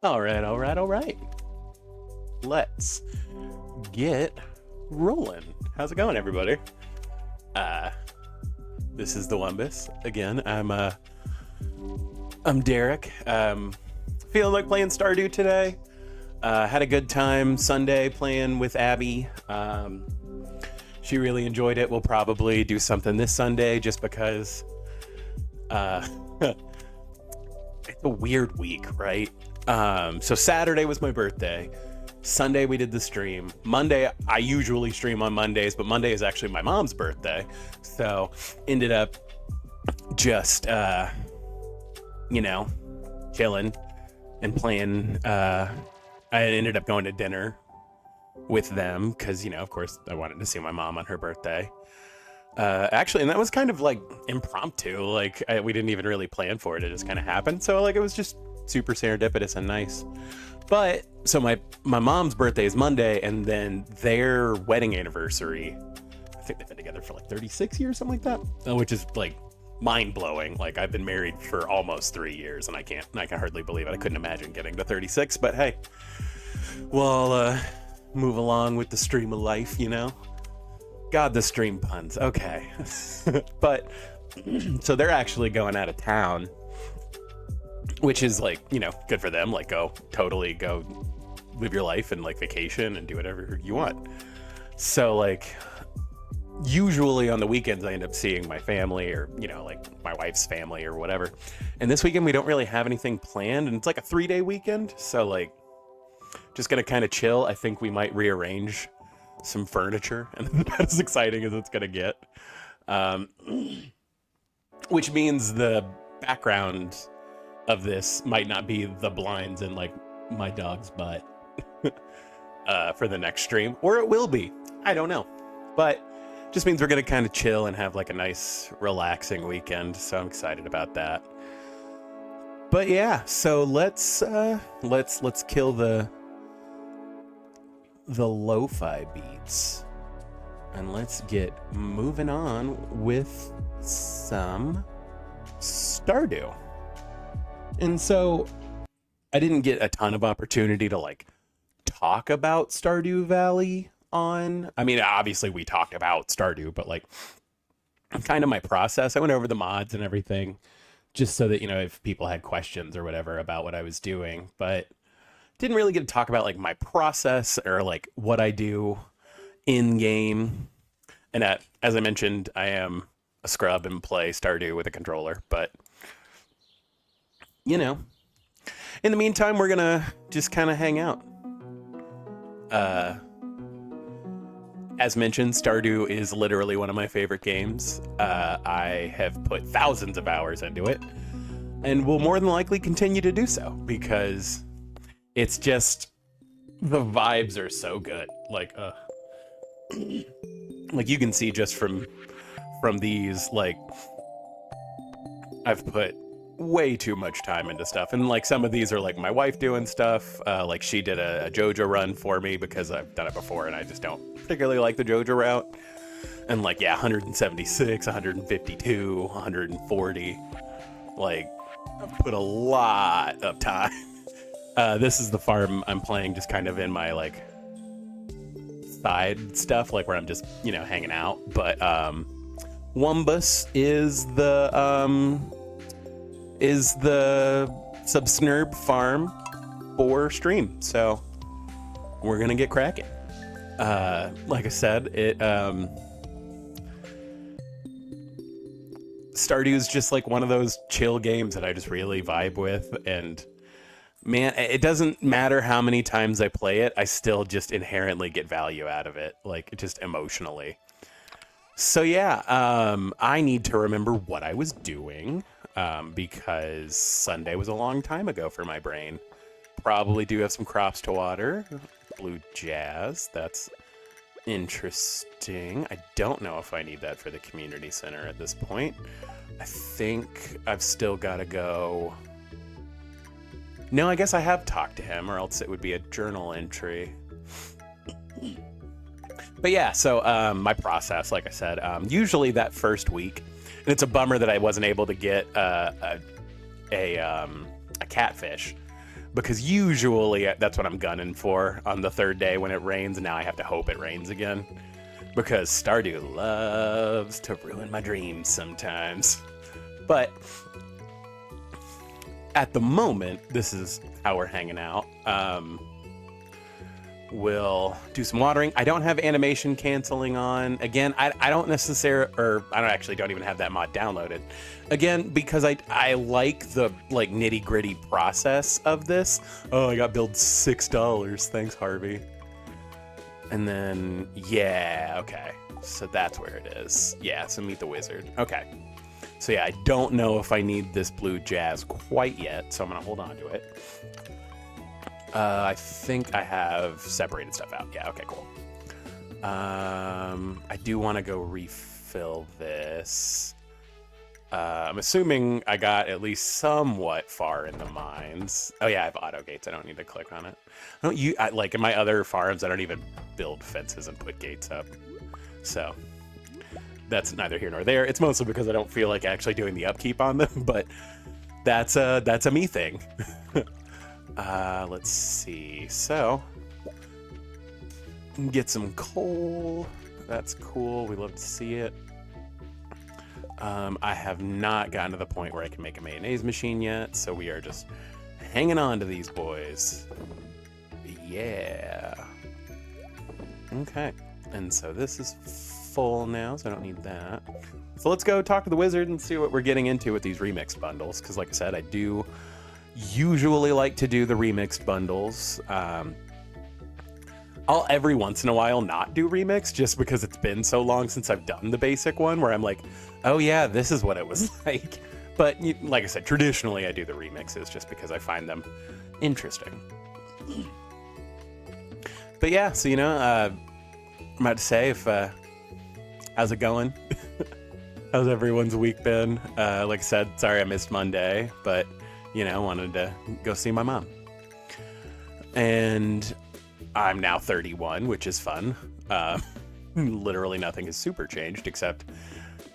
All right, all right, all right. Let's get rolling. How's it going, everybody? This is the Wumbus again. I'm Derek. Feeling like playing Stardew today. Had a good time Sunday playing with Abby. She really enjoyed it. We'll probably do something this Sunday just because it's a weird week, right? So Saturday was my birthday. Sunday we did the stream. Monday, I usually stream on Mondays, but Monday is actually my mom's birthday. So ended up just, chilling and playing. I ended up going to dinner with them because, of course, I wanted to see my mom on her birthday. Actually, and that was kind of like impromptu. Like we didn't even really plan for it. It just kind of happened. So like it was just super serendipitous and nice. But so my mom's birthday is Monday, and then their wedding anniversary, I think they've been together for like 36 years, something like that, which is like mind blowing. Like I've been married for almost 3 years, and I can hardly believe it. I couldn't imagine getting to 36, but hey, we'll move along with the stream of life, God, the stream puns. Okay. But so they're actually going out of town, which is like, good for them. Like go live your life and like vacation and do whatever you want. So like usually on the weekends I end up seeing my family or, like my wife's family or whatever. And this weekend we don't really have anything planned, and it's like a 3-day weekend. So like just gonna kind of chill. I think we might rearrange some furniture, and that's as exciting as it's gonna get. Which means the background of this might not be the blinds and like my dog's butt for the next stream, or it will be. I don't know, but just means we're gonna kind of chill and have like a nice relaxing weekend. So I'm excited about that. But yeah, so let's kill the lo-fi beats and let's get moving on with some Stardew. And so I didn't get a ton of opportunity to like talk about Stardew Valley obviously we talked about Stardew, but like kind of my process. I went over the mods and everything just so that, if people had questions or whatever about what I was doing, but didn't really get to talk about like my process or like what I do in game. And as I mentioned, I am a scrub and play Stardew with a controller, but in the meantime, we're gonna just kind of hang out. As mentioned, Stardew is literally one of my favorite games. I have put thousands of hours into it and will more than likely continue to do so because it's just, the vibes are so good. Like you can see just from these, like I've put way too much time into stuff, and like some of these are like my wife doing stuff. Like she did a JoJo run for me because I've done it before and I just don't particularly like the JoJo route. And like 176, 152, 140, like I've put a lot of time. This is the farm I'm playing just kind of in my like side stuff, like where I'm just hanging out. But Wumbus is the Subsnurb farm for stream, so we're gonna get cracking. Like I said, Stardew is just like one of those chill games that I just really vibe with, and man, it doesn't matter how many times I play it, I still just inherently get value out of it, like just emotionally. So yeah, I need to remember what I was doing. Because Sunday was a long time ago for my brain. Probably do have some crops to water. Blue jazz, that's interesting. I don't know if I need that for the community center at this point. I think I've still got to go. No, I guess I have talked to him, or else it would be a journal entry. But yeah, so my process, like I said, usually that first week, and it's a bummer that I wasn't able to get a catfish, because usually that's what I'm gunning for on the third day when it rains, and now I have to hope it rains again. Because Stardew loves to ruin my dreams sometimes. But at the moment, this is how we're hanging out. We'll do some watering. I don't have animation canceling on. Again, I don't necessarily, or I don't even have that mod downloaded. Again, because I like the like nitty gritty process of this. Oh, I got billed $6. Thanks, Harvey. And then, yeah, okay. So that's where it is. Yeah, so meet the wizard. Okay. So yeah, I don't know if I need this blue jazz quite yet, so I'm gonna hold on to it. I think I have separated stuff out. Yeah, okay, cool. I do want to go refill this. I'm assuming I got at least somewhat far in the mines. Oh yeah, I have auto gates. I don't need to click on it. Like in my other farms, I don't even build fences and put gates up. So that's neither here nor there. It's mostly because I don't feel like actually doing the upkeep on them, but that's a me thing. Let's see. So, get some coal. That's cool. We love to see it. I have not gotten to the point where I can make a mayonnaise machine yet, so we are just hanging on to these boys. Yeah. Okay. And so this is full now, so I don't need that. So let's go talk to the wizard and see what we're getting into with these remixed bundles, because like I said, I do usually like to do the remixed bundles. I'll every once in a while not do remix just because it's been so long since I've done the basic one where I'm like, oh yeah, this is what it was like. But like I said, traditionally I do the remixes just because I find them interesting. But yeah, so I'm about to say, how's it going? How's everyone's week been? Like I said, sorry I missed Monday, but wanted to go see my mom. And I'm now 31, which is fun. Literally nothing has super changed except,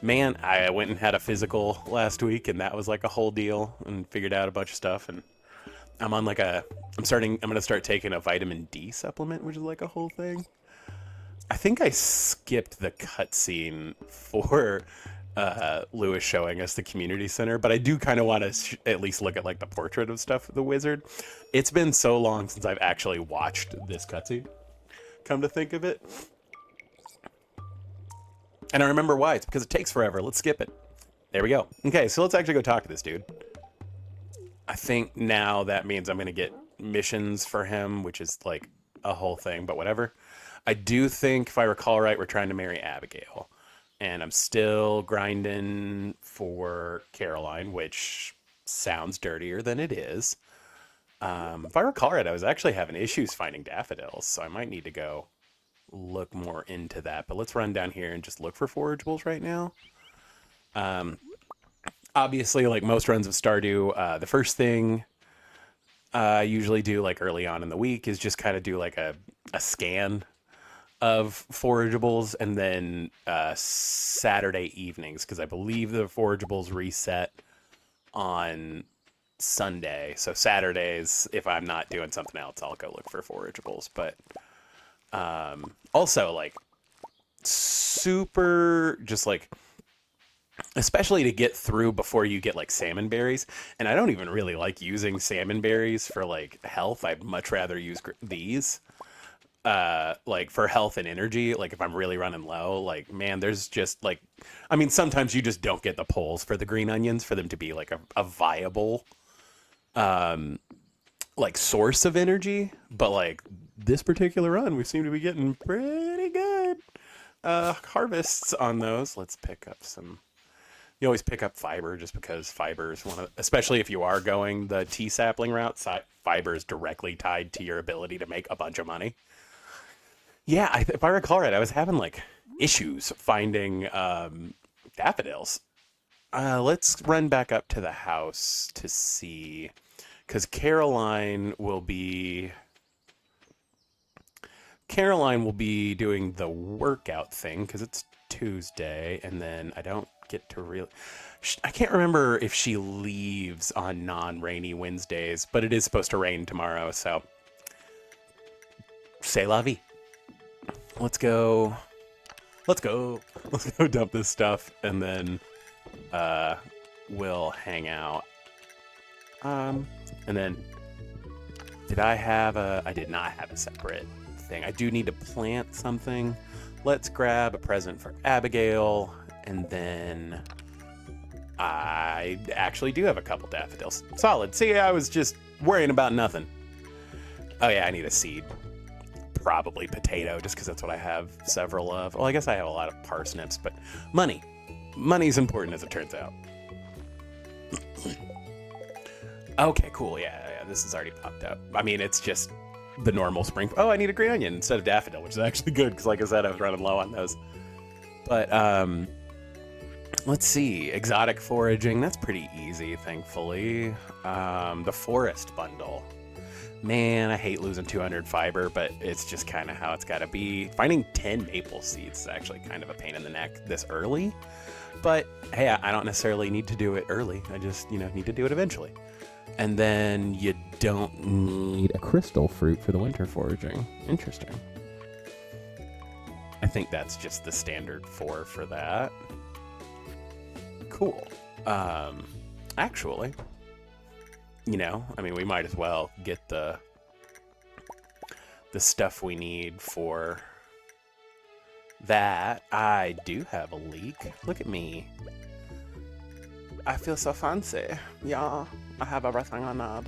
man, I went and had a physical last week and that was like a whole deal and figured out a bunch of stuff. And I'm on I'm going to start taking a vitamin D supplement, which is like a whole thing. I think I skipped the cutscene for Lewis showing us the community center, but I do kind of want to at least look at like the portrait of stuff of the wizard. It's been so long since I've actually watched this cutscene, come to think of it. And I remember why. It's because it takes forever. Let's skip it. There we go. Okay, so let's actually go talk to this dude. I think now that means I'm going to get missions for him, which is like a whole thing, but whatever. I do think, if I recall right, we're trying to marry Abigail. And I'm still grinding for Caroline, which sounds dirtier than it is. If I recall right, I was actually having issues finding daffodils, so I might need to go look more into that. But let's run down here and just look for forageables right now. Obviously, like most runs of Stardew, the first thing I usually do like early on in the week is just kind of do like a scan of forageables, and then Saturday evenings, because I believe the forageables reset on Sunday. So Saturdays, if I'm not doing something else, I'll go look for forageables. But also like super just like, especially to get through before you get like salmon berries. And I don't even really like using salmon berries for like health. I'd much rather use these. Like for health and energy, like if I'm really running low, like man, there's just like, I mean, sometimes you just don't get the pulls for the green onions for them to be like a viable like source of energy. But like this particular run, we seem to be getting pretty good harvests on those. Let's pick up some. You always pick up fiber just because fiber is one of, especially if you are going the tea sapling route, fiber is directly tied to your ability to make a bunch of money. Yeah, if I recall right, I was having like issues finding daffodils. Let's run back up to the house to see, because Caroline will be doing the workout thing because it's Tuesday, and then I don't get to really... I can't remember if she leaves on non-rainy Wednesdays, but it is supposed to rain tomorrow, so... C'est la vie. Let's go... Let's go dump this stuff, and then we'll hang out. And then... Did I have a... I did not have a separate thing. I do need to plant something. Let's grab a present for Abigail, and then I actually do have a couple daffodils. Solid. See, I was just worrying about nothing. Oh yeah, I need a seed. Probably potato, just because that's what I have several of. Well, I guess I have a lot of parsnips, but money. Money's important, as it turns out. Okay, cool. Yeah, this has already popped up. I mean, it's just the normal spring. Oh, I need a green onion instead of daffodil, which is actually good because, like I said, I was running low on those. But let's see. Exotic foraging. That's pretty easy, thankfully. The forest bundle. Man, I hate losing 200 fiber, but it's just kind of how it's got to be. Finding 10 maple seeds is actually kind of a pain in the neck this early. But hey, I don't necessarily need to do it early. I just, need to do it eventually. And then you don't need a crystal fruit for the winter foraging. Interesting. I think that's just the standard 4 for that. Cool. Actually, I mean, we might as well get the stuff we need for that. I do have a leek. Look at me. I feel so fancy. Yeah, I have everything I need.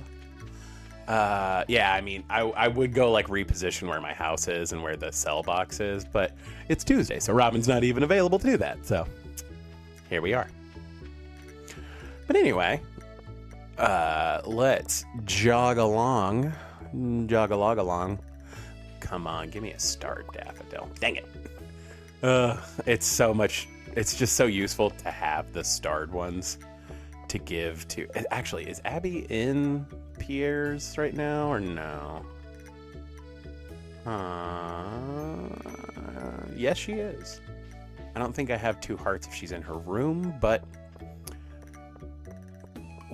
Yeah, I mean, I would go like reposition where my house is and where the cell box is, but it's Tuesday, so Robin's not even available to do that. So here we are. But anyway, let's jog along. Jog-a-log along. Come on, give me a star daffodil. Dang it. It's so much. It's just so useful to have the starred ones to give to. Actually, is Abby in Pierre's right now or no? Yes, she is. I don't think I have 2 hearts if she's in her room, but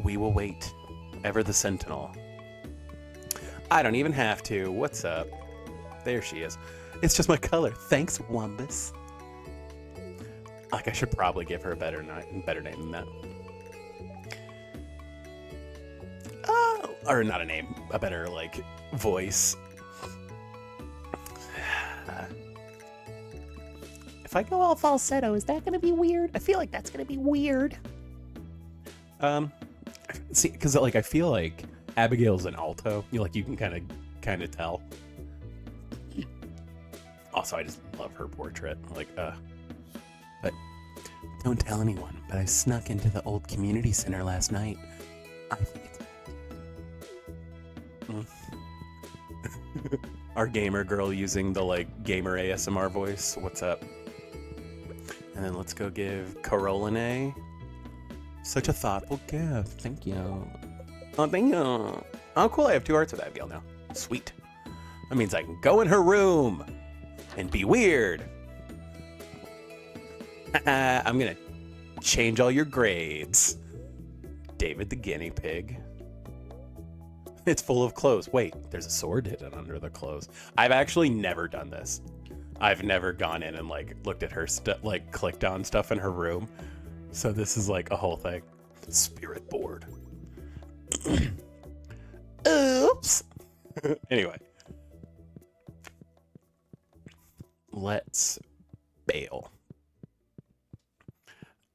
we will wait. Ever the Sentinel. I don't even have to. What's up? There she is. It's just my color. Thanks, Wumbus. Like, I should probably give her a better name than that. Or not a name, a better, voice. If I go all falsetto, is that going to be weird? I feel like that's going to be weird. See, because, I feel like Abigail's an alto. You can kind of tell. Also, I just love her portrait. But don't tell anyone, but I snuck into the old community center last night. I think it's... Our gamer girl using the, gamer ASMR voice. What's up? And then let's go give Caroline such a thoughtful gift. Thank you. Oh, thank you. Oh, cool. I have 2 hearts with Abigail now. Sweet. That means I can go in her room and be weird. I'm gonna change all your grades. David the guinea pig. It's full of clothes. Wait, there's a sword hidden under the clothes. I've actually never done this. I've never gone in and looked at her stuff, clicked on stuff in her room. So this is a whole thing. Spirit board. Oops. Anyway. Let's bail.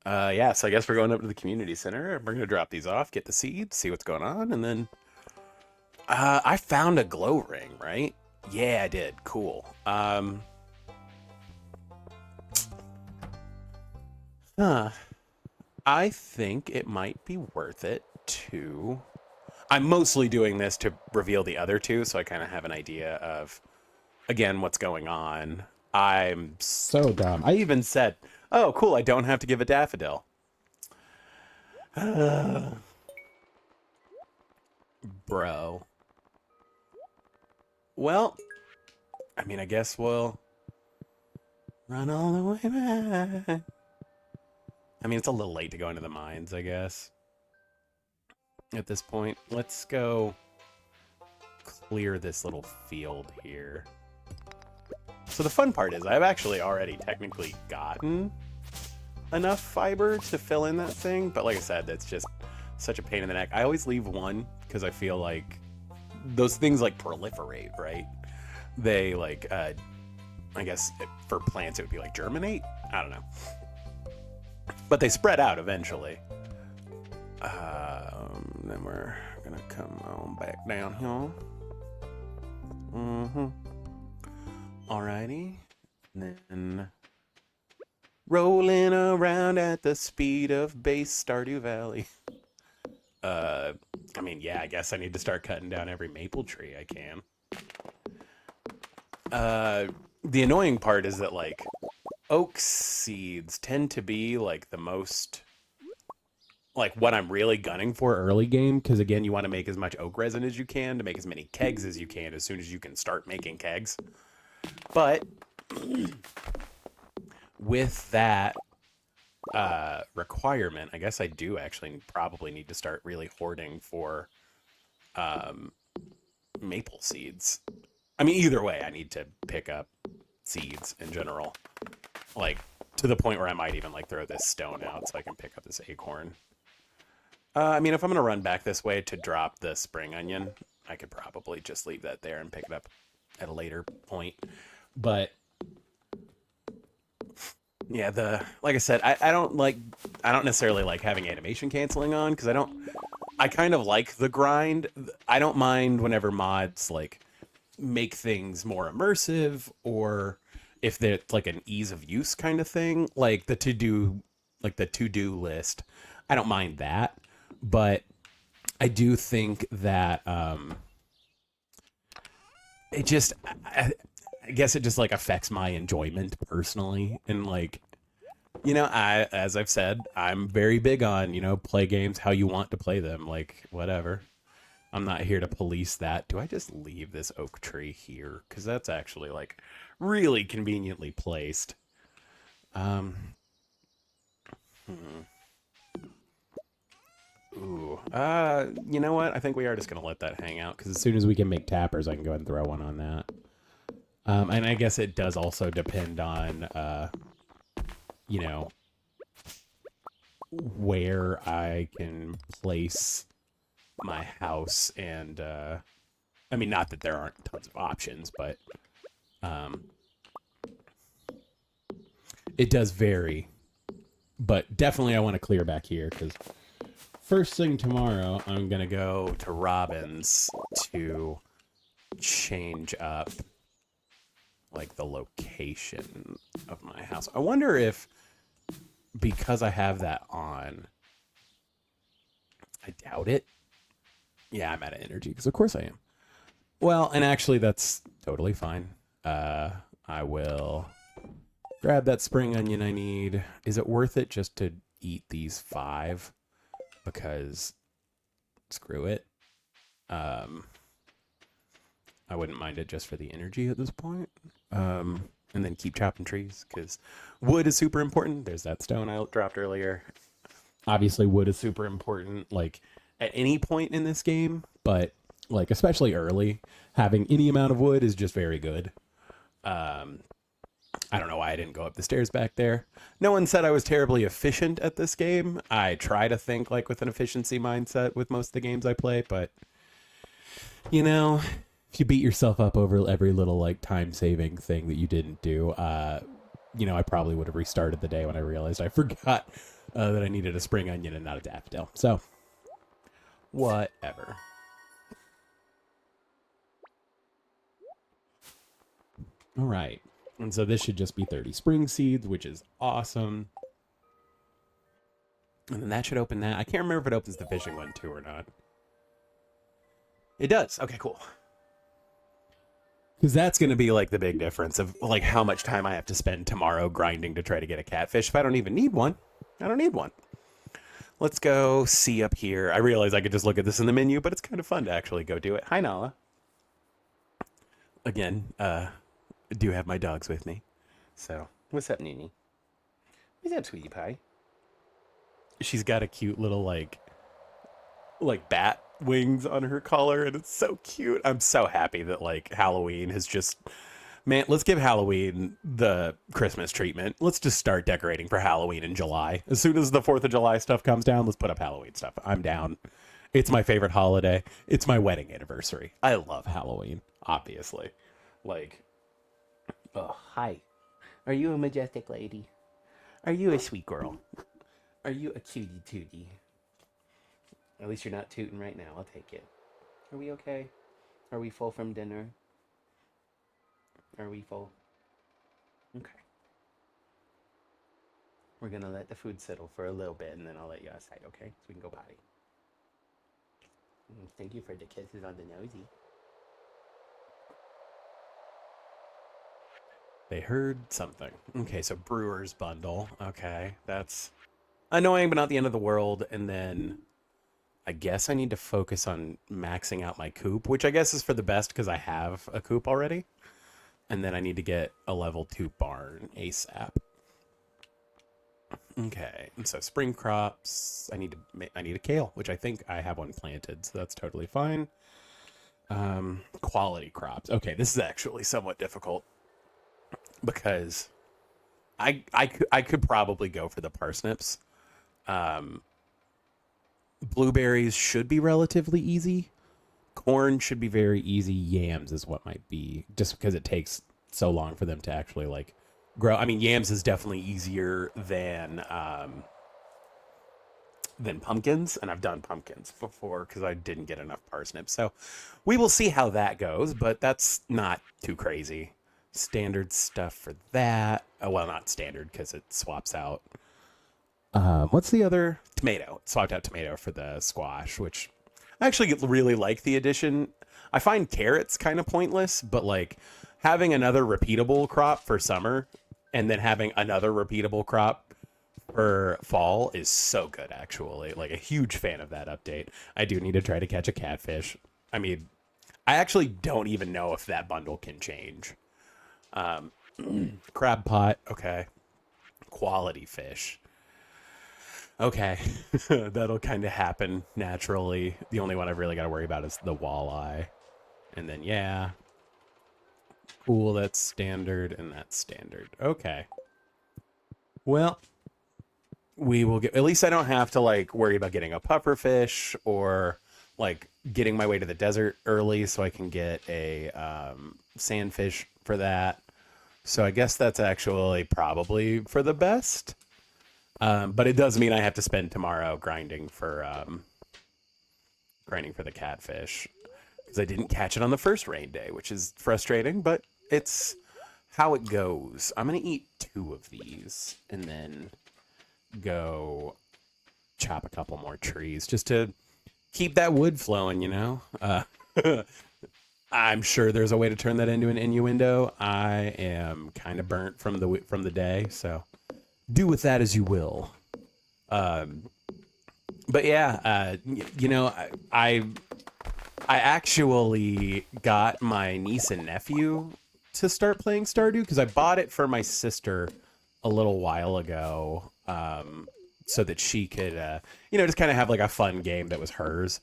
Yeah, so I guess we're going up to the community center. We're gonna drop these off, get the seeds, see what's going on, and then I found a glow ring, right? Yeah, I did. Cool. I think it might be worth it to... I'm mostly doing this to reveal the other 2, so I kind of have an idea of, again, what's going on. I'm so dumb. I even said, oh, cool, I don't have to give a daffodil. Bro. Well, I mean, I guess we'll run all the way back. I mean, it's a little late to go into the mines, I guess, at this point. Let's go clear this little field here. So the fun part is I've actually already technically gotten enough fiber to fill in that thing, but like I said, that's just such a pain in the neck. I always leave one because I feel like those things like proliferate, right? They like, I guess for plants it would be like germinate. I don't know, but they spread out eventually. Then we're gonna come on back down here. Alrighty, and then rolling around at the speed of bass, Stardew Valley. I mean, yeah, I guess I need to start cutting down every maple tree I can. The annoying part is that, like, oak seeds tend to be, like, the most, like, what I'm really gunning for early game, because, again, you want to make as much oak resin as you can to make as many kegs as you can as soon as you can start making kegs. But with that requirement, I guess I do actually probably need to start really hoarding for maple seeds. I mean, either way, I need to pick up seeds in general, like to the point where I might even like throw this stone out so I can pick up this acorn. I mean, if I'm gonna run back this way to drop the spring onion, I could probably just leave that there and pick it up at a later point. But yeah, like I said, I don't necessarily like having animation canceling on, because I kind of like the grind. I don't mind whenever mods like make things more immersive, or if they're like an ease of use kind of thing, like the to-do list. I don't mind that, but I do think that it just I guess it just like affects my enjoyment personally. And like, as I've said, I'm very big on, play games how you want to play them, like whatever. I'm not here to police that. Do I just leave this oak tree here? Because that's actually like really conveniently placed. Um, Ooh. You know what? I think we are just gonna let that hang out, because as soon as we can make tappers, I can go ahead and throw one on that. And I guess it does also depend on, where I can place my house. And, I mean, not that there aren't tons of options, but it does vary. But definitely I want to clear back here, because first thing tomorrow, I'm going to go to Robin's to change up like the location of my house. I wonder if, because I have that on, I doubt it. Yeah, I'm out of energy, because of course I am. Well, and actually that's totally fine. I will grab that spring onion I need. Is it worth it just to eat these 5? Because screw it. I wouldn't mind it just for the energy at this point. And then keep chopping trees, because wood is super important. There's that stone I dropped earlier. Obviously, wood is super important, like, at any point in this game, but, like, especially early, having any amount of wood is just very good. I don't know why I didn't go up the stairs back there. No one said I was terribly efficient at this game. I try to think, like, with an efficiency mindset with most of the games I play, but, if you beat yourself up over every little like time-saving thing that you didn't do, I probably would have restarted the day when I realized I forgot that I needed a spring onion and not a daffodil. So, whatever. All right. And so this should just be 30 spring seeds, which is awesome. And then that should open that. I can't remember if it opens the fishing one too or not. It does. Okay, cool. Because that's going to be like the big difference of like how much time I have to spend tomorrow grinding to try to get a catfish if I don't even need one. I don't need one. Let's go see up here. I realize I could just look at this in the menu, but it's kind of fun to actually go do it. Hi, Nala. Again, I do have my dogs with me. So, what's up, Nini? What's up, sweetie pie? she's got a cute little like bat wings on her collar, and it's so cute. I'm so happy that like Halloween has just, man, let's give Halloween the Christmas treatment. Let's just start decorating for Halloween in July. As soon as the 4th of July stuff comes down, let's put up Halloween stuff. I'm down. It's my favorite holiday. It's my wedding anniversary. I love Halloween, obviously. Like, oh, hi. Are you a majestic lady? Are you a sweet girl? Are you a cutie tootie? At least you're not tooting right now. I'll take it. Are we okay? Are we full from dinner? Are we full? Okay. We're gonna let the food settle for a little bit, and then I'll let you outside, okay? So we can go potty. Thank you for the kisses on the nosy. They heard something. Okay, so Brewer's bundle. Okay, that's annoying, but not the end of the world. And then I guess I need to focus on maxing out my coop, which I guess is for the best because I have a coop already. And then I need to get a level 2 barn ASAP. Okay, and so spring crops. I need a kale, which I think I have one planted, so that's totally fine. Quality crops. Okay, this is actually somewhat difficult because I could probably go for the parsnips. Blueberries should be relatively easy. Corn should be very easy. Yams is what might be, just because it takes so long for them to actually like grow. I mean, yams is definitely easier than pumpkins, and I've done pumpkins before because I didn't get enough parsnips. So we will see how that goes, but that's not too crazy. Standard stuff for that. Oh, well, not standard because it swaps out. What's the other? Tomato. Swapped out tomato for the squash, which I actually really like the addition. I find carrots kind of pointless, but like having another repeatable crop for summer and then having another repeatable crop for fall is so good, actually. Like a huge fan of that update. I do need to try to catch a catfish. I mean, I actually don't even know if that bundle can change. Crab pot, okay. Quality fish. Okay, that'll kind of happen naturally. The only one I've really got to worry about is the walleye. And then, yeah. Cool, that's standard, and that's standard. Okay. Well, we will get, at least I don't have to, like, worry about getting a puffer fish or, like, getting my way to the desert early so I can get a sandfish for that. So I guess that's actually probably for the best. But it does mean I have to spend tomorrow grinding for the catfish because I didn't catch it on the first rain day, which is frustrating, but it's how it goes. I'm gonna eat 2 of these and then go chop a couple more trees just to keep that wood flowing, you know. I'm sure there's a way to turn that into an innuendo. I am kind of burnt from the day, so do with that as you will. But yeah, you know, I actually got my niece and nephew to start playing Stardew because I bought it for my sister a little while ago, so that she could, you know, just kind of have like a fun game that was hers.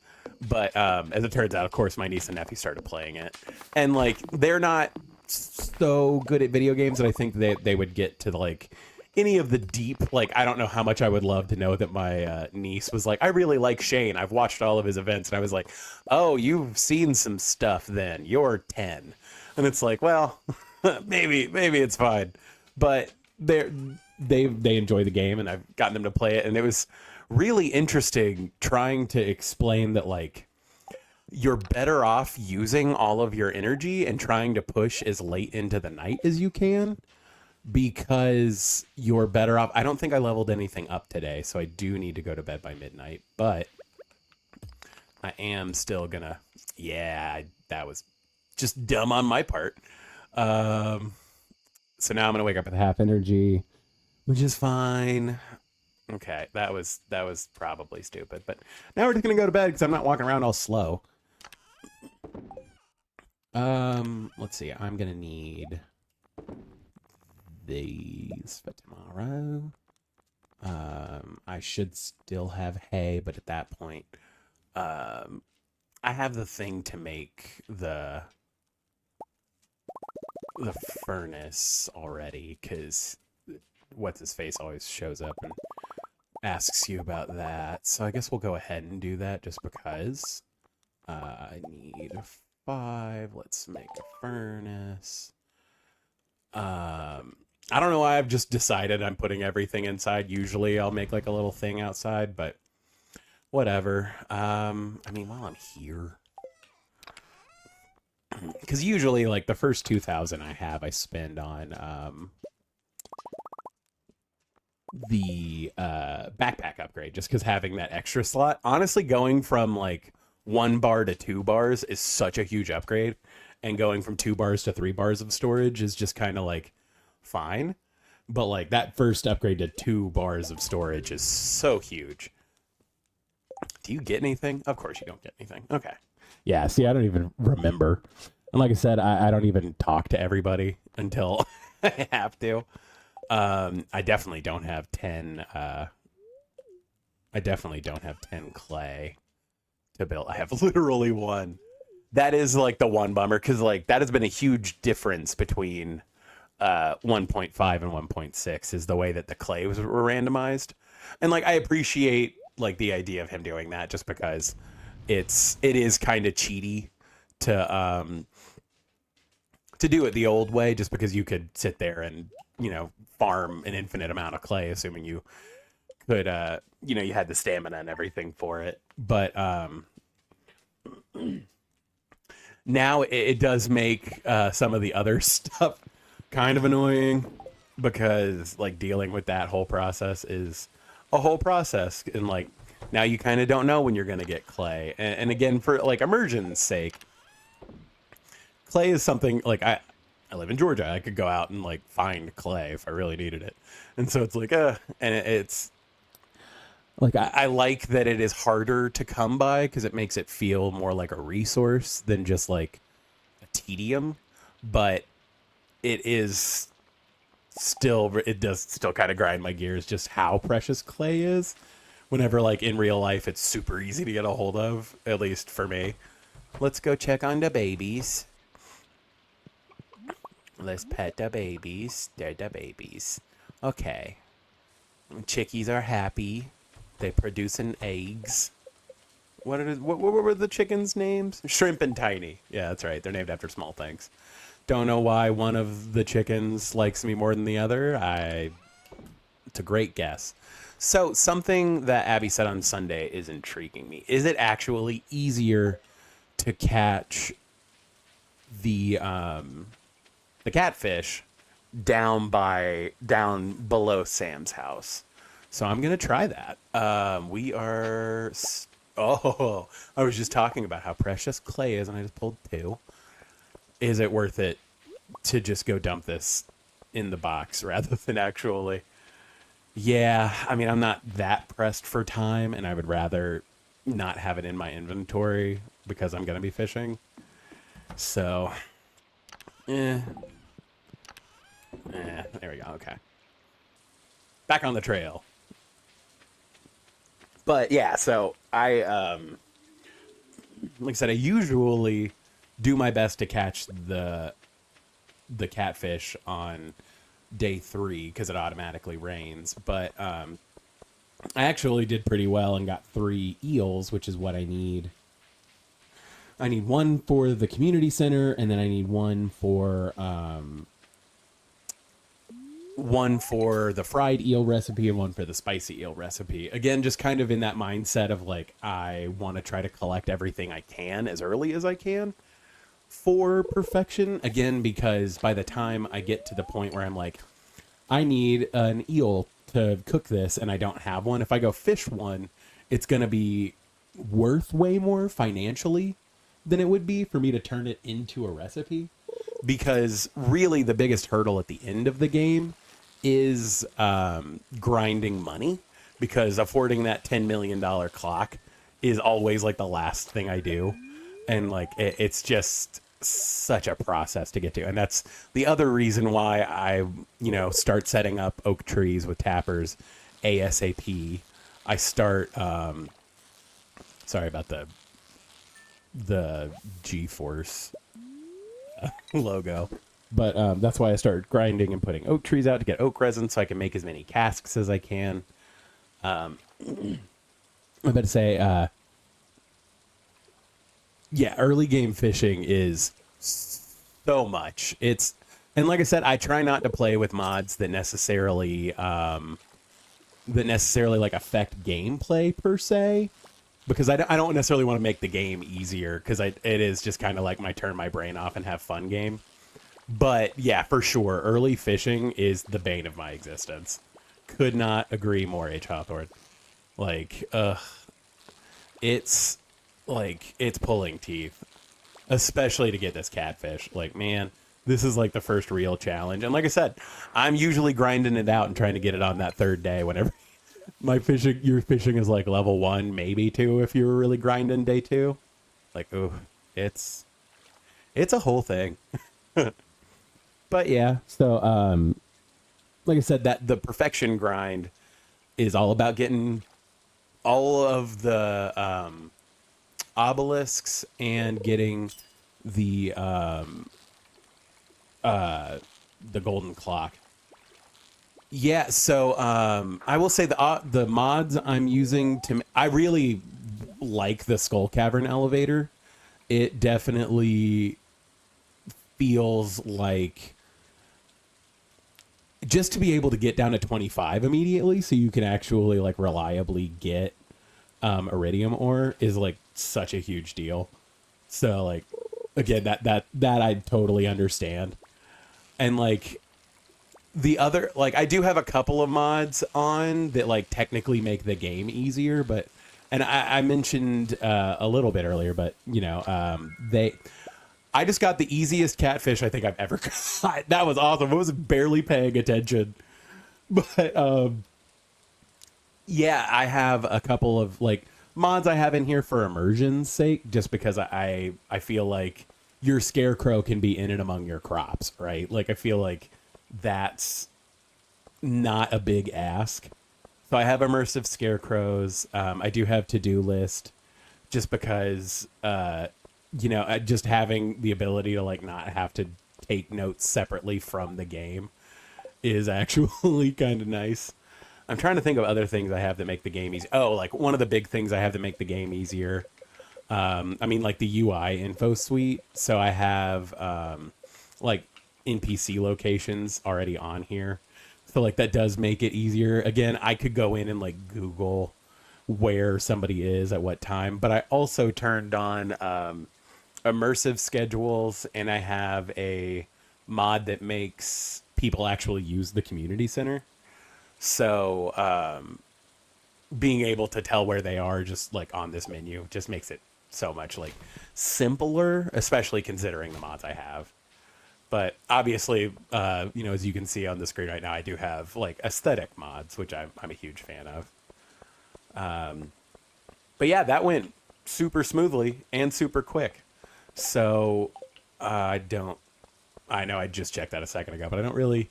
But as it turns out, of course, my niece and nephew started playing it, and like they're not so good at video games that I think they would get to like any of the deep, like I don't know how much I would love to know that my niece was like, I really like Shane, I've watched all of his events, and I was like, oh, you've seen some stuff then, you're 10. And it's like, well, maybe it's fine, but they enjoy the game, and I've gotten them to play it, and it was really interesting trying to explain that like you're better off using all of your energy and trying to push as late into the night as you can because you're better off. I don't think I leveled anything up today, so I do need to go to bed by midnight, but I am still gonna, yeah, that was just dumb on my part. So now I'm gonna wake up with half energy, which is fine. Okay, that was probably stupid, but now we're just gonna go to bed because I'm not walking around all slow. Let's see. I'm gonna need these for tomorrow. I should still have hay, but at that point, I have the thing to make the furnace already, because what's his face always shows up and asks you about that. So I guess we'll go ahead and do that just because. I need 5. Let's make a furnace. I don't know why I've just decided I'm putting everything inside. Usually I'll make like a little thing outside, but whatever. I mean, while I'm here, because usually like the first 2,000 I spend on the backpack upgrade, just because having that extra slot. Honestly, going from like 1 bar to 2 bars is such a huge upgrade, and going from 2 bars to 3 bars of storage is just kind of like fine. But like that first upgrade to 2 bars of storage is so huge. Do you get anything? Of course you don't get anything. Okay. Yeah, see, I don't even remember. And like I said, I don't even talk to everybody until I have to. I definitely don't have 10. I definitely don't have 10 clay to build. I have literally 1. That is like the one bummer, because like that has been a huge difference between 1.5 and 1.6 is the way that the clay were randomized. And like I appreciate like the idea of him doing that, just because it is kind of cheaty to do it the old way, just because you could sit there and, farm an infinite amount of clay, assuming you could, you had the stamina and everything for it. But now it does make some of the other stuff kind of annoying, because like dealing with that whole process is a whole process. And like now you kind of don't know when you're going to get clay. And again, for like immersion's sake, clay is something like I live in Georgia. I could go out and like find clay if I really needed it. And so it's like, and it's like, I like that it is harder to come by, because it makes it feel more like a resource than just like a tedium. But it does still kind of grind my gears just how precious clay is. Whenever like in real life, it's super easy to get a hold of, at least for me. Let's go check on the babies. Let's pet the babies. They're the babies. Okay. Chickies are happy. They producing eggs. What were the chickens' names? Shrimp and Tiny. Yeah, that's right. They're named after small things. Don't know why one of the chickens likes me more than the other. It's a great guess. So something that Abby said on Sunday is intriguing me. Is it actually easier to catch the catfish down below Sam's house? So I'm gonna try that. We are. Oh, I was just talking about how precious clay is, and I just pulled 2. Is it worth it to just go dump this in the box rather than actually? Yeah, I mean, I'm not that pressed for time, and I would rather not have it in my inventory because I'm gonna be fishing. So, there we go. Okay, back on the trail. But yeah, so like I said, I usually do my best to catch the catfish on day 3 because it automatically rains. But I actually did pretty well and got 3 eels, which is what I need. I need 1 for the community center, and then I need 1 for the fried eel recipe and 1 for the spicy eel recipe. Again, just kind of in that mindset of like, I want to try to collect everything I can as early as I can for perfection. Again, because by the time I get to the point where I'm like, I need an eel to cook this and I don't have one, if I go fish one, it's going to be worth way more financially than it would be for me to turn it into a recipe. Because really the biggest hurdle at the end of the game is grinding money, because affording that $10 million clock is always like the last thing I do. And like, it's just such a process to get to. And that's the other reason why I, start setting up oak trees with tappers, ASAP. I start. Sorry about the GeForce logo, but that's why I started grinding and putting oak trees out to get oak resin, so I can make as many casks as I can. I'm about to say, yeah, early game fishing is so much. And like I said, I try not to play with mods that necessarily like affect gameplay per se, because I don't necessarily want to make the game easier, because it is just kind of like my turn my brain off and have fun game. But yeah, for sure, early fishing is the bane of my existence. Could not agree more, H. Hawthorne. Like, it's pulling teeth, especially to get this catfish. Like, man, this is like the first real challenge. And like I said, I'm usually grinding it out and trying to get it on that third day whenever your fishing is like level 1, maybe 2 if you were really grinding day 2. Like, ooh, it's a whole thing. But yeah, so like I said, that the perfection grind is all about getting all of the obelisks and getting the golden clock. Yeah, so I will say the mods I'm using I really like the Skull Cavern elevator. It definitely feels like, just to be able to get down to 25 immediately, so you can actually like reliably get iridium ore, is like such a huge deal. So like, again, that I totally understand. And like the other, like, I do have a couple of mods on that like technically make the game easier, but, and I mentioned a little bit earlier, but you know, I just got the easiest catfish I think I've ever got. That was awesome. I was barely paying attention. But yeah, I have a couple of like mods I have in here for immersion's sake, just because I feel like your scarecrow can be in and among your crops, right? Like, I feel like that's not a big ask. So I have immersive scarecrows. I do have to-do list, just because you know, just having the ability to like not have to take notes separately from the game is actually kind of nice. I'm trying to think of other things I have that make the game easy. Oh, like one of the big things I have to make the game easier. I mean, like the UI info suite. So I have like NPC locations already on here. So like that does make it easier. Again, I could go in and like Google where somebody is at what time, but I also turned on immersive schedules, and I have a mod that makes people actually use the community center. So being able to tell where they are just like on this menu just makes it so much like simpler, especially considering the mods I have. But obviously, you know, as you can see on the screen right now, I do have like aesthetic mods, which I'm a huge fan of. But yeah, that went super smoothly and super quick. So I know I just checked that a second ago, but I don't really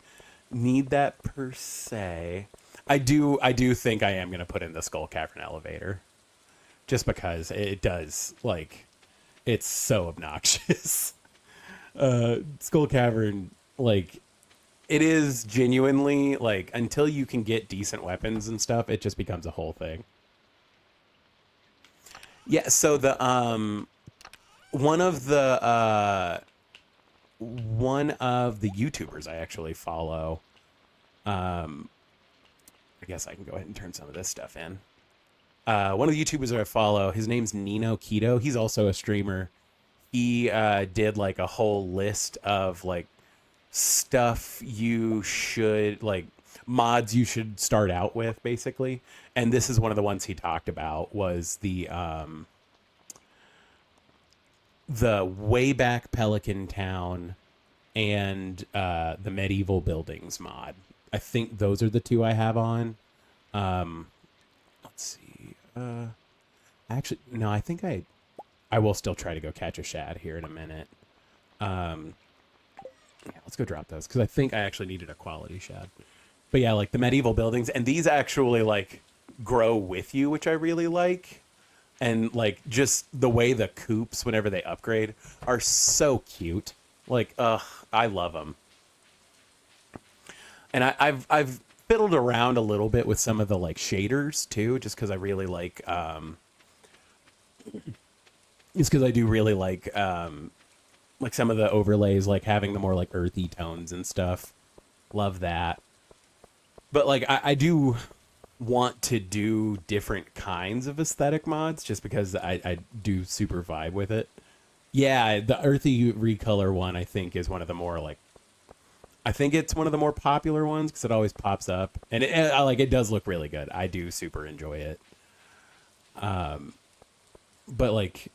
need that per se. I do think I am going to put in the Skull Cavern elevator, just because it does, like, it's so obnoxious. Skull Cavern, like, it is genuinely, like, until you can get decent weapons and stuff, it just becomes a whole thing. Yeah, so the one of the YouTubers I actually follow, I guess I can go ahead and turn some of this stuff in. One of the YouTubers that I follow, his name's Nino Keto. He's also a streamer. He did like a whole list of like stuff you should, like, mods you should start out with, basically. And this is one of the ones he talked about, was the Wayback Pelican Town and the Medieval Buildings mod. I think those are the two I have on. Let's see. Actually, no, I think I will still try to go catch a shad here in a minute. Yeah, let's go drop those, because I think I actually needed a quality shad. But yeah, like the medieval buildings, and these actually like grow with you, which I really like. And like just the way the coops, whenever they upgrade, are so cute. Like, I love them. And I've fiddled around a little bit with some of the like shaders too, just because I really like just because I do really like some of the overlays, like having the more like earthy tones and stuff. Love that. But like I do want to do different kinds of aesthetic mods just because I do super vibe with it. Yeah, the earthy recolor one I think is one of the more like I think it's one of the more popular ones because it always pops up and like it does look really good. I do super enjoy it. But like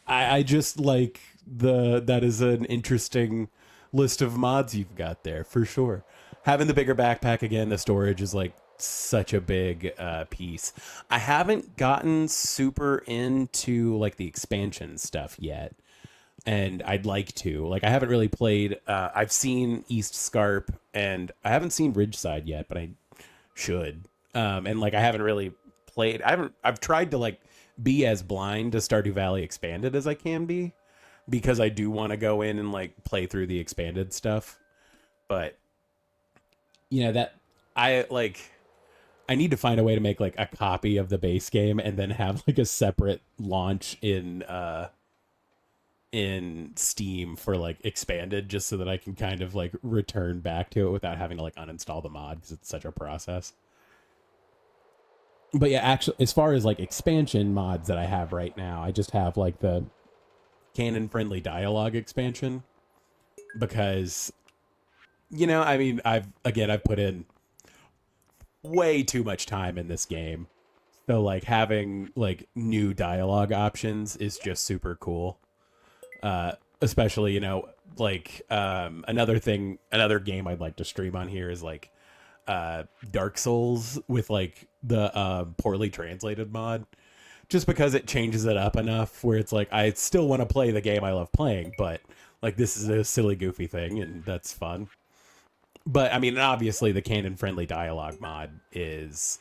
I just like the that is an interesting list of mods you've got there for sure. Having the bigger backpack again, the storage is like such a big piece. I haven't gotten super into like the expansion stuff yet, and I'd like to. Like I haven't really played. I've seen East Scarp, and I haven't seen Ridgeside yet, but I should. And like I haven't really played. I haven't. I've tried to like be as blind to Stardew Valley expanded as I can be because I do want to go in and like play through the expanded stuff. But you know that I like I need to find a way to make like a copy of the base game and then have like a separate launch in Steam for like expanded just so that I can kind of like return back to it without having to like uninstall the mod because it's such a process. But yeah, actually as far as like expansion mods that I have right now, I just have like the canon friendly dialogue expansion because I mean, I've put in way too much time in this game. So like having like new dialogue options is just super cool. Especially, like another game I'd like to stream on here is like Dark Souls with like the poorly translated mod. Just because it changes it up enough where it's like I still want to play the game I love playing, but like this is a silly goofy thing and that's fun. But I mean, obviously the canon friendly dialogue mod is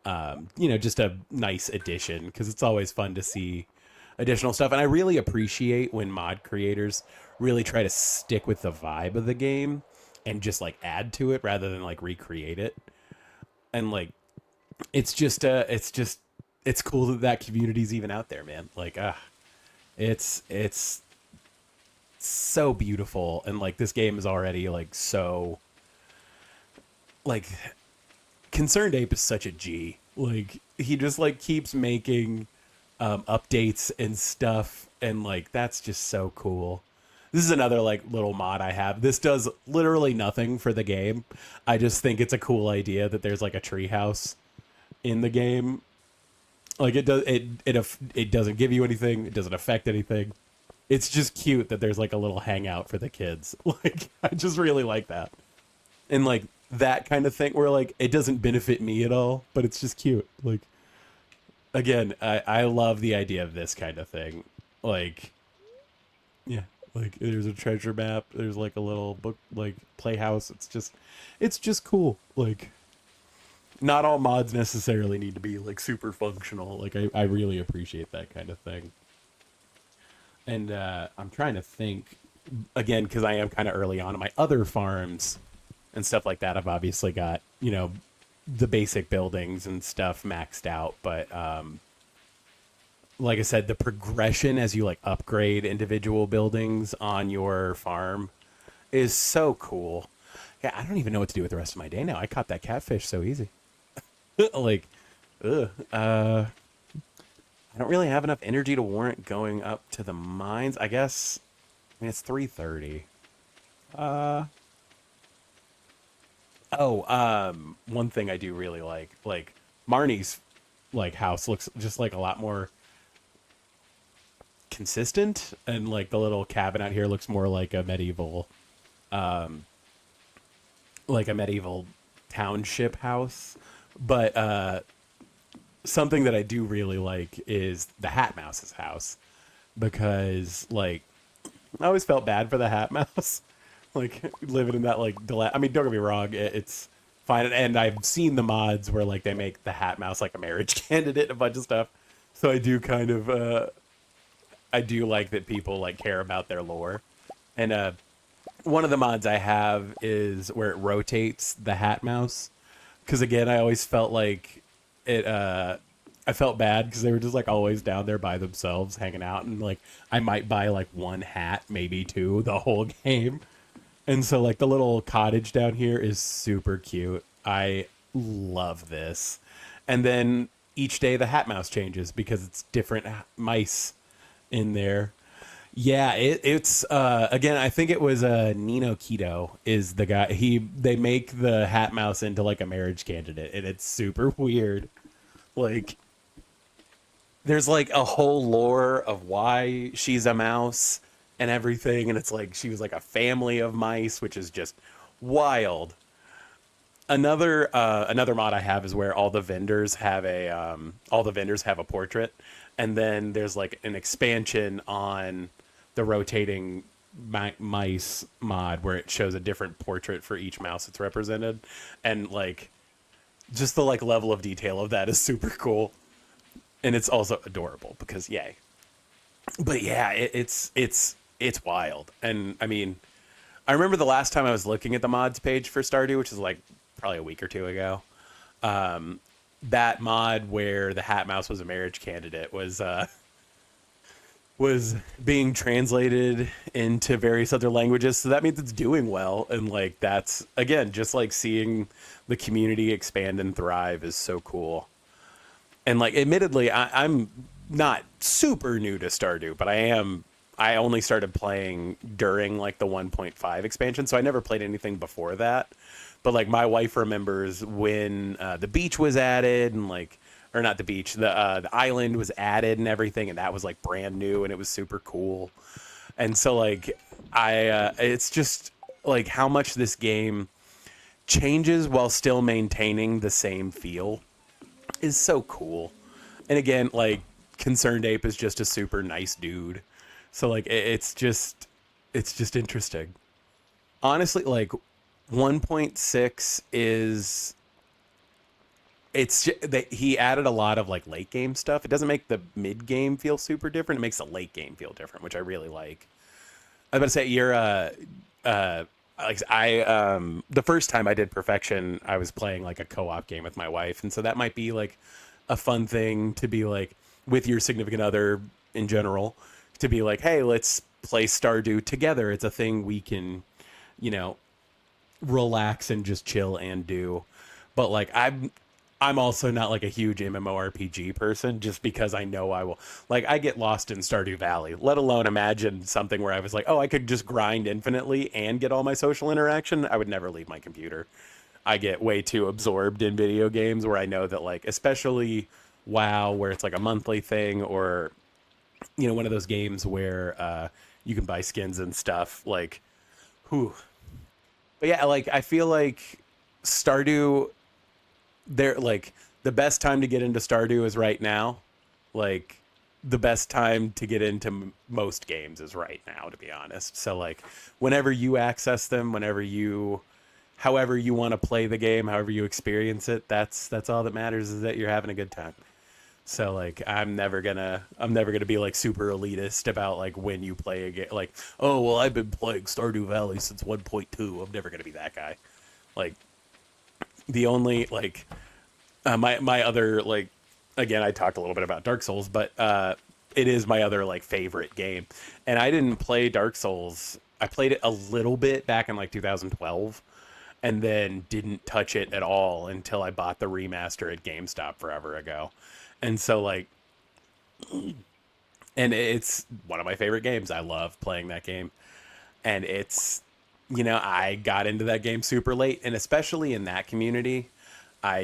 just a nice addition because it's always fun to see additional stuff. And I really appreciate when mod creators really try to stick with the vibe of the game and just like add to it rather than like recreate it. And like, it's cool that that community's even out there, man. Like, it's so beautiful. And like, this game is already like so like Concerned Ape is such a G. Like he just like keeps making updates and stuff, and like that's just so cool. This is another like little mod I have. This does literally nothing for the game. I just think it's a cool idea that there's like a treehouse in the game. Like it doesn't give you anything. It doesn't affect anything. It's just cute that there's like a little hangout for the kids. Like I just really like that. And like that kind of thing where like it doesn't benefit me at all, but it's just cute. Like again, I love the idea of this kind of thing. Like yeah, like there's a treasure map, there's like a little book like playhouse. It's just cool. Like not all mods necessarily need to be like super functional. Like I really appreciate that kind of thing. And I'm trying to think again because I am kind of early on in my other farms and stuff like that. I've obviously got the basic buildings and stuff maxed out, but like I said, the progression as you like upgrade individual buildings on your farm is so cool. Yeah, I don't even know what to do with the rest of my day now. I caught that catfish so easy. Like, ugh. I don't really have enough energy to warrant going up to the mines. I guess. I mean, it's 3:30. Uh. Oh. One thing I do really like Marnie's, like house looks just like a lot more consistent, and like the little cabin out here looks more like a medieval township house. But something that I do really like is the Hat Mouse's house because like I always felt bad for the Hat Mouse, like living in that like I mean, don't get me wrong, it's find it. And I've seen the mods where like they make the hat mouse like a marriage candidate and a bunch of stuff. So I do kind of I do like that people like care about their lore. And one of the mods I have is where it rotates the hat mouse. Because again, I always felt like it. I felt bad because they were just like always down there by themselves, hanging out, and like I might buy like one hat, maybe two, the whole game. And so like the little cottage down here is super cute. I love this. And then each day the hat mouse changes because it's different mice in there. Yeah, it's again. I think it was Nino Keto is the guy. They make the hat mouse into like a marriage candidate, and it's super weird. Like, there's like a whole lore of why she's a mouse and everything, and it's like she was like a family of mice, which is just wild. Another mod I have is where all the vendors have a portrait, and then there's like an expansion on the rotating mice mod where it shows a different portrait for each mouse that's represented, and like just the like level of detail of that is super cool, and it's also adorable because yay. But yeah, it's wild, and I mean, I remember the last time I was looking at the mods page for Stardew, which is like probably a week or two ago. That mod where the hat mouse was a marriage candidate was being translated into various other languages, so that means it's doing well. And like that's again just like seeing the community expand and thrive is so cool. And like admittedly I'm not super new to Stardew, but I only started playing during like the 1.5 expansion, so I never played anything before that. But like my wife remembers when the beach was added, and like, or not the beach, the island was added and everything, and that was like brand new and it was super cool. And so like it's just like how much this game changes while still maintaining the same feel is so cool. And again, like Concerned Ape is just a super nice dude. So like it's just interesting. Honestly, like 1.6 is he added a lot of like late game stuff. It doesn't make the mid game feel super different. It makes the late game feel different, which I really like. I was about to say you're like the first time I did Perfection, I was playing like a co-op game with my wife, and so that might be like a fun thing to be like with your significant other in general, to be like, hey, let's play Stardew together. It's a thing we can, you know, relax and just chill and do. But like I'm also not like a huge MMORPG person, just because I know I will, like, I get lost in Stardew Valley, let alone imagine something where I was like, oh, I could just grind infinitely and get all my social interaction. I would never leave my computer. I get way too absorbed in video games where I know that, like, especially WoW, where it's like a monthly thing, or, you know, one of those games where you can buy skins and stuff, like, whew. But yeah, like, I feel like Stardew, they're like, the best time to get into Stardew is right now. Like, the best time to get into most games is right now, to be honest. So like, whenever you access them, however you want to play the game, however you experience it, that's all that matters, is that you're having a good time. So like, I'm never gonna be like super elitist about like when you play a game. Like, oh well, I've been playing Stardew Valley since 1.2. I'm never gonna be that guy. Like, the only like my other, like, again, I talked a little bit about Dark Souls, but it is my other like favorite game. And I didn't play Dark Souls. I played it a little bit back in like 2012, and then didn't touch it at all until I bought the remaster at GameStop forever ago. And so like, and it's one of my favorite games. I love playing that game. And it's, you know, I got into that game super late, and especially in that community,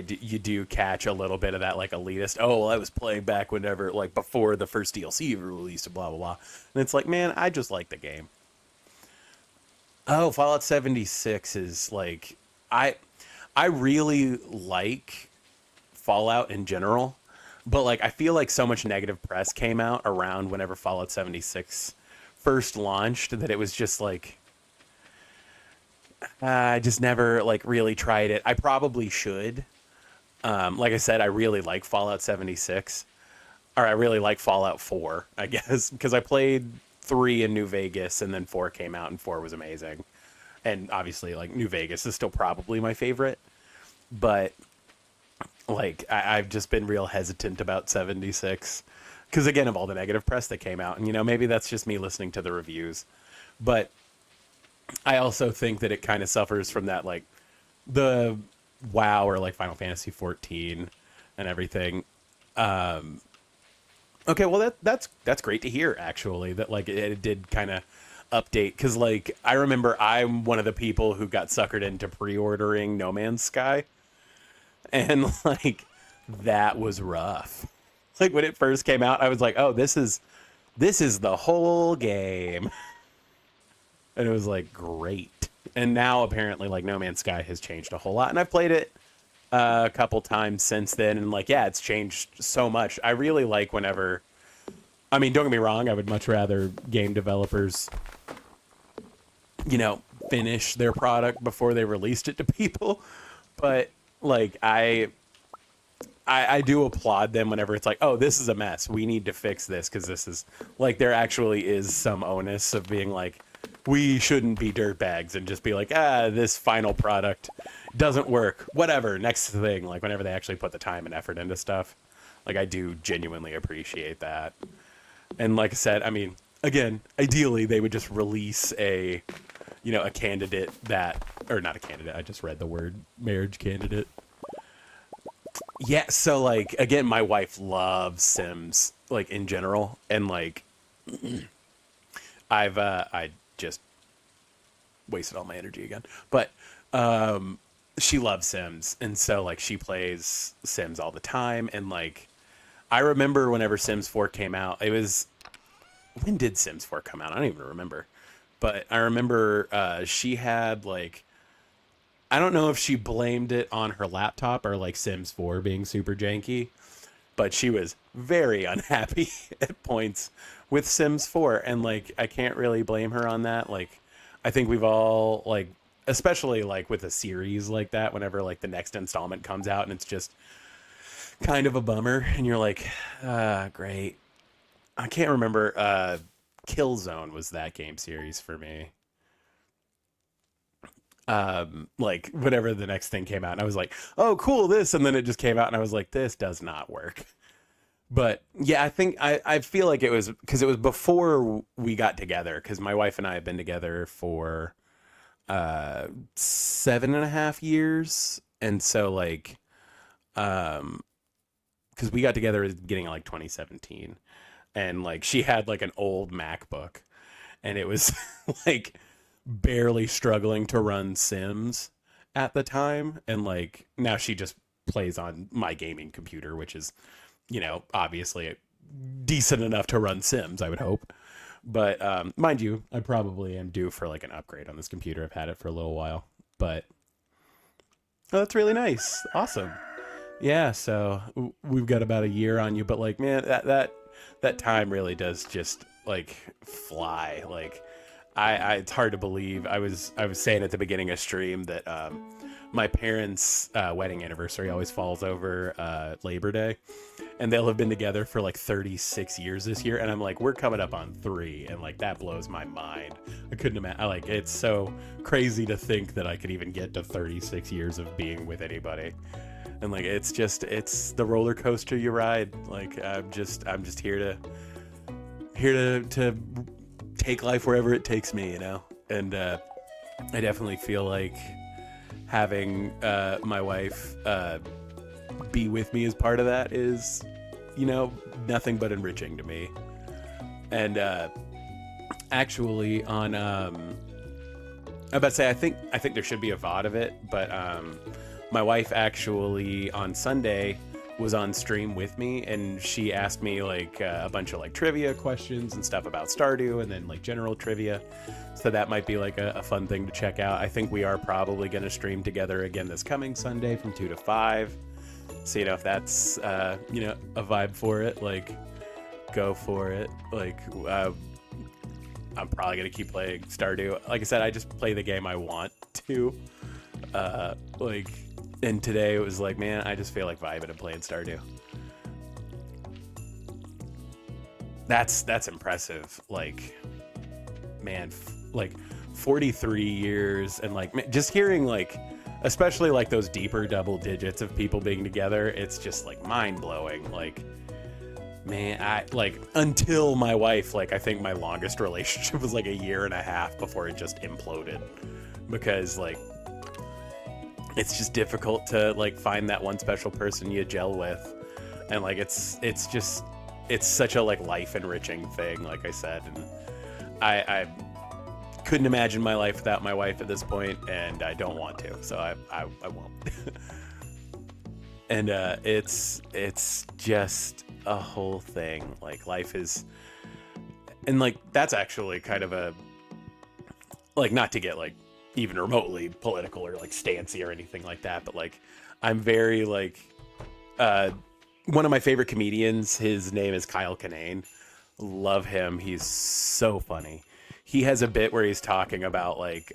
you do catch a little bit of that like elitist. Oh, well, I was playing back whenever, like, before the first DLC released, and blah blah blah. And it's like, man, I just like the game. Oh, Fallout 76 is like, I really like Fallout in general, but like I feel like so much negative press came out around whenever Fallout 76 first launched that it was just like, I just never like really tried it. I probably should. Like I said, I really like Fallout 76, or I really like Fallout 4, I guess, because I played 3 in New Vegas and then 4 came out and 4 was amazing. And obviously, like, New Vegas is still probably my favorite, but like I've just been real hesitant about 76 because again of all the negative press that came out, and maybe that's just me listening to the reviews, but I also think that it kind of suffers from that, like the WoW or like Final Fantasy 14 and everything. Okay, well that's great to hear actually that like it did kind of update because like I remember I'm one of the people who got suckered into pre-ordering No Man's Sky, and like that was rough. Like when it first came out, I was like, "Oh, this is the whole game," and it was like great. And now apparently, like No Man's Sky has changed a whole lot, and I've played it a couple times since then, and like yeah, it's changed so much. I really like whenever. I mean, don't get me wrong, I would much rather game developers, finish their product before they released it to people, but like I do applaud them whenever it's like, oh, this is a mess. We need to fix this because this is like there actually is some onus of being like, we shouldn't be dirtbags and just be like, this final product doesn't work. Whatever. Next thing. Like whenever they actually put the time and effort into stuff, like I do genuinely appreciate that. And like I said, I mean, again, ideally they would just release a candidate that, or not a candidate. I just read the word marriage candidate. Yeah, so like again, my wife loves Sims like in general, and like I just wasted all my energy again. But she loves Sims, and so like she plays Sims all the time, and like I remember whenever Sims 4 came out, it was when did Sims 4 come out? I don't even remember. But I remember she had like I don't know if she blamed it on her laptop or like Sims 4 being super janky, but she was very unhappy at points with Sims 4, and like I can't really blame her on that. Like I think we've all like especially like with a series like that whenever like the next installment comes out and it's just kind of a bummer and you're like great. I can't remember Killzone was that game series for me. Like whatever the next thing came out and I was like, oh cool, this, and then it just came out and I was like, this does not work. But yeah, I think I feel like it was because it was before we got together, because my wife and I have been together for 7.5 years, and so like because we got together at the beginning of like 2017, and like she had like an old MacBook, and it was like barely struggling to run Sims at the time, and like now she just plays on my gaming computer, which is obviously decent enough to run Sims, I would hope. But mind you, I probably am due for like an upgrade on this computer. I've had it for a little while, but oh, that's really nice. Awesome. Yeah, so we've got about a year on you, but like, man, that time really does just like fly. Like, I it's hard to believe. I was saying at the beginning of stream that my parents' wedding anniversary always falls over Labor Day, and they'll have been together for like 36 years this year, and I'm like, we're coming up on 3, and like that blows my mind. I couldn't imagine. Like, it's so crazy to think that I could even get to 36 years of being with anybody. And like it's the roller coaster you ride. Like I'm just here to take life wherever it takes me. And I definitely feel like having my wife be with me as part of that is nothing but enriching to me. And actually on I'm about to say, I think there should be a VOD of it, but my wife actually on Sunday was on stream with me, and she asked me like a bunch of like trivia questions and stuff about Stardew, and then like general trivia. So that might be like a fun thing to check out. I think we are probably going to stream together again this coming Sunday from 2 to 5. So if that's a vibe for it, like go for it. Like I'm probably gonna keep playing Stardew. Like I said, I just play the game I want to. Like, and today it was like, man, I just feel like vibing and playing Stardew. That's impressive. Like, man, like 43 years, and like just hearing like, especially like those deeper double digits of people being together, it's just like mind blowing. Like, man, I like until my wife, like I think my longest relationship was like a year and a half before it just imploded, because like it's just difficult to like find that one special person you gel with, and like it's just it's such a like life enriching thing, like I said, and I couldn't imagine my life without my wife at this point, and I don't want to, so I won't. And it's just a whole thing. Like life is, and like that's actually kind of a, like, not to get like even remotely political or like stancy or anything like that, but like I'm very like one of my favorite comedians, his name is Kyle Kinane. Love him. He's so funny. He has a bit where he's talking about like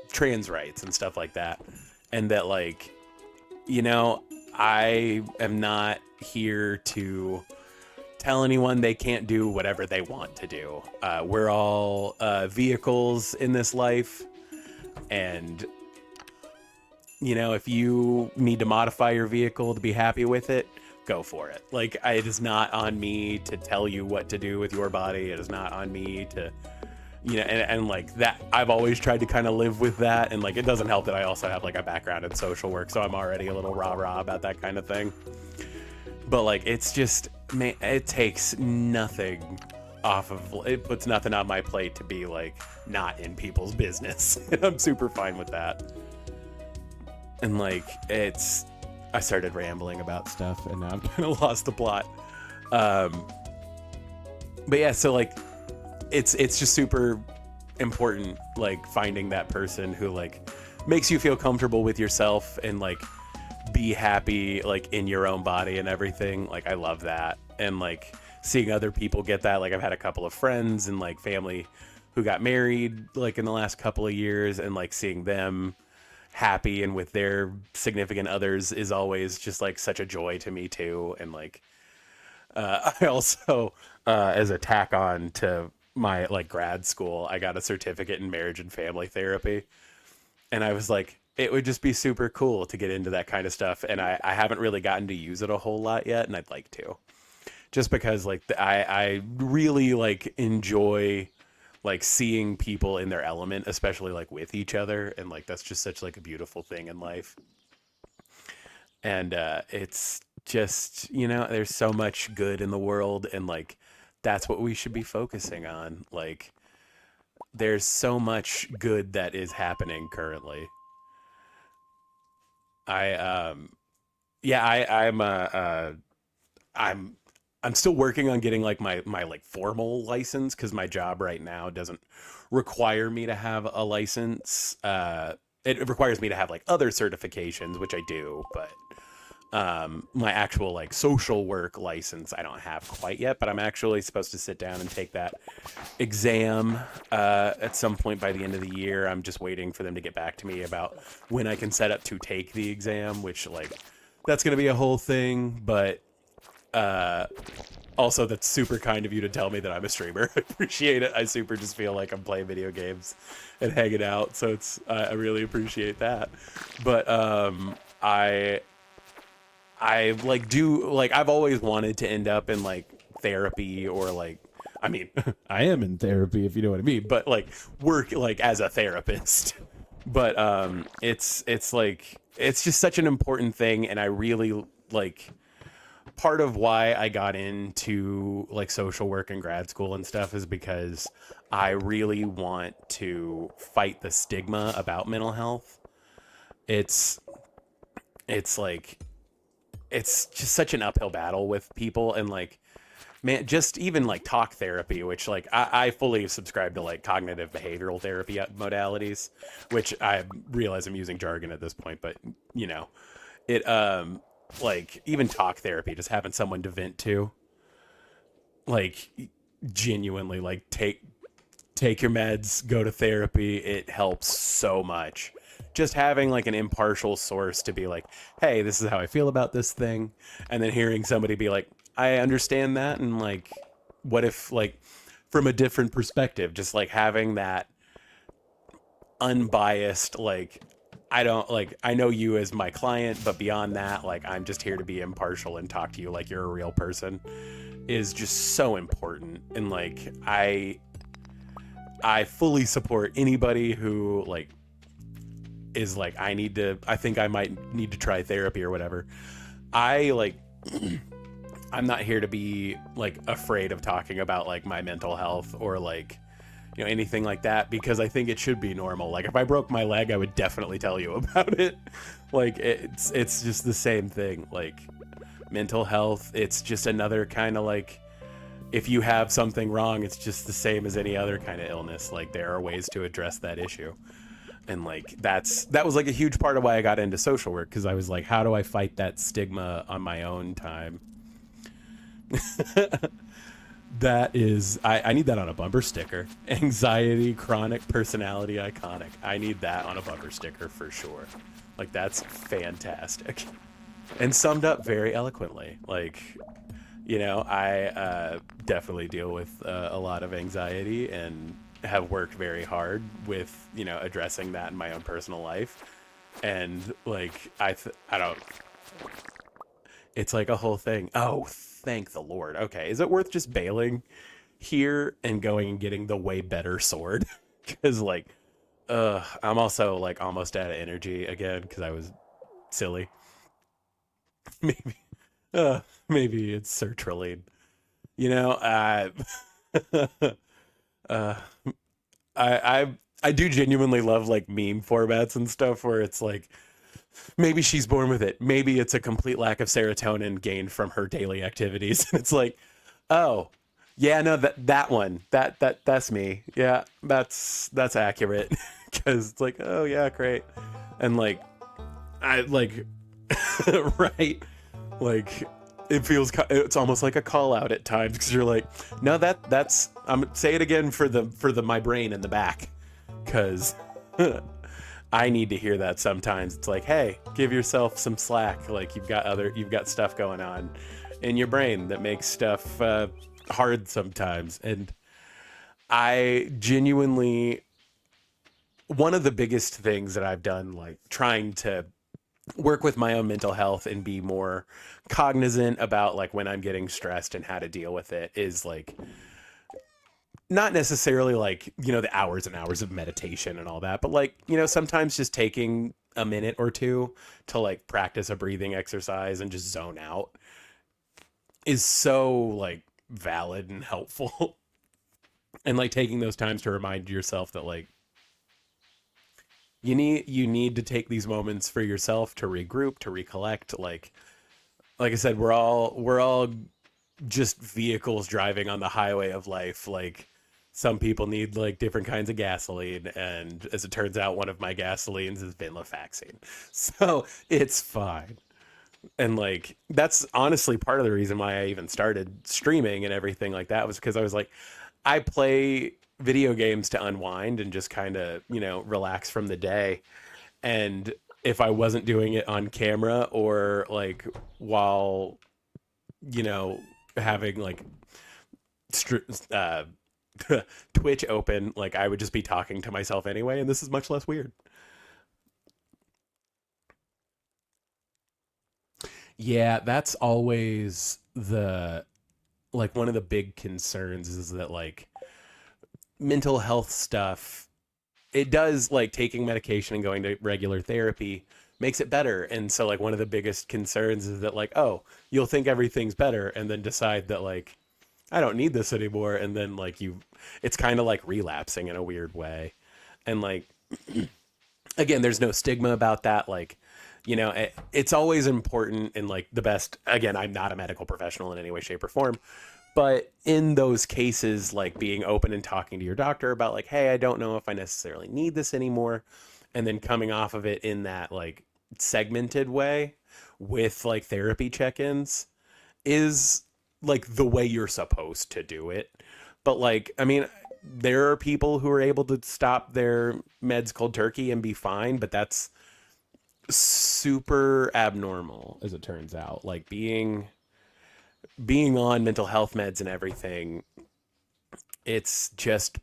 trans rights and stuff like that, and that like, you know, I am not here to tell anyone they can't do whatever they want to do. We're all vehicles in this life, and you know, if you need to modify your vehicle to be happy with it, go for it. Like, it is not on me to tell you what to do with your body. It is not on me to, you know, and like that, I've always tried to kind of live with that. And like, it doesn't help that I also have like a background in social work, so I'm already a little rah-rah about that kind of thing. But like, it's just, man, it takes nothing off of, it puts nothing on my plate to be like not in people's business. And I'm super fine with that. And like, it's, I started rambling about stuff and now I'm kind of lost the plot. But yeah, so like, it's just super important, like finding that person who like makes you feel comfortable with yourself and like be happy like in your own body and everything. Like, I love that. And like seeing other people get that, like I've had a couple of friends and like family who got married like in the last couple of years, and like seeing them happy and with their significant others is always just like such a joy to me too. And like I also as a tack on to my like grad school, I got a certificate in marriage and family therapy, and I was like, it would just be super cool to get into that kind of stuff, and I haven't really gotten to use it a whole lot yet, and I'd like to, just because like I really like enjoy like seeing people in their element, especially like with each other, and like that's just such like a beautiful thing in life. And it's just, you know, there's so much good in the world, and like that's what we should be focusing on. Like, there's so much good that is happening currently. I yeah, I'm I'm still working on getting like my like formal license, because my job right now doesn't require me to have a license. It requires me to have like other certifications, which I do, but my actual like social work license I don't have quite yet. But I'm actually supposed to sit down and take that exam at some point by the end of the year. I'm just waiting for them to get back to me about when I can set up to take the exam, which like that's going to be a whole thing. But also, that's super kind of you to tell me that I'm a streamer. I appreciate it. I super just feel like I'm playing video games and hanging out, so it's I really appreciate that. But I like do like I've always wanted to end up in like therapy, or like, I mean, I am in therapy if you know what I mean, but like work like as a therapist. But it's like it's just such an important thing, and I really like, part of why I got into like social work and grad school and stuff is because I really want to fight the stigma about mental health. It's like it's just such an uphill battle with people, and like, man, just even like talk therapy, which like I fully subscribe to like cognitive behavioral therapy modalities, which I realize I'm using jargon at this point, but you know, it like even talk therapy, just having someone to vent to, like genuinely like take your meds, go to therapy. It helps so much. Just having like an impartial source to be like, hey, this is how I feel about this thing. And then hearing somebody be like, I understand that. And like, what if, like, from a different perspective, just like having that unbiased, like, I don't like, I know you as my client, but beyond that, like, I'm just here to be impartial and talk to you like you're a real person is just so important. And like, I fully support anybody who like is like, I think I might need to try therapy or whatever. I like, I'm not here to be like afraid of talking about like my mental health or like, you know, anything like that, because I think it should be normal. Like if I broke my leg, I would definitely tell you about it. Like it's just the same thing. Like mental health, it's just another kind of like, if you have something wrong, it's just the same as any other kind of illness. Like there are ways to address that issue. And like that was like a huge part of why I got into social work, because I was like, how do I fight that stigma on my own time? That is, I need that on a bumper sticker. Anxiety, chronic personality, iconic. I need that on a bumper sticker for sure. Like that's fantastic. And summed up very eloquently. Like, you know, I definitely deal with a lot of anxiety and have worked very hard with, you know, addressing that in my own personal life. And like, I don't, it's like a whole thing. Oh, thank the Lord. Okay. Is it worth just bailing here and going and getting the way better sword? Because like, I'm also like almost out of energy again because I was silly. Maybe, maybe it's sertraline. You know, uh, I do genuinely love like meme formats and stuff where it's like, maybe she's born with it. Maybe it's a complete lack of serotonin gained from her daily activities. And it's like, oh, yeah, no, that one, that's me. Yeah, that's accurate. Because it's like, oh yeah, great. And like, I like, right, like it feels, it's almost like a call out at times because you're like, no, that's say it again for the my brain in the back, because I need to hear that sometimes. It's like, hey, give yourself some slack. Like you've got stuff going on in your brain that makes stuff hard sometimes. And I genuinely, one of the biggest things that I've done, like trying to work with my own mental health and be more cognizant about like when I'm getting stressed and how to deal with it, is like not necessarily like, you know, the hours and hours of meditation and all that, but like, you know, sometimes just taking a minute or two to like practice a breathing exercise and just zone out is so like valid and helpful. And like taking those times to remind yourself that like you need to take these moments for yourself to regroup, to recollect. Like I said, we're all just vehicles driving on the highway of life. Like some people need like different kinds of gasoline, and as it turns out, one of my gasolines is venlafaxine, so it's fine. And like that's honestly part of the reason why I even started streaming and everything like that, was because I was like, I play video games to unwind and just kind of, you know, relax from the day. And if I wasn't doing it on camera or like while, you know, having like uh, Twitch open, like I would just be talking to myself anyway, and this is much less weird. Yeah, that's always the like one of the big concerns is that like mental health stuff, it does, like taking medication and going to regular therapy makes it better. And so like one of the biggest concerns is that like, oh, you'll think everything's better and then decide that like I don't need this anymore, and then like you, it's kind of like relapsing in a weird way. And like again, there's no stigma about that. Like, you know, it's always important, and like the best, again, I'm not a medical professional in any way, shape, or form, but in those cases, like being open and talking to your doctor about like, hey, I don't know if I necessarily need this anymore, and then coming off of it in that like segmented way with like therapy check-ins is like the way you're supposed to do it. But like, I mean, there are people who are able to stop their meds cold turkey and be fine, but that's super abnormal as it turns out. Like being on mental health meds and everything, it's just,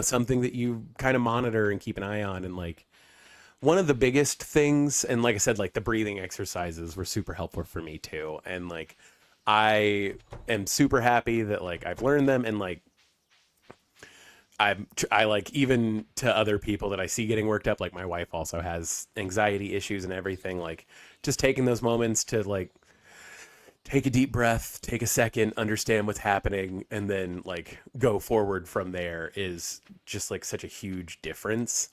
something that you kind of monitor and keep an eye on. And like one of the biggest things, and like I said, like the breathing exercises were super helpful for me too. And like I am super happy that like I've learned them. And like I like, even to other people that I see getting worked up, like my wife also has anxiety issues and everything, like just taking those moments to like take a deep breath, take a second, understand what's happening, and then like go forward from there is just like such a huge difference.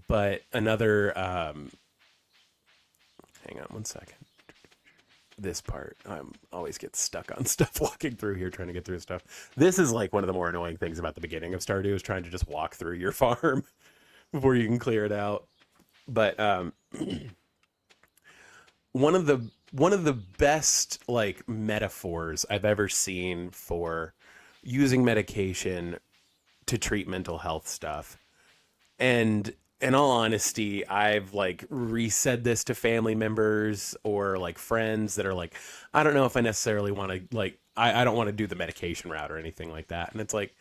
But another, hang on one second. This part, I'm always get stuck on stuff walking through here, trying to get through stuff. This is like one of the more annoying things about the beginning of Stardew is trying to just walk through your farm before you can clear it out. But one of the best like metaphors I've ever seen for using medication to treat mental health stuff. And in all honesty, I've like resaid this to family members or like friends that are like, I don't know if I necessarily want to like, I don't want to do the medication route or anything like that. And it's like,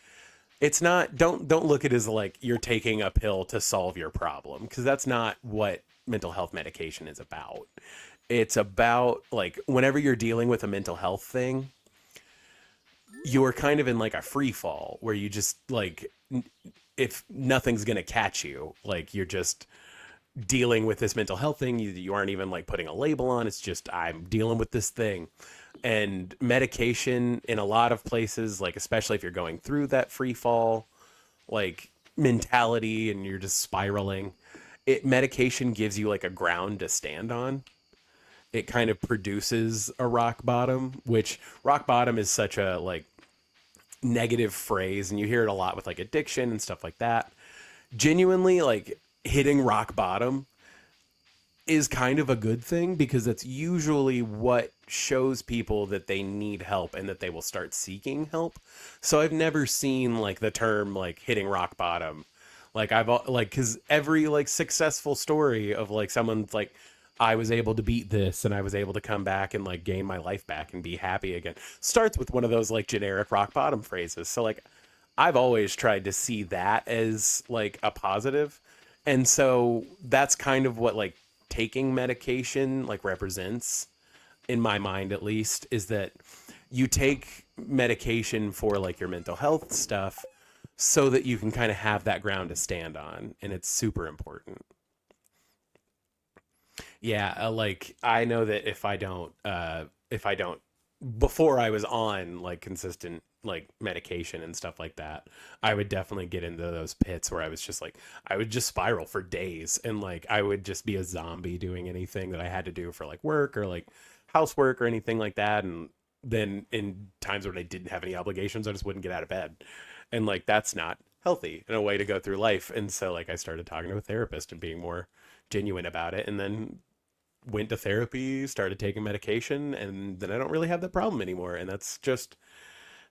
it's not, don't look at it as like you're taking a pill to solve your problem, because that's not what mental health medication is about. It's about like whenever you're dealing with a mental health thing, you're kind of in like a free fall where you just like, if nothing's going to catch you, like you're just dealing with this mental health thing. You aren't even like putting a label on. It's just, I'm dealing with this thing. And medication in a lot of places, like especially if you're going through that free fall like mentality and you're just spiraling, medication gives you like a ground to stand on. It kind of produces a rock bottom, which rock bottom is such a like negative phrase, and you hear it a lot with like addiction and stuff like that. Genuinely, like hitting rock bottom is kind of a good thing, because that's usually what shows people that they need help and that they will start seeking help. So I've never seen like the term like hitting rock bottom. Like like, cuz every like successful story of like someone's like, I was able to beat this and I was able to come back and like gain my life back and be happy again, starts with one of those like generic rock bottom phrases. So like I've always tried to see that as like a positive. And so that's kind of what like taking medication like represents, in my mind at least, is that you take medication for like your mental health stuff so that you can kind of have that ground to stand on, and it's super important. Yeah, like I know that if I don't before I was on like consistent like medication and stuff like that, I would definitely get into those pits where I was just like, I would just spiral for days, and like I would just be a zombie doing anything that I had to do for like work or like housework or anything like that. And then in times when I didn't have any obligations, I just wouldn't get out of bed. And like that's not healthy in a way to go through life. And so like I started talking to a therapist and being more genuine about it, and then went to therapy, started taking medication, and then I don't really have that problem anymore. And that's just,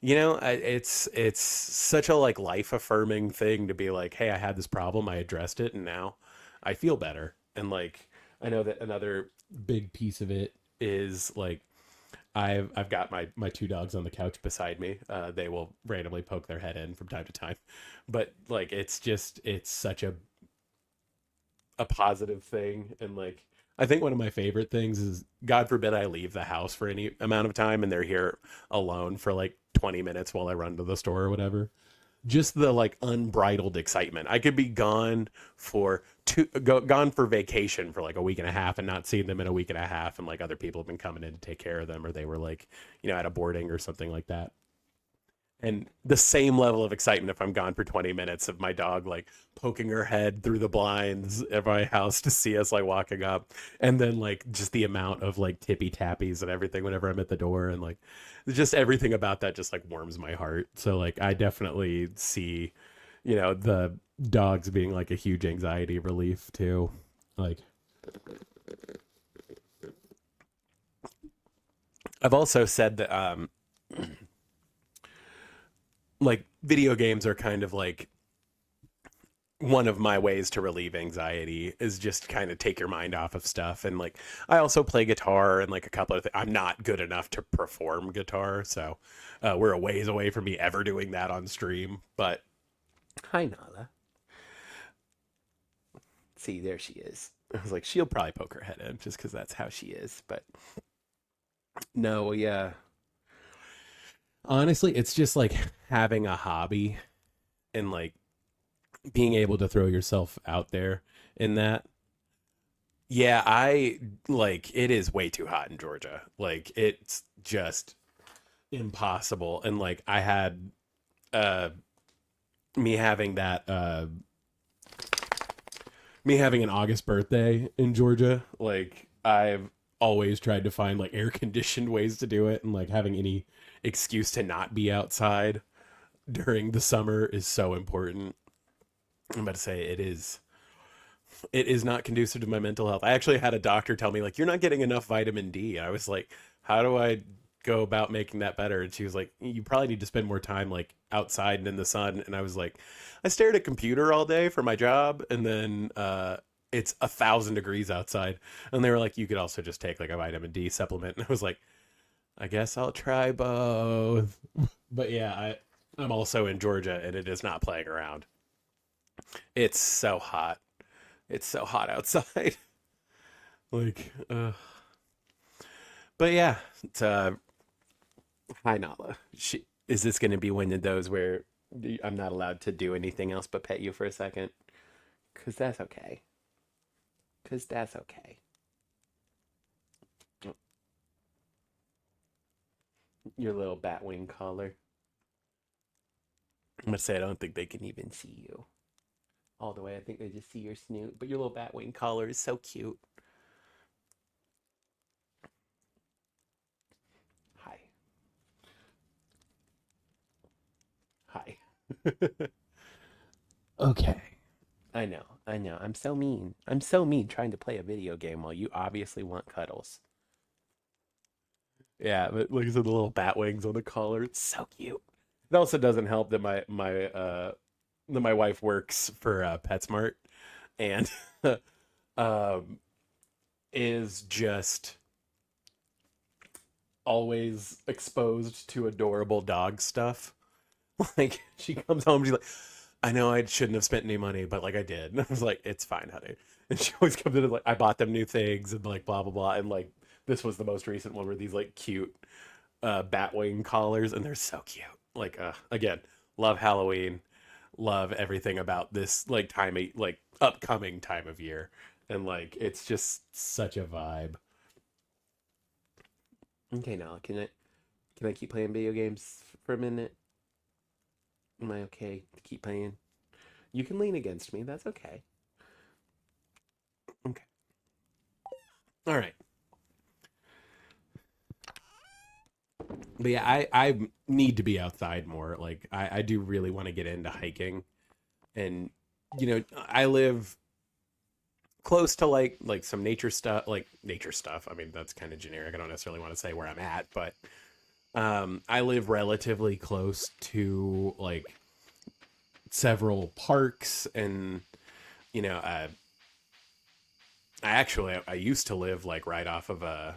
it's such a like life affirming thing to be like, hey, I had this problem, I addressed it, and now I feel better. And like I know that another big piece of it is like I've got my two dogs on the couch beside me. They will randomly poke their head in from time to time, but like it's such a positive thing. And like I think one of my favorite things is, God forbid I leave the house for any amount of time and they're here alone for like 20 minutes while I run to the store or whatever. Just the like unbridled excitement. I could be gone for vacation for like a week and a half and not seeing them in a week and a half, and like other people have been coming in to take care of them, or they were like, at a boarding or something like that. And the same level of excitement if I'm gone for 20 minutes of my dog like poking her head through the blinds at my house to see us like walking up, and then like just the amount of like tippy tappies and everything whenever I'm at the door, and like just everything about that just like warms my heart. So like I definitely see, the dogs being like a huge anxiety relief too. Like I've also said that like video games are kind of like one of my ways to relieve anxiety is just kind of take your mind off of stuff. And like I also play guitar and like a couple of I'm not good enough to perform guitar, so we're a ways away from me ever doing that on stream. But hi Nala. See, there she is. I was like, she'll probably poke her head in just because that's how she is. But no, yeah. Honestly, it's just like having a hobby and like being able to throw yourself out there in that. Yeah, I like it is way too hot in Georgia. Like it's just impossible. And like I had uh me having that me having an August birthday in Georgia, like I've always tried to find like air conditioned ways to do it, and like having any excuse to not be outside during the summer is so important. I'm about to say it is not conducive to my mental health. I actually had a doctor tell me like you're not getting enough vitamin D. I was like, how do I go about making that better? And she was like, you probably need to spend more time like outside and in the sun. And I was like, I stare at a computer all day for my job, and then it's 1,000 degrees outside. And they were like, you could also just take like a vitamin D supplement. And I was like, I guess I'll try both. But yeah, I'm also in Georgia, and it is not playing around. It's so hot. It's so hot outside. like, but yeah, it's hi Nala. Is this going to be one of those where I'm not allowed to do anything else but pet you for a second? Cause that's okay. Cause that's okay. Your little batwing collar. I'm gonna say I don't think they can even see you all the way. I think they just see your snoot. But your little batwing collar is so cute. Hi. Hi. Okay. I know. I know. I'm so mean. I'm so mean trying to play a video game while you obviously want cuddles. Yeah, but look at the little bat wings on the collar. It's so cute. It also doesn't help that my wife works for PetSmart and um is just always exposed to adorable dog stuff. Like she comes home, she's like, I know I shouldn't have spent any money, but like I did. And I was like, it's fine, honey. And she always comes in and like, I bought them new things and like blah blah blah. And like this was the most recent one where these like cute batwing collars, and they're so cute. Like again, love Halloween, love everything about this like time of, like upcoming time of year. And like it's just such a vibe. Okay, now can I keep playing video games for a minute? Am I okay to keep playing? You can lean against me. That's okay. Okay. All right. But yeah, I need to be outside more. Like I do really want to get into hiking, and I live close to like some nature stuff, like nature stuff. I mean, that's kind of generic. I don't necessarily want to say where I'm at, but I live relatively close to like several parks, and you know, I used to live like right off of a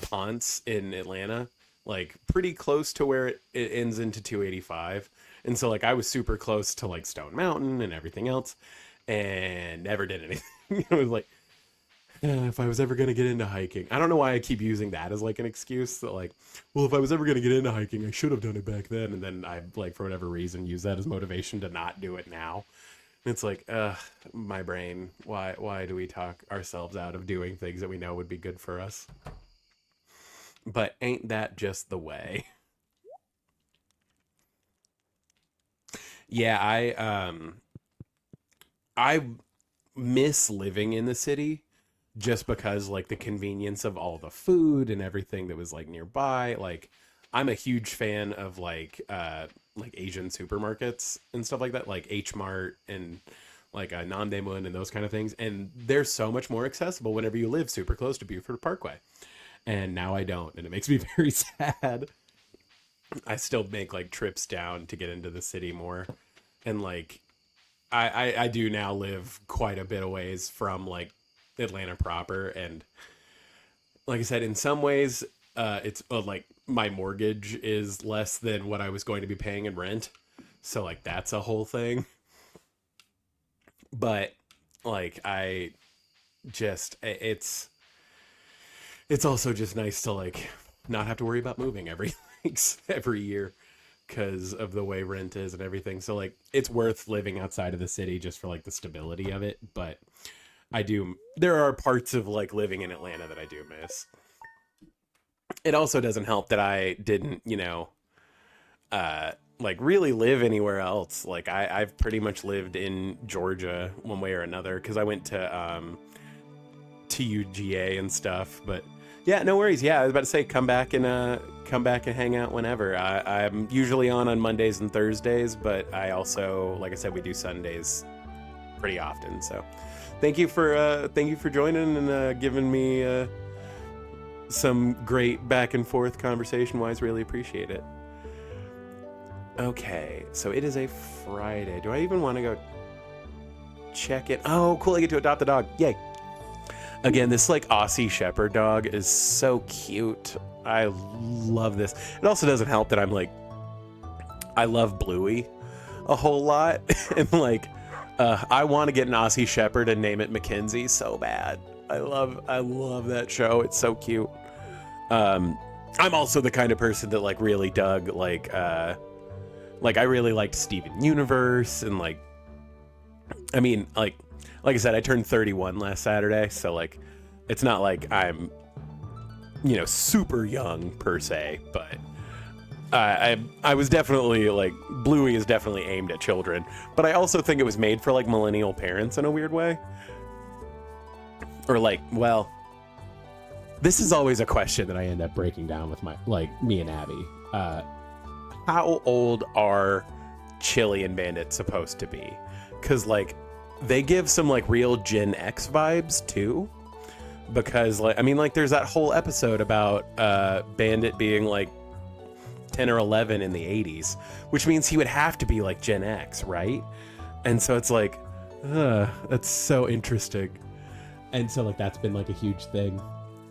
Ponce in Atlanta, like pretty close to where it ends into 285. And so like I was super close to like Stone Mountain and everything else, and never did anything. It was like, if I was ever gonna get into hiking, I don't know why I keep using that as like an excuse. That like, well, if I was ever gonna get into hiking, I should have done it back then, and then I like for whatever reason use that as motivation to not do it now. And it's like, my brain. Why do we talk ourselves out of doing things that we know would be good for us? But ain't that just the way? Yeah, I miss living in the city just because like the convenience of all the food and everything that was like nearby. Like I'm a huge fan of like Asian supermarkets and stuff like that, like H Mart and like Namdaemun and those kind of things. And they're so much more accessible whenever you live super close to Buford Parkway. And now I don't, and it makes me very sad. I still make like trips down to get into the city more. And like I do now live quite a bit of ways from like Atlanta proper. And like I said, in some ways, it's like my mortgage is less than what I was going to be paying in rent. So like that's a whole thing. But like I just it's also just nice to like not have to worry about moving every every year because of the way rent is and everything. So like it's worth living outside of the city just for like the stability of it. But there are parts of like living in Atlanta that I do miss. It also doesn't help that I didn't, like really live anywhere else. Like I've pretty much lived in Georgia one way or another because I went to UGA and stuff. But yeah, no worries. Yeah, I was about to say come back and hang out whenever. I'm usually on Mondays and Thursdays, but I also, like I said, we do Sundays pretty often. So thank you for joining and giving me some great back and forth conversation wise. Really appreciate it. Okay, so it is a Friday. Do I even want to go check it? Oh, cool, I get to adopt the dog. Yay. Again, this like Aussie Shepherd dog is so cute. I love this. It also doesn't help that I love Bluey a whole lot. And like, I want to get an Aussie Shepherd and name it Mackenzie so bad. I love that show. It's so cute. I'm also the kind of person that like really dug like I really liked Steven Universe and like, I mean, like I said, I turned 31 last Saturday, so like, it's not like I'm, super young per se, but I was definitely like, Bluey is definitely aimed at children, but I also think it was made for like millennial parents in a weird way, or like, well, this is always a question that I end up breaking down with me and Abby. How old are Chili and Bandit supposed to be? Because like they give some like real Gen X vibes too, because like I mean like there's that whole episode about Bandit being like 10 or 11 in the 80s, which means he would have to be like Gen X, right? And so it's like that's so interesting. And so like that's been like a huge thing,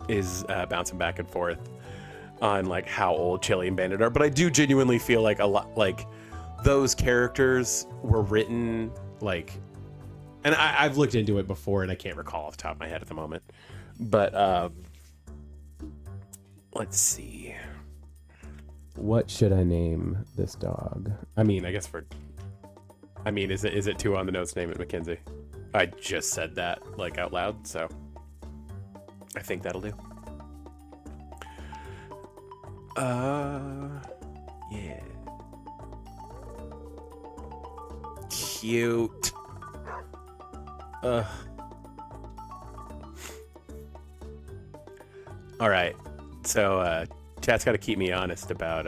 is bouncing back and forth on like how old Chili and Bandit are. But I do genuinely feel like a lot like those characters were written like, and I've looked into it before and I can't recall off the top of my head at the moment, but let's see, what should I name this dog? I mean, I guess is it too on the nose to name it Mackenzie? I just said that like out loud, so I think that'll do. Yeah. Cute. All right. So, chat's got to keep me honest about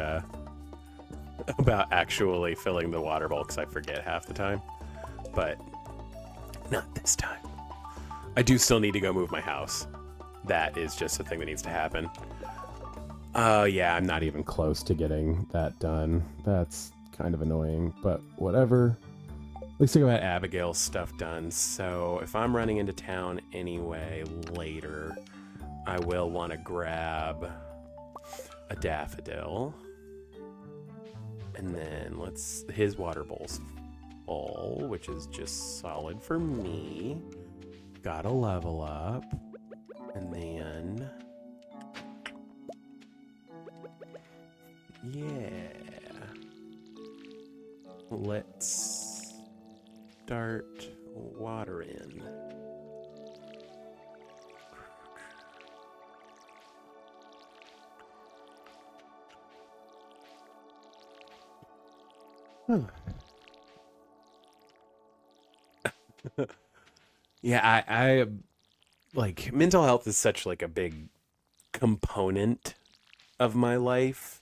actually filling the water bowl because I forget half the time, but not this time. I do still need to go move my house. That is just a thing that needs to happen. Yeah, I'm not even close to getting that done. That's kind of annoying, but whatever. At least I got Abigail's stuff done. So if I'm running into town anyway later, I will want to grab a daffodil. And then his water bowl's full, which is just solid for me. Gotta level up. And then, yeah, let's start watering. Yeah, I like mental health is such like a big component of my life.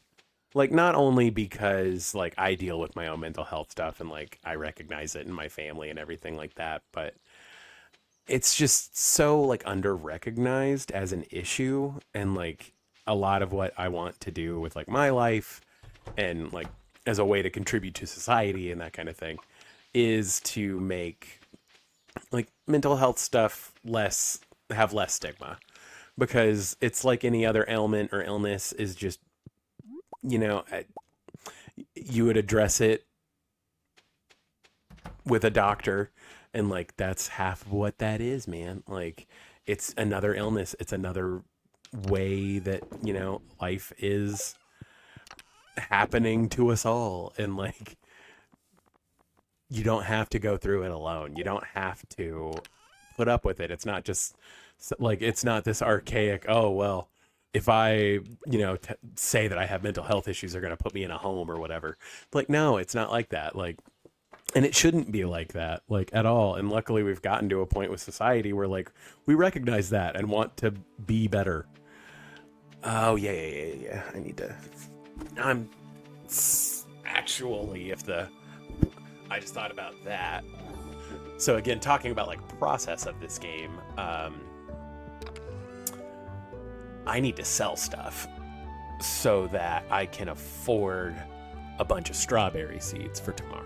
Like not only because like I deal with my own mental health stuff and like I recognize it in my family and everything like that, but it's just so like under recognized as an issue, and like a lot of what I want to do with like my life and like as a way to contribute to society and that kind of thing, is to make like mental health stuff have less stigma, because it's like any other ailment or illness is just, you know, you would address it with a doctor, and like that's half of what that is, man. Like it's another illness, it's another way that, you know, life is happening to us all, and like you don't have to go through it alone. You don't have to put up with it. It's not just like, it's not this archaic, oh, well, if I, you know, say that I have mental health issues, they're going to put me in a home or whatever. Like, no, it's not like that. Like, and it shouldn't be like that, like at all. And luckily we've gotten to a point with society where like we recognize that and want to be better. Oh yeah. I need to, I'm actually, I just thought about that. So again, talking about like process of this game, I need to sell stuff so that I can afford a bunch of strawberry seeds for tomorrow.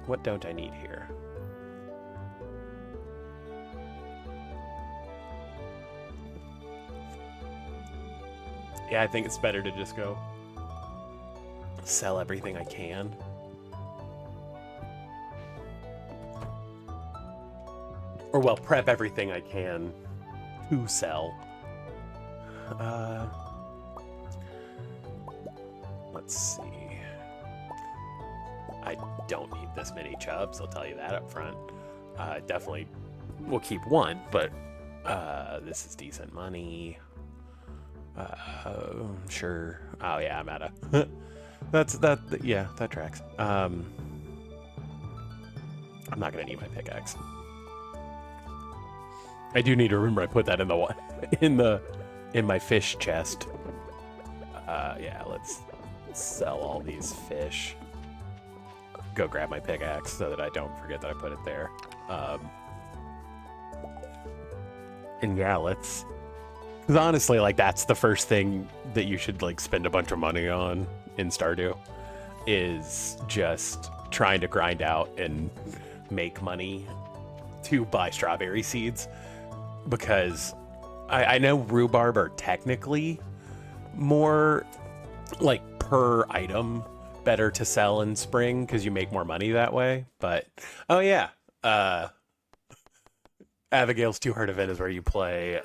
What don't I need here? Yeah, I think it's better to just go sell everything I can. Or, well, prep everything I can to sell. Let's see. I don't need this many chubs, I'll tell you that up front. Definitely will keep one, but this is decent money. Sure. Oh yeah, I'm out of yeah, that tracks. I'm not gonna need my pickaxe. I do need to remember I put that in my fish chest. Yeah, let's sell all these fish. Go grab my pickaxe so that I don't forget that I put it there. And yeah, let's, because honestly, like that's the first thing that you should like spend a bunch of money on in Stardew, is just trying to grind out and make money to buy strawberry seeds, because I know rhubarb are technically more like per item better to sell in spring because you make more money that way. But oh yeah, Abigail's Two Heart event is where you play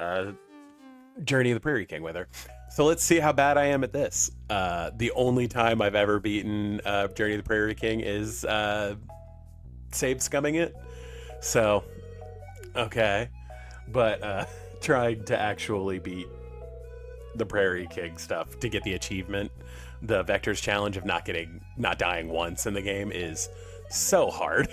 Journey of the Prairie King with her. So let's see how bad I am at this. The only time I've ever beaten Journey of the Prairie King is save scumming it. So okay, but trying to actually beat the Prairie King stuff to get the achievement, the Vectors challenge of not dying once in the game, is so hard.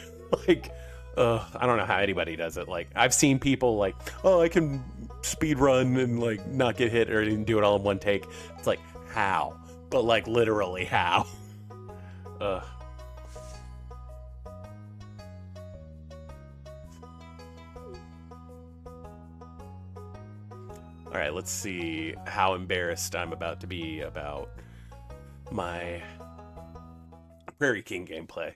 Like, I don't know how anybody does it. Like, I've seen people like, oh, I can speed run and like not get hit or even do it all in one take. It's like, how? But like literally how? Ugh. All right, let's see how embarrassed I'm about to be about my Prairie King gameplay.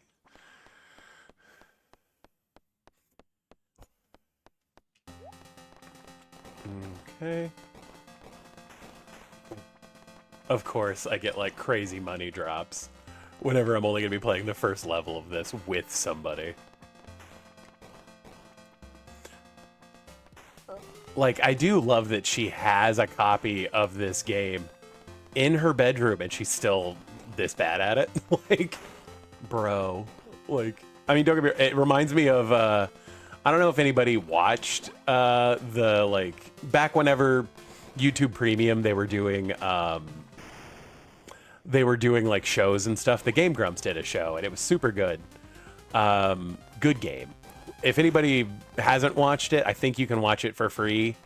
Okay. Of course, I get like crazy money drops whenever I'm only going to be playing the first level of this with somebody. Like, I do love that she has a copy of this game in her bedroom and she's still this bad at it. Like, bro. Like, I mean, don't get me, it reminds me of, I don't know if anybody watched the, like, back whenever YouTube Premium, they were doing like shows and stuff. The Game Grumps did a show and it was super good. Good game. If anybody hasn't watched it, I think you can watch it for free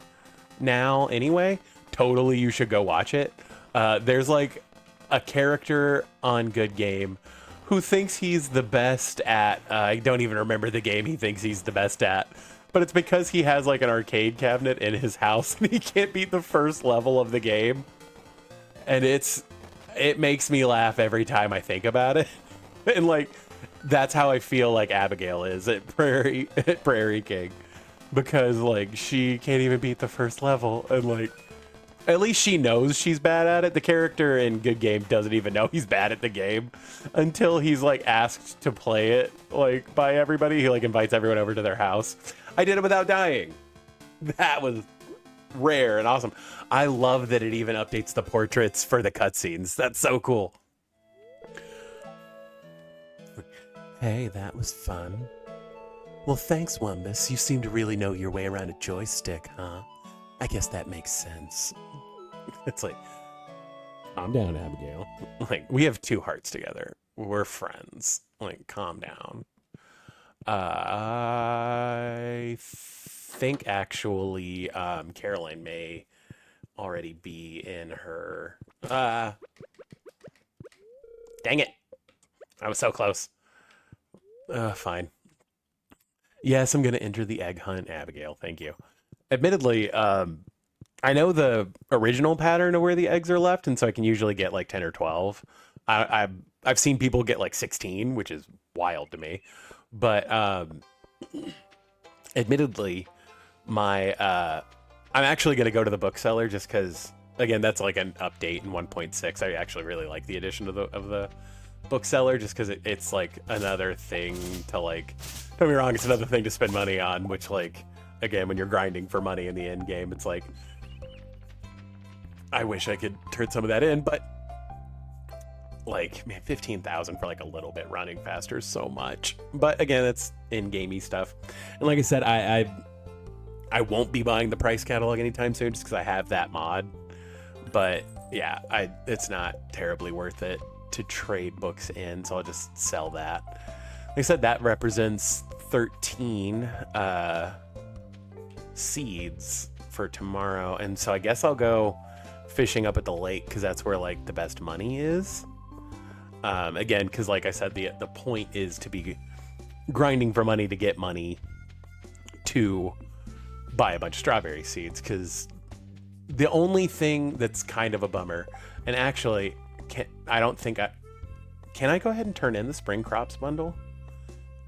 now anyway. Totally, you should go watch it. There's like a character on Good Game who thinks he's the best at, I don't even remember the game he thinks he's the best at, but it's because he has like an arcade cabinet in his house and he can't beat the first level of the game. And it makes me laugh every time I think about it. And like, that's how I feel like Abigail is at Prairie King, because like she can't even beat the first level, and like at least she knows she's bad at it. The character in Good Game doesn't even know he's bad at the game until he's like asked to play it like by everybody. He like invites everyone over to their house. I did it without dying. That was rare and awesome. I love that it even updates the portraits for the cutscenes. That's so cool. Hey, that was fun. Well, thanks, Wumbus. You seem to really know your way around a joystick, huh? I guess that makes sense. It's like, calm down, Abigail. Like, we have 2 hearts together. We're friends. Like, calm down. I think actually Caroline may already be in her... dang it. I was so close. Fine. Yes, I'm going to enter the egg hunt, Abigail. Thank you. Admittedly, I know the original pattern of where the eggs are left, and so I can usually get like 10 or 12. I've seen people get like 16, which is wild to me. But admittedly, I'm actually going to go to the bookseller just because, again, that's like an update in 1.6. I actually really like the addition of the bookseller just because it's like another thing to like, don't get me wrong, it's another thing to spend money on, which like, again, when you're grinding for money in the end game, it's like, I wish I could turn some of that in, but like, man, 15,000 for like a little bit running faster is so much. But again, it's in-gamey stuff. And like I said, I won't be buying the price catalog anytime soon just because I have that mod. But yeah, it's not terribly worth it to trade books in, so I'll just sell that. Like I said, that represents 13 seeds for tomorrow, and so I guess I'll go fishing up at the lake because that's where like the best money is. Again, because like I said, the point is to be grinding for money to get money to buy a bunch of strawberry seeds, because the only thing that's kind of a bummer, and actually can I go ahead and turn in the spring crops bundle?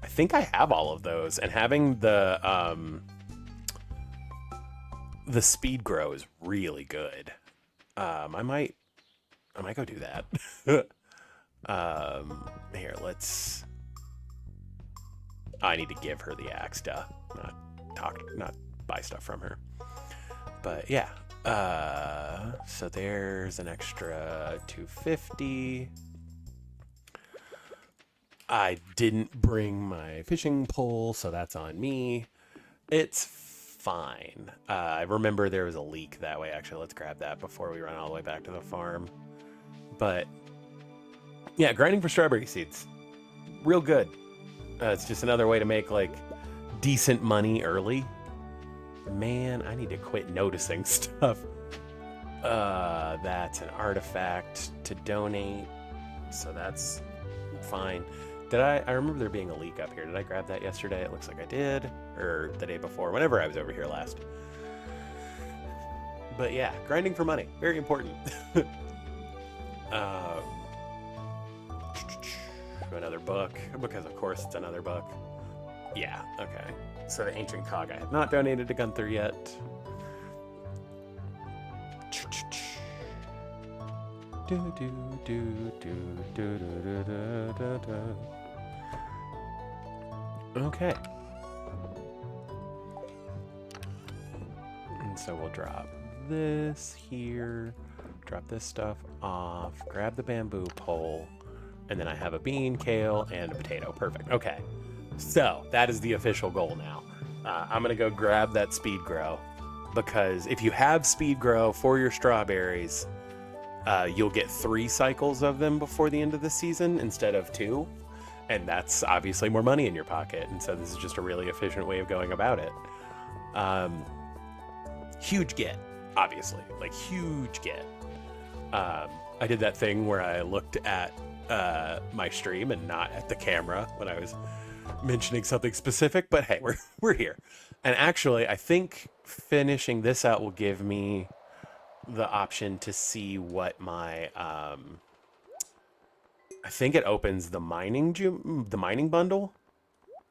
I think I have all of those, and having the speed grow is really good. I might go do that. Here, I need to give her the axe, not buy stuff from her. But yeah, so there's an extra 250. I didn't bring my fishing pole, so that's on me. It's fine. I remember there was a leak that way. Actually, let's grab that before we run all the way back to the farm. But yeah, grinding for strawberry seeds, real good. It's just another way to make like decent money early. Man, I need to quit noticing stuff. That's an artifact to donate, so that's fine. I remember there being a leak up here. Did I grab that yesterday? It looks like I did, or the day before, whenever I was over here last. But yeah, grinding for money, very important. Another book, because of course it's another book. Yeah, okay. So the ancient cog I have not donated to Gunther yet. Okay. And so we'll drop this here, drop this stuff off, grab the bamboo pole, and then I have a bean, kale, and a potato. Perfect. Okay. So that is the official goal now. I'm going to go grab that speed grow, because if you have speed grow for your strawberries, you'll get 3 cycles of them before the end of the season instead of 2. And that's obviously more money in your pocket. And so this is just a really efficient way of going about it. Huge get, obviously, like huge get. I did that thing where I looked at my stream and not at the camera when I was mentioning something specific, but hey, we're here. And actually, I think finishing this out will give me the option to see what my I think it opens the mining bundle,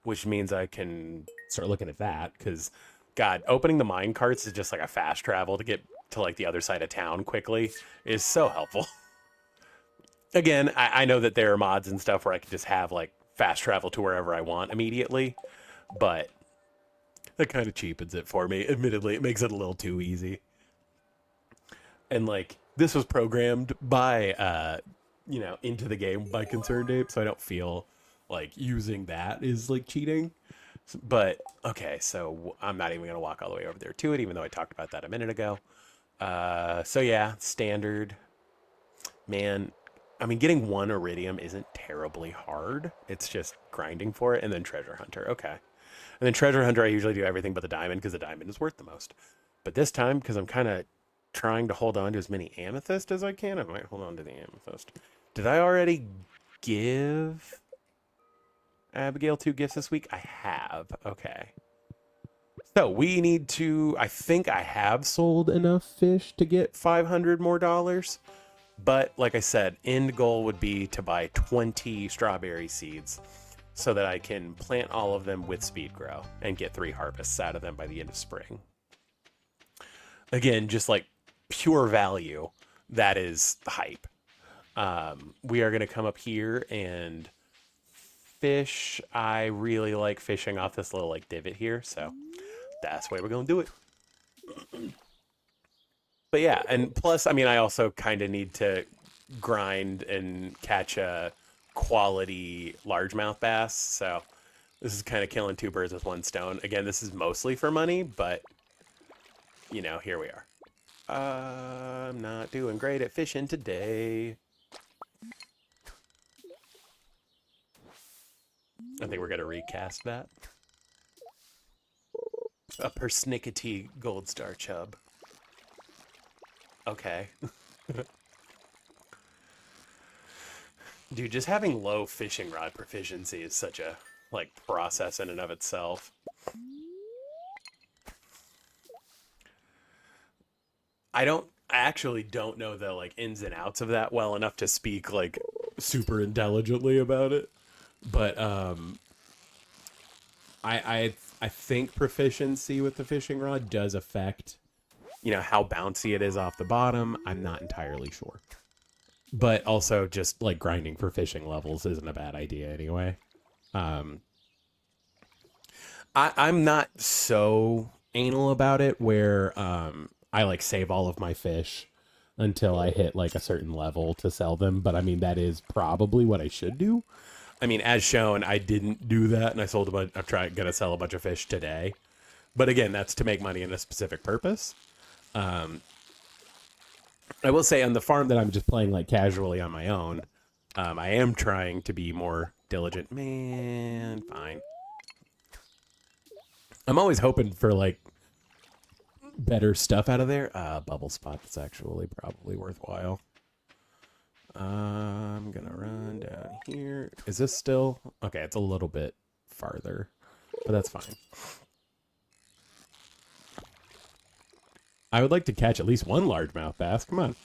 which means I can start looking at that because God, opening the mine carts is just like a fast travel to get to like the other side of town quickly is so helpful. Again, I know that there are mods and stuff where I can just have like fast travel to wherever I want immediately, but that kind of cheapens it for me. Admittedly, it makes it a little too easy. And like this was programmed by into the game by Concerned Ape, so I don't feel like using that is like cheating. But okay, so I'm not even gonna walk all the way over there to it, even though I talked about that a minute ago. So yeah, standard. Man, I mean, getting one iridium isn't terribly hard. It's just grinding for it, and then treasure hunter. Okay, and then treasure hunter, I usually do everything but the diamond because the diamond is worth the most. But this time, because I'm kind of trying to hold on to as many amethyst as I can, I might hold on to the amethyst. Did I already give Abigail 2 gifts this week? I have. Okay. So we need to, I think I have sold enough fish to get 500 more dollars. But like I said, end goal would be to buy 20 strawberry seeds so that I can plant all of them with speed grow and get 3 harvests out of them by the end of spring. Again, just like pure value, that is the hype. We are going to come up here and fish. I really like fishing off this little like divot here, so that's the way we're going to do it. But yeah, and plus, I mean, I also kind of need to grind and catch a quality largemouth bass, so this is kind of killing 2 birds with 1 stone. Again, this is mostly for money, but, you know, here we are. I'm not doing great at fishing today. I think we're going to recast that. A persnickety gold star chub. Okay. Dude, just having low fishing rod proficiency is such a, like, process in and of itself. I actually don't know the, like, ins and outs of that well enough to speak, like, super intelligently about it. But, I think proficiency with the fishing rod does affect, you know, how bouncy it is off the bottom. I'm not entirely sure. But also just like grinding for fishing levels isn't a bad idea anyway. I'm not so anal about it where I like save all of my fish until I hit like a certain level to sell them. But I mean, that is probably what I should do. I mean, as shown, I didn't do that, and I sold a bunch. Gonna sell a bunch of fish today. But again, that's to make money in a specific purpose. I will say on the farm that I'm just playing like casually on my own, I am trying to be more diligent. Man, fine. I'm always hoping for like better stuff out of there. Bubble spot that's actually probably worthwhile. I'm gonna run down here. Is this still? Okay, it's a little bit farther, but that's fine. I would like to catch at least 1 largemouth bass. Come on.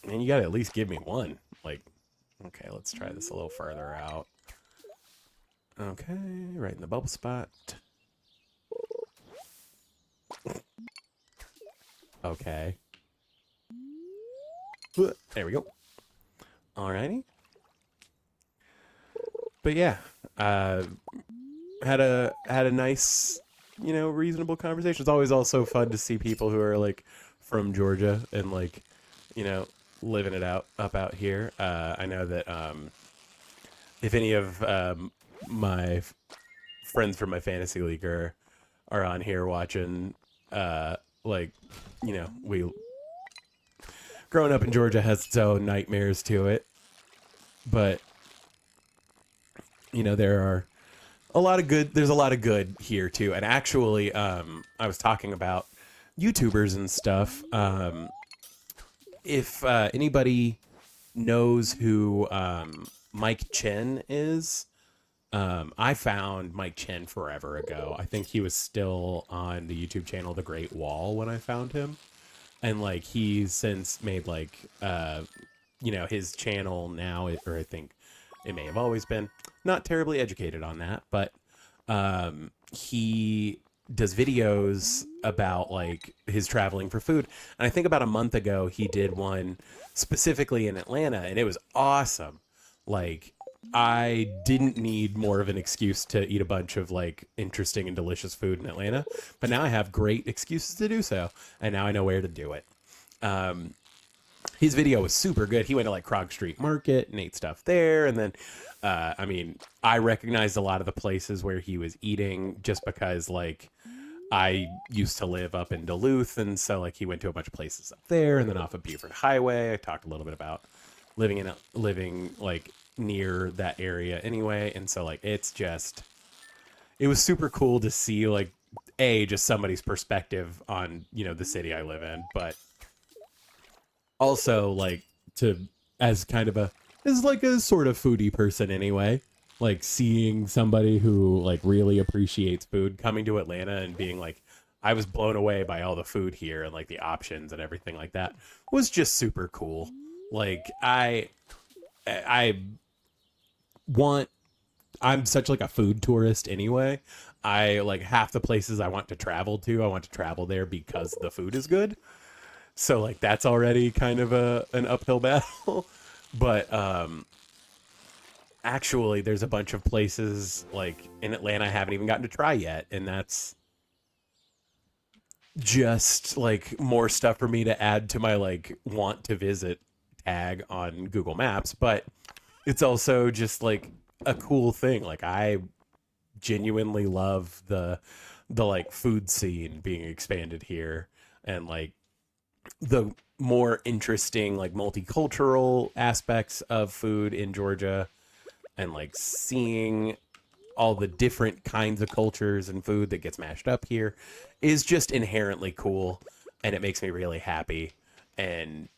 And you gotta at least give me 1. Like, okay, let's try this a little further out. Okay, right in the bubble spot. Okay. There we go. Alrighty. But yeah, had a nice, you know, reasonable conversation. It's always also fun to see people who are like from Georgia and like, you know, living it out here. I know that if any of my friends from my fantasy league are on here watching, like, you know, we growing up in Georgia has its own nightmares to it, but you know, there's a lot of good here too. And actually, I was talking about YouTubers and stuff. If anybody knows who Mike Chen is, I found Mike Chen forever ago. I think he was still on the YouTube channel The Great Wall when I found him. And like he's since made like his channel now, or I think it may have always been, not terribly educated on that, but he does videos about like his traveling for food. And I think about a month ago he did one specifically in Atlanta, and it was awesome. Like I didn't need more of an excuse to eat a bunch of like interesting and delicious food in Atlanta, but now I have great excuses to do so, and now I know where to do it. Um, his video was super good. He went to like Krog Street Market and ate stuff there, and then, I recognized a lot of the places where he was eating just because like I used to live up in Duluth, and so like he went to a bunch of places up there, and then off of Buford Highway. I talked a little bit about living like near that area anyway, and so like it was super cool to see like just somebody's perspective on the city I live in, but also like to as kind of as like a sort of foodie person anyway, like seeing somebody who like really appreciates food coming to Atlanta and being like, I was blown away by all the food here and like the options and everything like that was just super cool. Like I want I'm such like a food tourist anyway. I like half the places I want to travel to, I want to travel there because the food is good. So like that's already kind of an uphill battle. But actually there's a bunch of places like in Atlanta I haven't even gotten to try yet, and that's just like more stuff for me to add to my like want to visit tag on Google Maps. But it's also just like a cool thing. Like I genuinely love the like food scene being expanded here, and like the more interesting like multicultural aspects of food in Georgia, and like seeing all the different kinds of cultures and food that gets mashed up here is just inherently cool, and it makes me really happy. And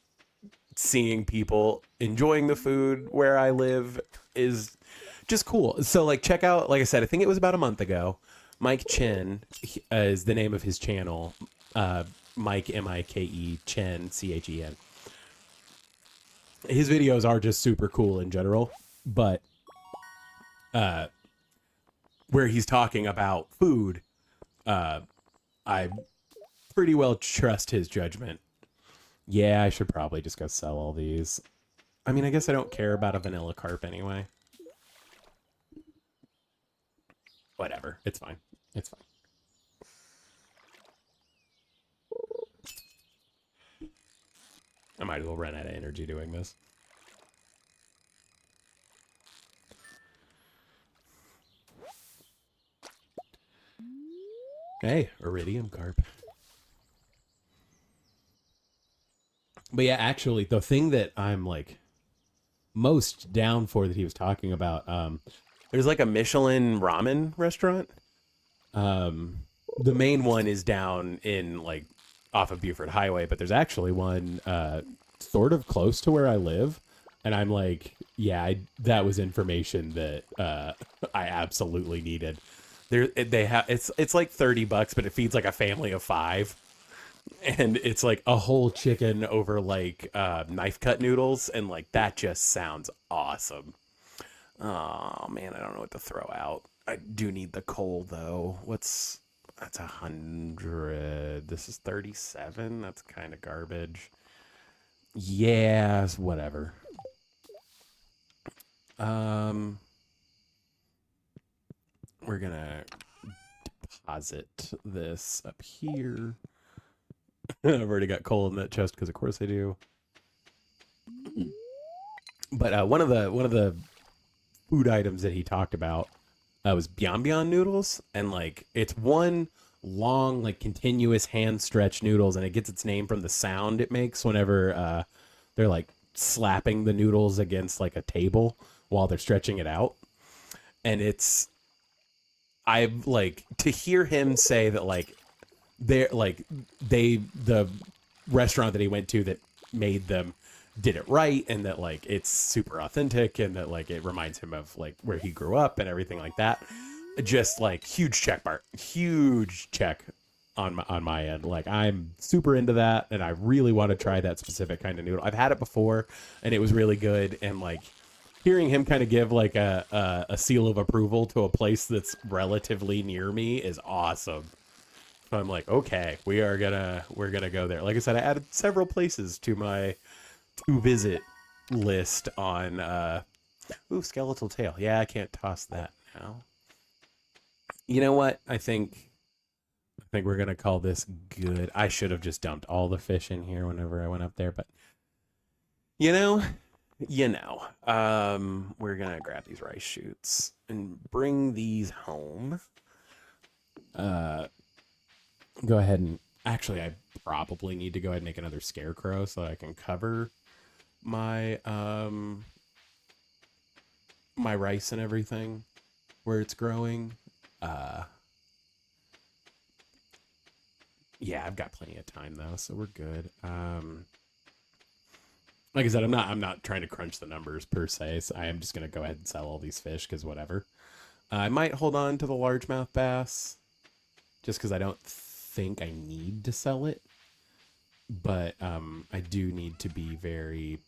seeing people enjoying the food where I live is just cool. So like check out, like I said, I think it was about a month ago, Mike Chen is the name of his channel. Mike Mike Chen Chen. His videos are just super cool in general, but where he's talking about food, I pretty well trust his judgment. Yeah, I should probably just go sell all these. I mean, I guess I don't care about a vanilla carp anyway. Whatever. It's fine. It's fine. I might as well run out of energy doing this. Hey, iridium carp. But yeah, actually, the thing that I'm like most down for that he was talking about, there's like a Michelin ramen restaurant. The main one is down in like off of Buford Highway, but there's actually one sort of close to where I live, and I'm like, yeah, that was information that I absolutely needed. They have it's like $30, but it feeds like a family of 5, and it's like a whole chicken over like knife cut noodles, and like that just sounds awesome. Oh man, I don't know what to throw out. I do need the coal though. That's 100. This is 37. That's kind of garbage. Yeah, whatever. We're gonna deposit this up here. I've already got coal in that chest because of course I do. But one of the food items that he talked about was bian bian noodles, and like it's one long like continuous hand stretch noodles, and it gets its name from the sound it makes whenever they're like slapping the noodles against like a table while they're stretching it out. And it's I've like to hear him say that like the restaurant that he went to that made them did it right, and that like it's super authentic, and that like it reminds him of like where he grew up and everything like that. Just like huge check mark, huge check on my end. Like I'm super into that, and I really want to try that specific kind of noodle. I've had it before, and it was really good. And like hearing him kind of give like a seal of approval to a place that's relatively near me is awesome. So I'm like, okay, we're gonna go there. Like I said, I added several places to my to visit list on ooh, skeletal tail. Yeah, I can't toss that now. You know what? I think we're gonna call this good. I should have just dumped all the fish in here whenever I went up there, but you know, we're gonna grab these rice shoots and bring these home. Go ahead and actually, I probably need to go ahead and make another scarecrow so I can cover my my rice and everything where it's growing. Yeah, I've got plenty of time though, so we're good. Like I said, I'm not trying to crunch the numbers per se. So I am just gonna go ahead and sell all these fish because whatever. I might hold on to the largemouth bass just because I don't think I need to sell it, but I do need to be very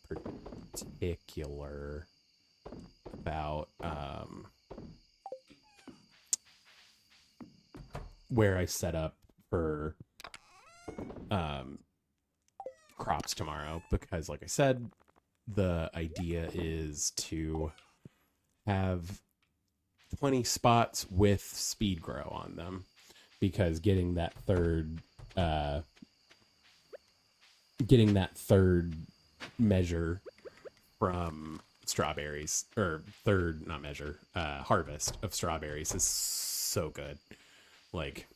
particular about where I set up for crops tomorrow, because like I said, the idea is to have 20 spots with speed grow on them, because getting that third measure from strawberries, or third not measure harvest of strawberries is so good. Like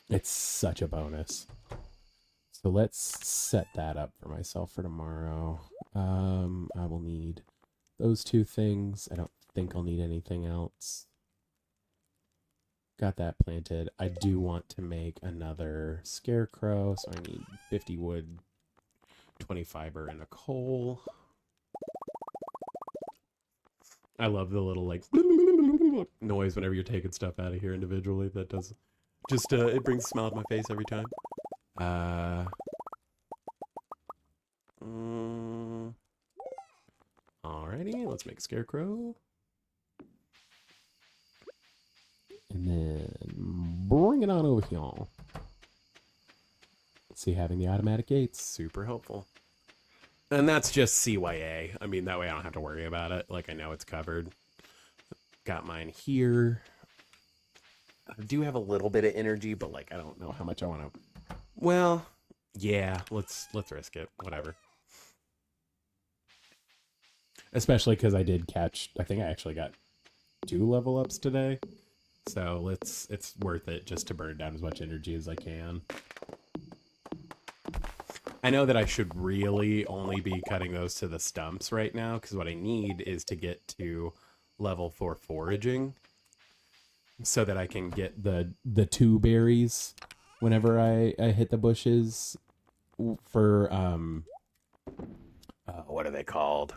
it's such a bonus. So let's set that up for myself for tomorrow. I will need those two things. I don't think I'll need anything else. Got that planted. I do want to make another scarecrow, so I need 50 wood, 20 fiber, and a coal. I love the little like noise whenever you're taking stuff out of here individually. That does just it brings a smile to my face every time. Alrighty, let's make a scarecrow. And then bring it on over here. See, having the automatic gates, super helpful. And that's just CYA. I mean, that way I don't have to worry about it. Like, I know it's covered. Got mine here. I do have a little bit of energy, but like, I don't know how much I want to. Well, yeah, let's risk it. Whatever. Especially because I did catch, I think I actually got 2 level ups today. So it's worth it just to burn down as much energy as I can. I know that I should really only be cutting those to the stumps right now, because what I need is to get to level 4 foraging so that I can get the 2 berries whenever I hit the bushes for what are they called?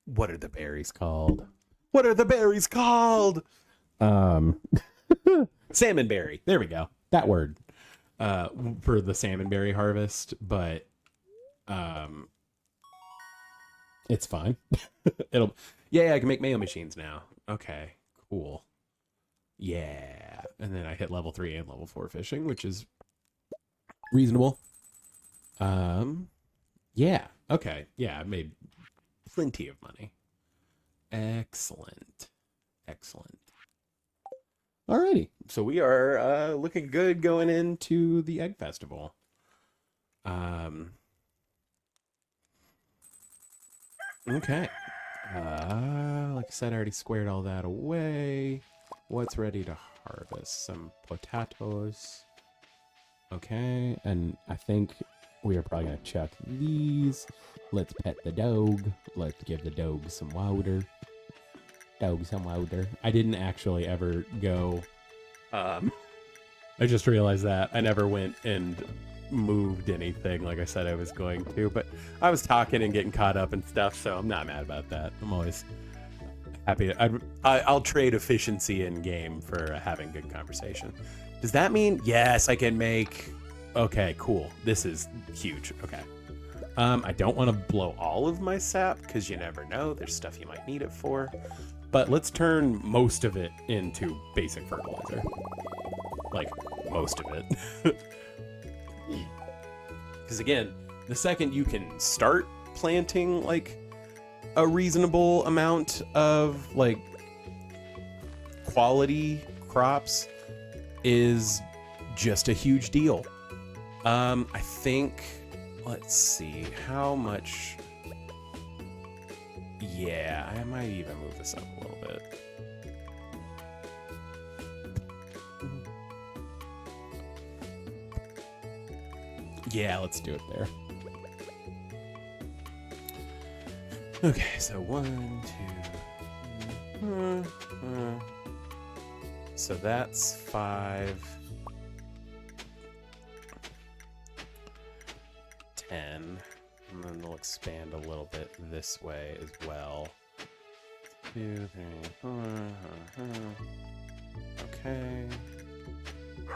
What are the berries called? What are the berries called? Salmonberry. There we go. That word. For the salmonberry harvest, but it's fine. Yeah, I can make mayo machines now. Okay, cool. Yeah. And then I hit level 3 and level 4 fishing, which is reasonable. Yeah. Okay. Yeah, I made plenty of money. Excellent. Alrighty. So we are looking good going into the Egg Festival. Okay. Like I said, I already squared all that away. What's ready to harvest? Some potatoes. Okay, and I think we are probably gonna chuck these. Let's pet the dog. Let's give the dog some water. I didn't actually ever go. I just realized that I never went and moved anything like I said I was going to, but I was talking and getting caught up and stuff, so I'm not mad about that. I'm always happy. I'll trade efficiency in game for having good conversation. Does that mean yes? I can make. Okay, cool. This is huge. Okay. I don't want to blow all of my sap because you never know. There's stuff you might need it for. But let's turn most of it into basic fertilizer. Like, most of it. Because again, the second you can start planting, like, a reasonable amount of, like, quality crops is just a huge deal. I think, let's see, how much... Yeah, I might even move this up a little bit. Yeah, let's do it there. Okay, so 1, 2... So that's 5... 10, and then we'll expand a little bit this way as well. 2, 3, 4, okay.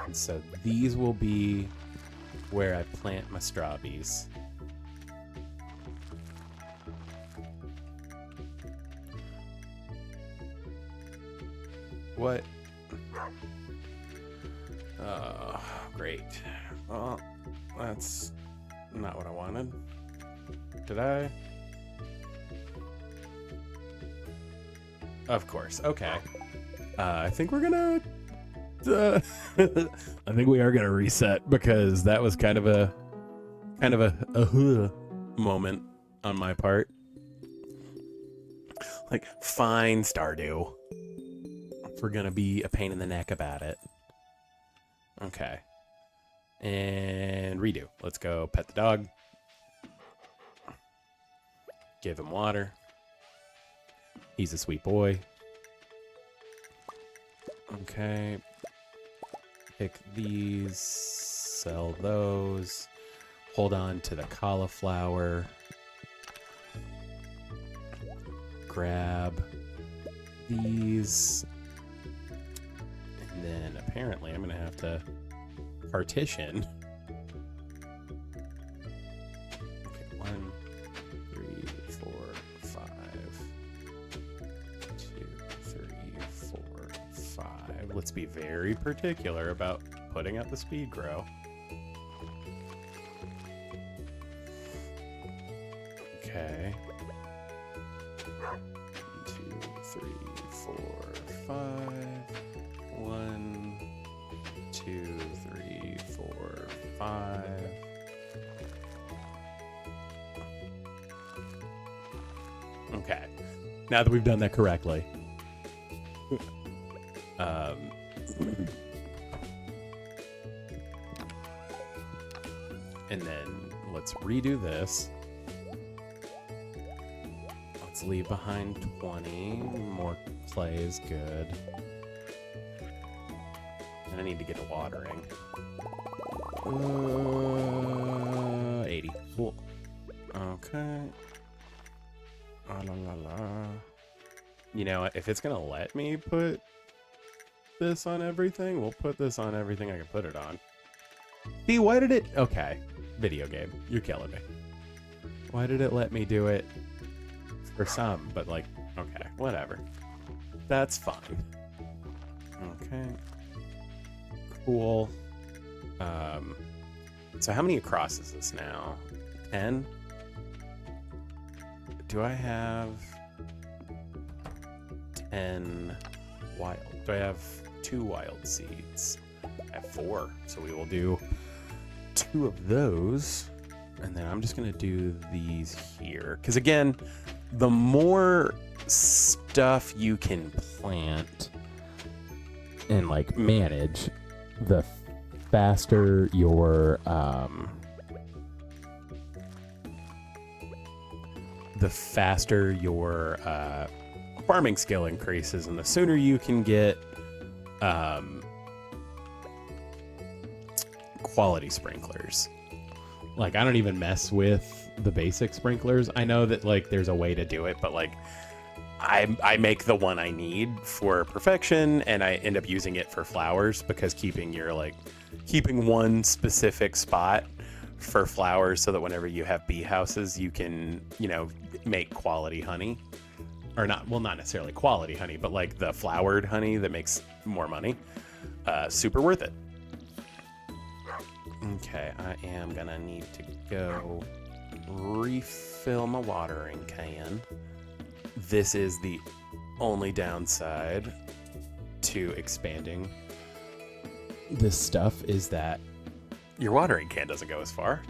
And so these will be where I plant my strawberries. What? Oh, great. Well, that's not what I wanted. Did I? Of course. Okay. I think we're gonna... I think we are gonna reset because that was kind of a moment on my part. Like, fine, Stardew. If we're gonna be a pain in the neck about it. Okay. And redo. Let's go pet the dog. Give him water. He's a sweet boy. Okay. Pick these. Sell those. Hold on to the cauliflower. Grab these. And then apparently I'm going to have to partition. Okay, 1, 3, 4, 5. 2, 3, 4, 5. Let's be very particular about putting out the speed grow. Okay. 2, 3, 4, 5. 1, 2, 3, 4, 5. Okay. Now that we've done that correctly. And then let's redo this. Let's leave behind 20. More clay is good. And I need to get a watering. 80. Cool. Okay. La la la. You know, if it's gonna let me put this on everything, we'll put this on everything I can put it on. See, why did it... Okay. Video game. You're killing me. Why did it let me do it for some? But, like, okay. Whatever. That's fine. Okay. Cool. So how many across is this now? 10? Do I have 10 wild? Do I have 2 wild seeds? I have 4, so we will do 2 of those. And then I'm just gonna do these here. Because again, the more stuff you can plant and like manage, the faster your farming skill increases, and the sooner you can get quality sprinklers. Like, I don't even mess with the basic sprinklers. I know that, like, there's a way to do it, but, like, I make the one I need for perfection, and I end up using it for flowers, because keeping one specific spot for flowers so that whenever you have bee houses, you can, make quality honey. Or not necessarily quality honey, but like the flowered honey that makes more money. Super worth it. Okay, I am gonna need to go refill my watering can. This is the only downside to expanding this stuff, is that your watering can doesn't go as far.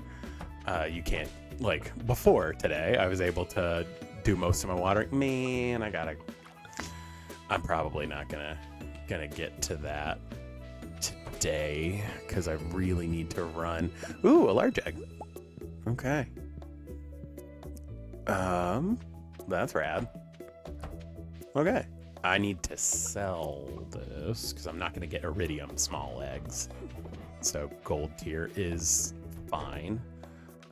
You can't, like before today, I was able to do most of my watering. Man, I'm probably not gonna get to that today, because I really need to run. Ooh, a large egg. Okay. That's rad. Okay. I need to sell this, because I'm not going to get iridium small eggs. So gold tier is fine.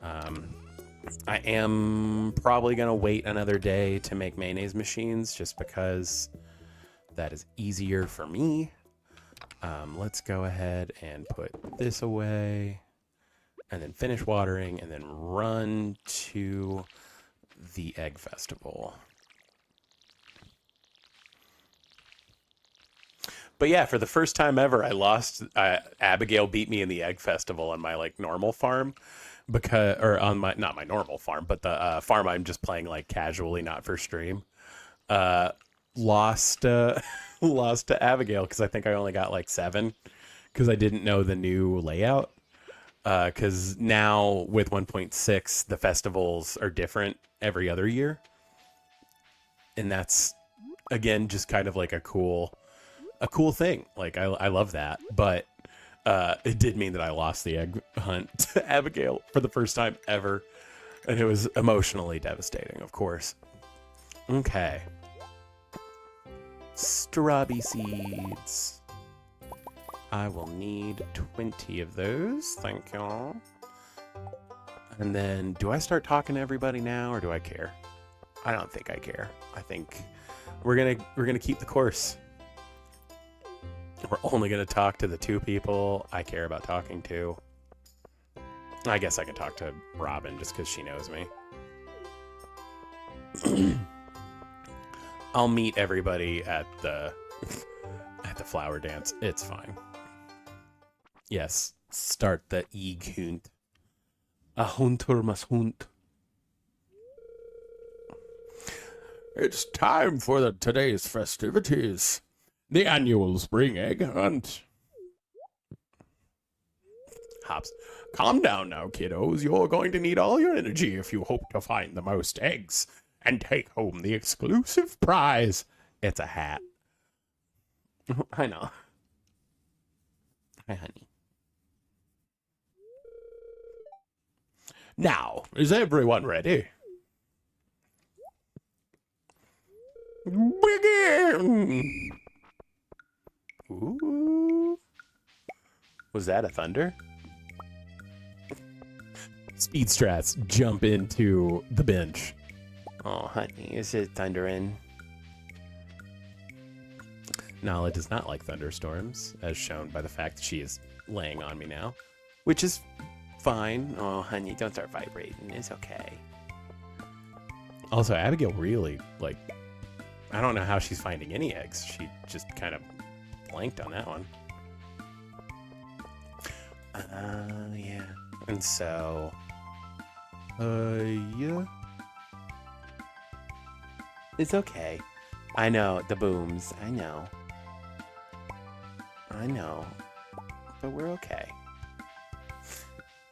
I am probably going to wait another day to make mayonnaise machines, just because that is easier for me. Let's go ahead and put this away, and then finish watering, and then run to the egg festival. But yeah, for the first time ever, I lost. Abigail beat me in the egg festival on my normal farm, on my, not my normal farm, but the farm I'm just playing like casually, not for stream. Lost to Abigail, because I think I only got like 7, because I didn't know the new layout. Because now with 1.6, the festivals are different every other year, and that's again just kind of like a cool thing. Like I love that, but it did mean that I lost the egg hunt to Abigail for the first time ever, and it was emotionally devastating, of course. Okay. Strawberry seeds. I will need 20 of those. Thank you. And then, do I start talking to everybody now, or do I care? I don't think I care. I think we're gonna keep the course. We're only gonna talk to the 2 people I care about talking to. I guess I can talk to Robin just because she knows me. I'll meet everybody at the flower dance. It's fine. Yes, start the Eeg hunt. A hunter must hunt. It's time for today's festivities. The annual spring egg hunt. Hops. Calm down now, kiddos. You're going to need all your energy if you hope to find the most eggs and take home the exclusive prize. It's a hat. I know. Hi, honey. Now, is everyone ready? Begin! Ooh. Was that a thunder? Speed strats jump into the bench. Oh, honey, is it thundering? Nala does not like thunderstorms, as shown by the fact that she is laying on me now, which is fine. Oh, honey, don't start vibrating. It's okay. Also, Abigail really, I don't know how she's finding any eggs. She just kind of blanked on that one. Yeah. And so, yeah. It's okay. I know, the booms. I know. But we're okay.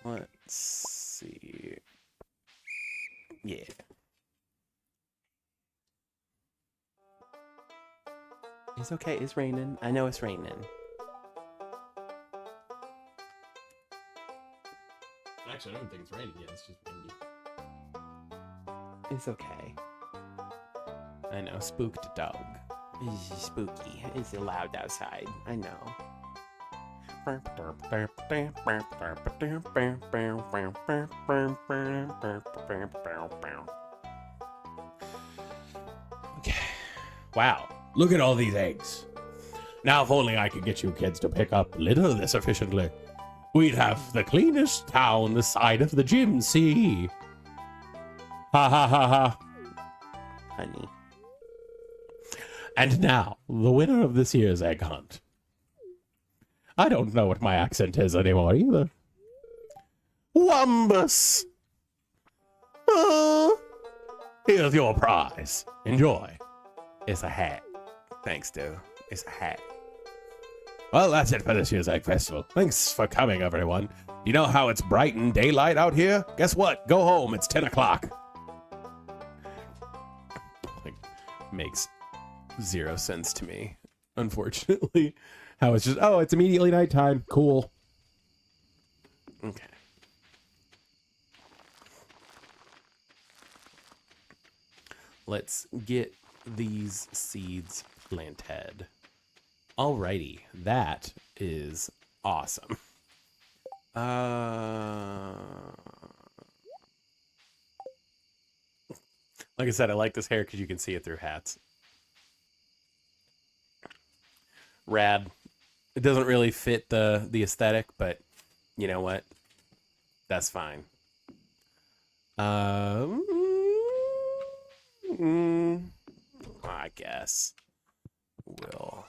Let's see. Yeah. It's okay, it's raining. I know it's raining. Actually, I don't think it's raining yet, it's just windy. It's okay. I know, spooked dog. It's spooky. It's loud outside. I know. Okay. Wow. Look at all these eggs. Now, if only I could get you kids to pick up litter this efficiently, we'd have the cleanest town this side of the gym sea. Ha ha ha ha. Honey. And now, the winner of this year's egg hunt. I don't know what my accent is anymore either. Wumbus! Here's your prize. Enjoy. It's a hat. Thanks, dude. It's a hat. Well, that's it for this year's Egg Festival. Thanks for coming, everyone. You know how it's bright and daylight out here? Guess what? Go home. It's 10 o'clock. Like, makes zero sense to me, unfortunately. How it's just, oh, it's immediately nighttime. Cool. Okay. Let's get these seeds planted. Alrighty, that is awesome. Like I said, I like this hair because you can see it through hats. Rad. It doesn't really fit the aesthetic, but you know what? That's fine. I guess we'll.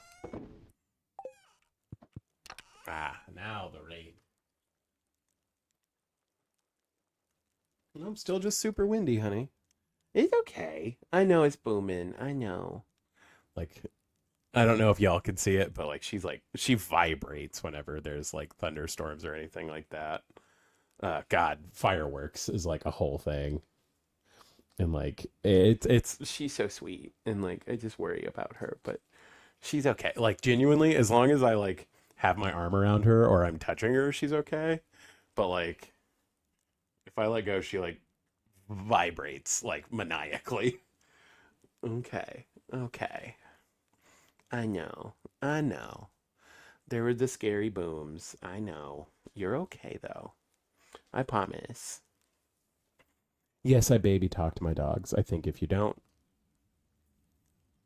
Now the rain. I'm still just super windy, honey. It's okay. I know it's booming. I know. Like, I don't know if y'all can see it, but like she vibrates whenever there's like thunderstorms or anything like that. God, fireworks is like a whole thing. And like it's she's so sweet, and like I just worry about her, but she's okay. Like genuinely, as long as I like have my arm around her or I'm touching her, she's okay. But like if I let go, she like vibrates like maniacally. Okay. I know. There were the scary booms. I know. You're okay though. I promise. Yes, I baby talk to my dogs. I think if you don't,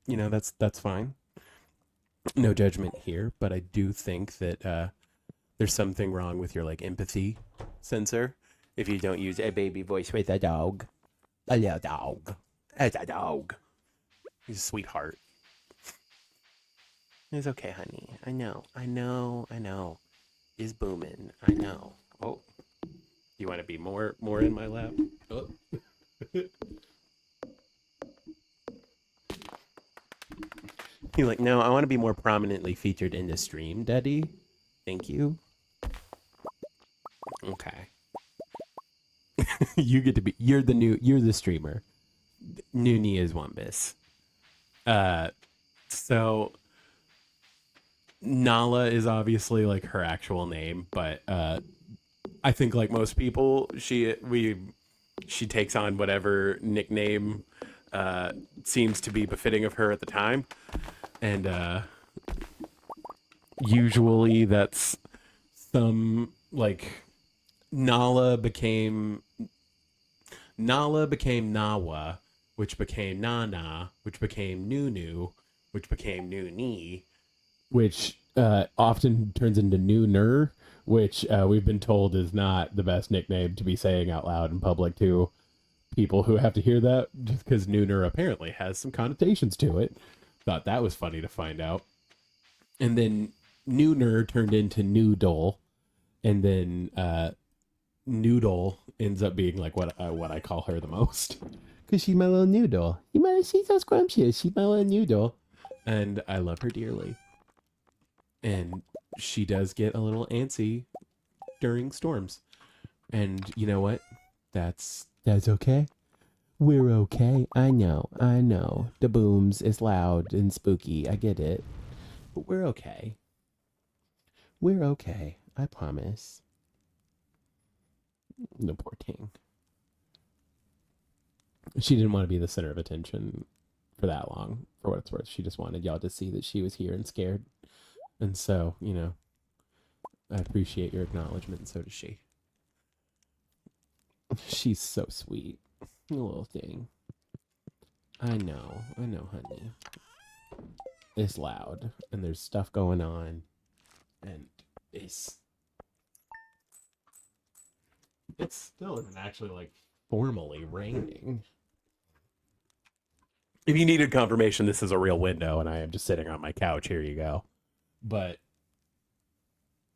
that's fine. No judgment here, but I do think that there's something wrong with your like empathy sensor if you don't use a baby voice with a dog. Hello, dog. It's a dog. He's a sweetheart. It's okay, honey. I know. It's booming. I know. Oh. You want to be more in my lap? Oh. You're like, no, I want to be more prominently featured in the stream, Daddy. Thank you. Okay. You get to be, you're the streamer. Noonie is Wumbus. So Nala is obviously like her actual name, but I think like most people, she takes on whatever nickname seems to be befitting of her at the time, and usually that's some like Nala became Nawa, which became Nana, which became Nunu, which became Noonie, which often turns into Nooner, which we've been told is not the best nickname to be saying out loud in public to people who have to hear that, just because Nooner apparently has some connotations to it. Thought that was funny to find out. And then Nooner turned into Noodle, and then Noodle ends up being like what I call her the most, because she's my little noodle. She's so scrumptious. She's my little noodle, and I love her dearly. And she does get a little antsy during storms, and you know what? That's okay. We're okay. I know. The booms is loud and spooky. I get it, but we're okay. We're okay. I promise. The poor thing. She didn't want to be the center of attention for that long, for what it's worth. She just wanted y'all to see that she was here and scared. And so, I appreciate your acknowledgement, and so does she. She's so sweet. Little thing. I know, honey. It's loud, and there's stuff going on, and it's still isn't actually like formally raining. If you needed confirmation, this is a real window, and I am just sitting on my couch. Here you go. But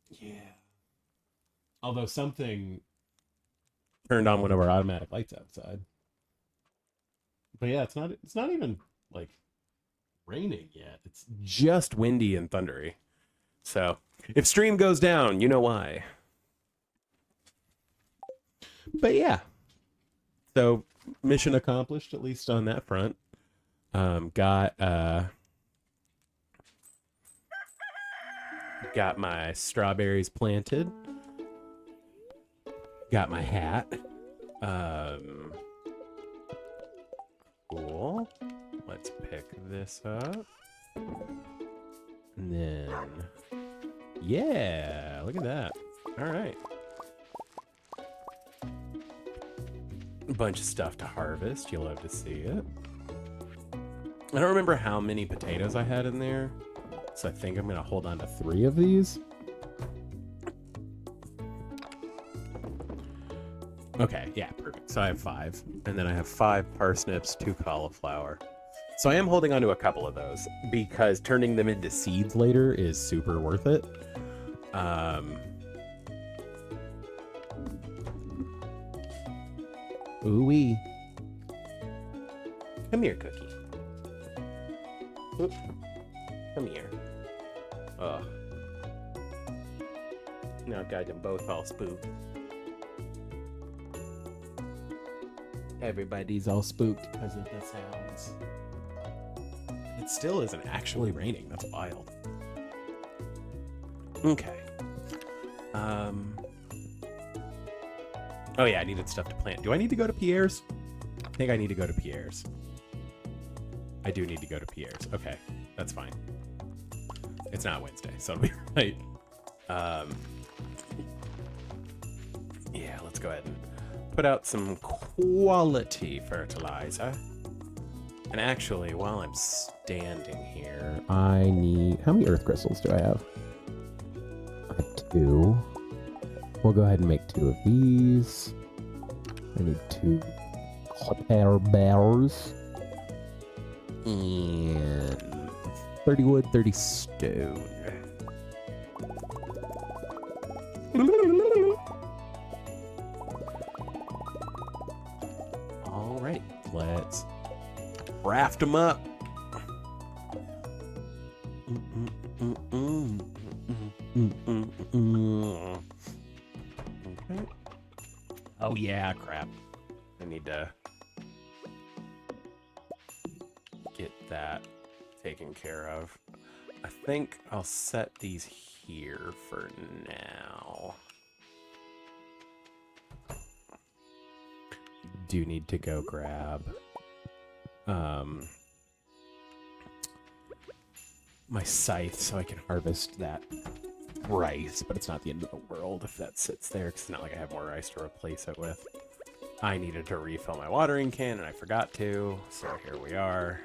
yeah, although something turned on one of our automatic lights outside. But yeah, it's not even like raining yet. It's just windy and thundery. So if stream goes down, you know why. But yeah. So mission accomplished, at least on that front. Got my strawberries planted. Got my hat. Cool. Let's pick this up. And then, yeah, look at that. All right. A bunch of stuff to harvest. You'll love to see it. I don't remember how many potatoes I had in there, so I think I'm going to hold on to 3 of these. Okay, yeah, perfect. So I have 5. And then I have 5 parsnips, 2 cauliflower. So I am holding on to a couple of those because turning them into seeds later is super worth it. Ooh-wee. Come here, Cookie. Oop. Come here. Ugh. Now I've got them both all spooked. Everybody's all spooked because of the sounds. It still isn't actually raining. That's wild. Okay. Oh yeah, I needed stuff to plant. Do I need to go to Pierre's? I think I need to go to Pierre's. I do need to go to Pierre's. Okay, that's fine. It's not Wednesday, so it'll be right. Yeah, let's go ahead and put out some quality fertilizer. And actually, while I'm standing here, I need... How many earth crystals do I have? I have 2. We'll go ahead and make 2 of these. I need 2 copper bears. And 30 wood, 30 stone. All right, let's raft them up. Okay. Oh yeah, crap. I need to get that taken care of. I think I'll set these here for now. Do need to go grab my scythe so I can harvest that rice, but it's not the end of the world if that sits there, because it's not like I have more rice to replace it with. I needed to refill my watering can, and I forgot to, so here we are.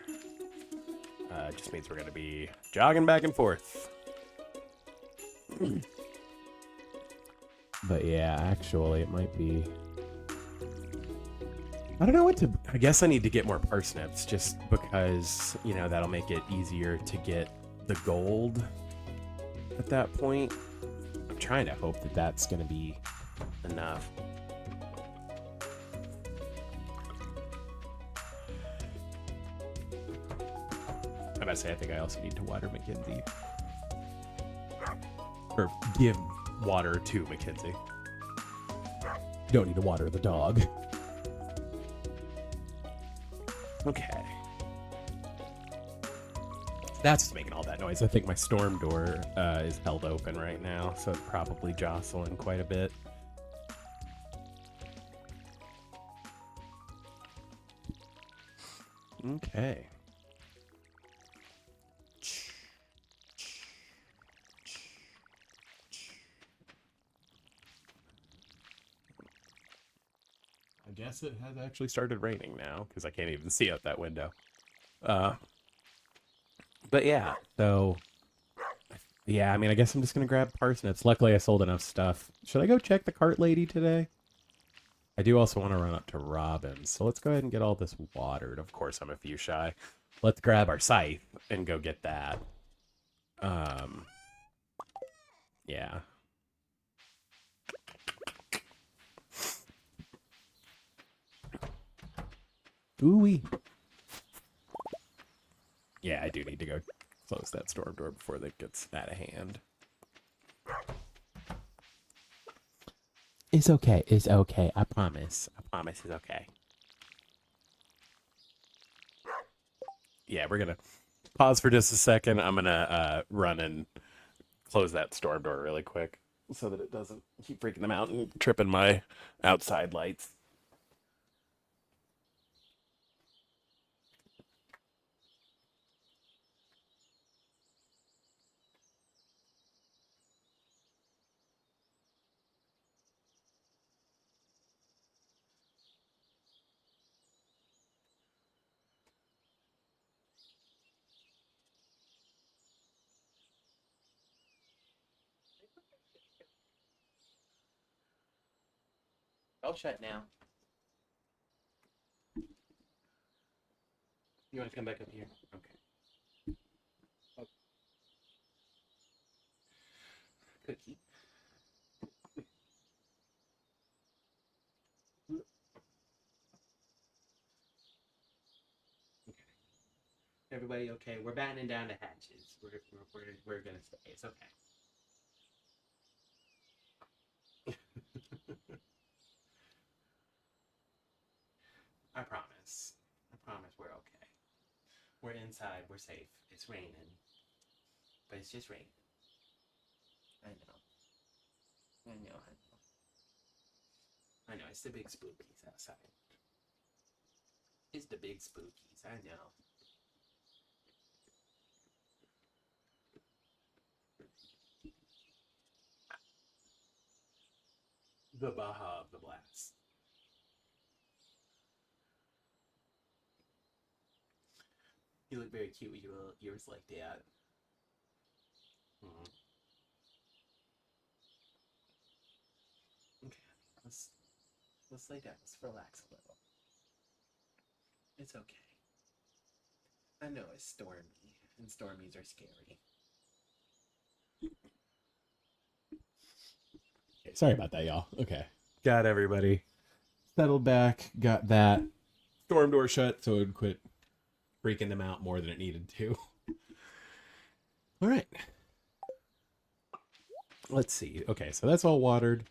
It just means we're going to be jogging back and forth. But yeah, actually, it might be... I don't know what to... I guess I need to get more parsnips, just because, you know, that'll make it easier to get the gold at that point. I'm trying to hope that that's going to be enough. I'm about to say, I think I also need to water Mackenzie. Or give water to Mackenzie. You don't need to water the dog. Okay. That's what's making all that noise. I think my storm door is held open right now, so it's probably jostling quite a bit. Okay. guess it has actually started raining now because I can't even see out that window. But yeah, so yeah, I mean, I guess I'm just gonna grab parsnips. Luckily, I sold enough stuff. Should I go check the cart lady today? I do also want to run up to Robin's, so let's go ahead and get all this watered. Of course, I'm a few shy. Let's grab our scythe and go get that. Yeah. Ooh-wee. Yeah, I do need to go close that storm door before that gets out of hand. It's okay. It's okay. I promise. I promise it's okay. Yeah, we're going to pause for just a second. I'm going to run and close that storm door really quick so that it doesn't keep freaking them out and tripping my outside lights. I'll shut now. You want to come back up here? Okay. Oh. Cookie. Okay. Everybody okay? We're battening down the hatches. We're gonna stay. It's okay. I promise. I promise we're okay. We're inside. We're safe. It's raining. But it's just raining. I know. I know. I know. I know. It's the big spookies outside. It's the big spookies. I know. The Baja of the Blast. You look very cute with your little ears like that. Mm-hmm. Okay, let's lay down. Let's relax a little. It's okay. I know it's stormy, and stormies are scary. Okay, sorry about that, y'all. Okay, got everybody settled back. Got that storm door shut so it would quit freaking them out more than it needed to. All right. Let's see. Okay, so that's all watered.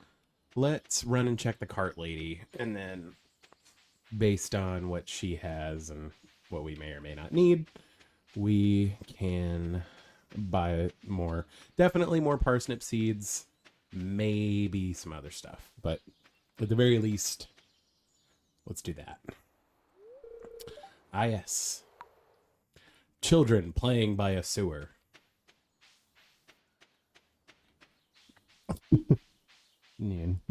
Let's run and check the cart lady, and then based on what she has and what we may or may not need, we can buy more. Definitely more parsnip seeds, maybe some other stuff, but at the very least, let's do that. Ah, yes. Children playing by a sewer.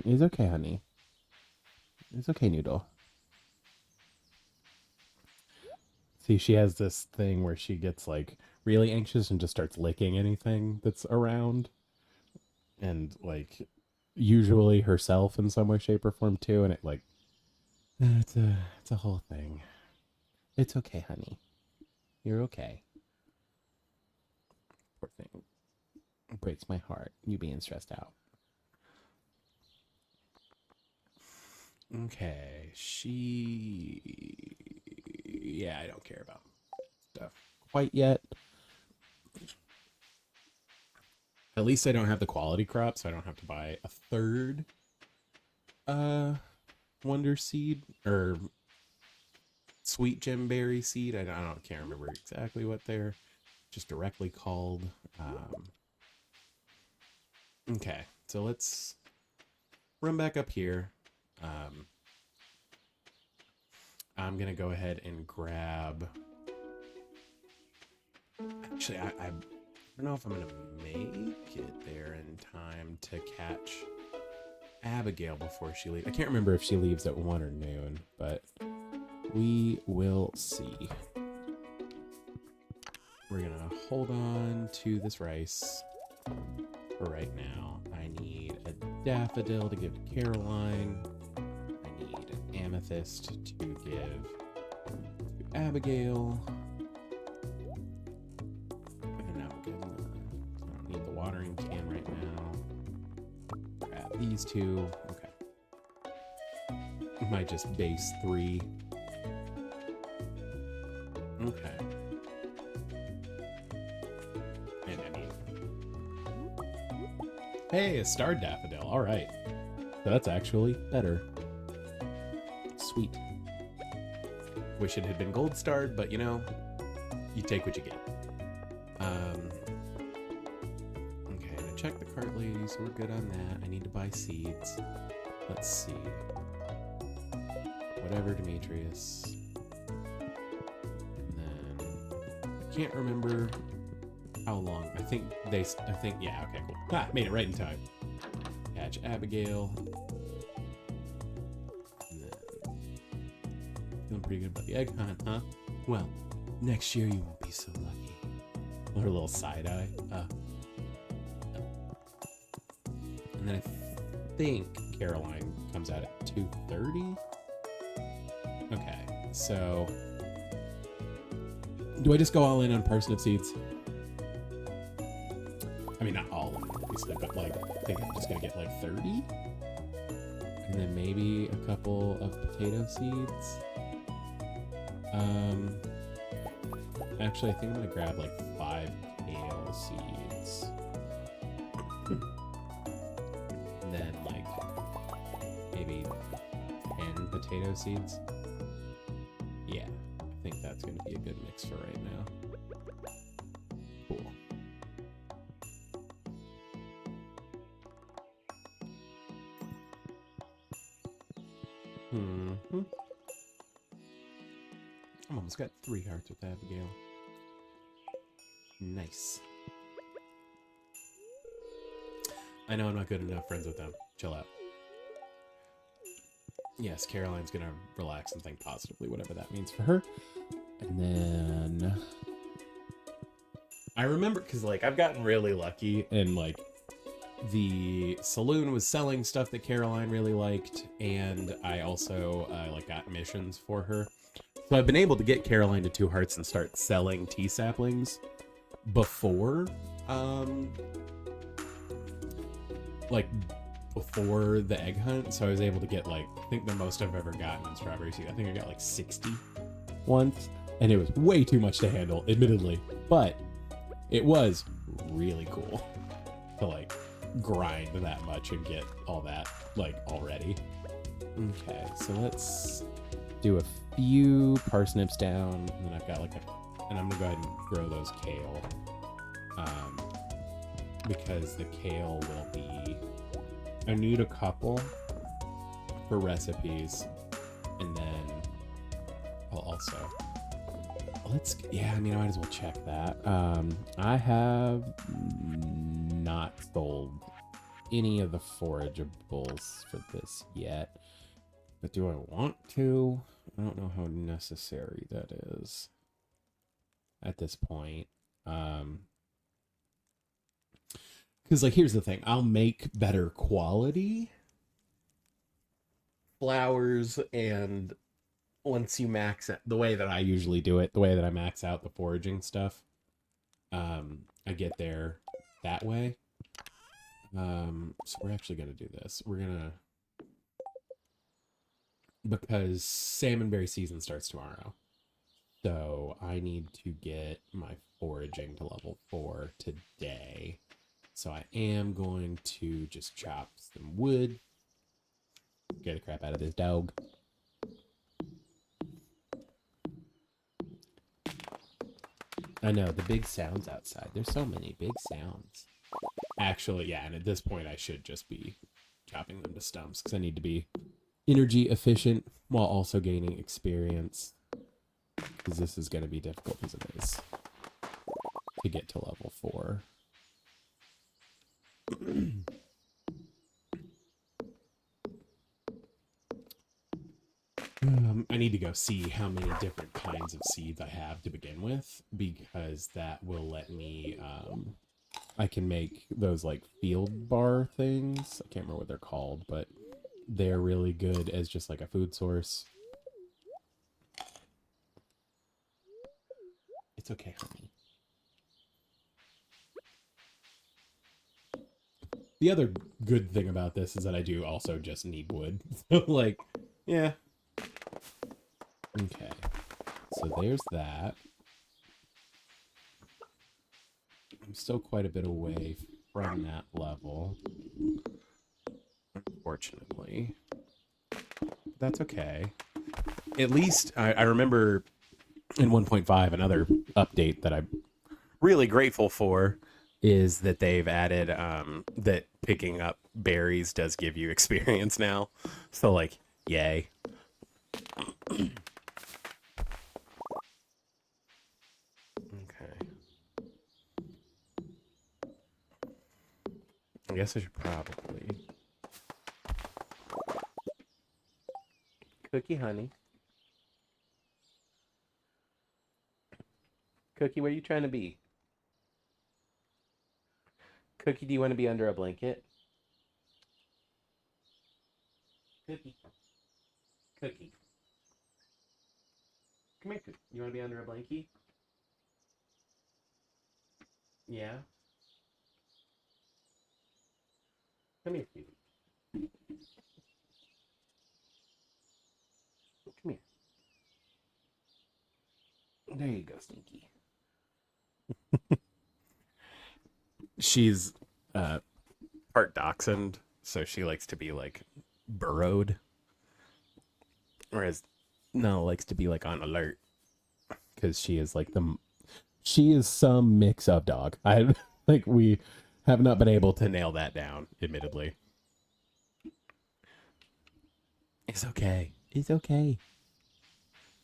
It's okay, honey. It's okay, Noodle. See, she has this thing where she gets like really anxious and just starts licking anything that's around. And like usually herself in some way, shape, or form too. And it like it's a whole thing. It's okay, honey. You're okay. Poor thing. It breaks my heart. You being stressed out. Okay, yeah, I don't care about stuff quite yet. At least I don't have the quality crop, so I don't have to buy a third wonder seed or sweet gemberry seed. Can't remember exactly what they're just directly called. Okay, so let's run back up here. I'm gonna go ahead and grab. Actually, I don't know if I'm gonna make it there in time to catch Abigail before she leaves. I can't remember if she leaves at 1 or noon, but we will see. We're gonna hold on to this rice for right now. I need a daffodil to give to Caroline. I need an amethyst to give to Abigail. And now I don't need the watering can right now. Grab these two. Okay. Might just base 3. Okay. And I mean, hey, a star daffodil. All right. So that's actually better. Sweet. Wish it had been gold starred, but you know, you take what you get. Okay, I checked the cart lady, so we're good on that. I need to buy seeds. Let's see. Whatever, Demetrius. And then I can't remember how long. I think, yeah, okay, cool. Ah, made it right in time. Catch Abigail. And then, feeling pretty good about the egg hunt, huh? Well, next year you won't be so lucky. Her little side eye. And then I think Caroline comes out at 2:30. Okay, so do I just go all in on parsnip seeds? I mean, not all of them, obviously, but like, I think I'm just gonna get like 30, and then maybe a couple of potato seeds. Actually, I think I'm gonna grab like 5 kale seeds. And then like maybe 10 potato seeds. Yeah, I think that's gonna be a good mix for right now. Cool. I almost got 3 hearts with Abigail. Nice. I know I'm not good enough friends with them. Chill out. Yes, Caroline's gonna relax and think positively, whatever that means for her. And then I remember, because like I've gotten really lucky, and like the saloon was selling stuff that Caroline really liked, and I also like got missions for her. So I've been able to get Caroline to 2 hearts and start selling tea saplings before before the egg hunt. So I was able to get like, I think the most I've ever gotten in strawberry seed, I think I got like 60 once, and it was way too much to handle, admittedly, but it was really cool to like grind that much and get all that like already. Okay, so let's do a few parsnips down, and then I've got like and I'm gonna go ahead and grow those kale, because the kale will be, I need a couple for recipes, and then I'll also, yeah, I mean, I might as well check that. I have not sold any of the forageables for this yet, but do I want to? I don't know how necessary that is at this point. Because, like, here's the thing. I'll make better quality flowers, and once you max it, the way that I usually do it, the way that I max out the foraging stuff, I get there that way. So we're actually going to do this. We're going to, because salmonberry season starts tomorrow. So I need to get my foraging to level 4 today. So I am going to just chop some wood. Get the crap out of this dog. I know, the big sounds outside. There's so many big sounds. Actually, yeah, and at this point I should just be chopping them to stumps, because I need to be energy efficient while also gaining experience, because this is going to be difficult as it is to get to level 4. I need to go see how many different kinds of seeds I have to begin with, because that will let me, I can make those like field bar things. I can't remember what they're called, but they're really good as just like a food source. It's okay, honey. The other good thing about this is that I do also just need wood. So, like, yeah. Okay. So there's that. I'm still quite a bit away from that level, unfortunately. That's okay. At least I remember in 1.5, another update that I'm really grateful for is that they've added that picking up berries does give you experience now. So, like, yay. Okay. I guess I should probably... Cookie, honey. Cookie, what are you trying to be? Cookie, do you want to be under a blanket? Cookie. Cookie. Come here, Cookie. You want to be under a blankie? Yeah? Come here, Cookie. Come here. There you go, Stinky. She's part dachshund, so she likes to be like burrowed, whereas Nella likes to be like on alert because she is like she is some mix of dog. I like we have not been able to nail that down, admittedly. It's okay. It's okay.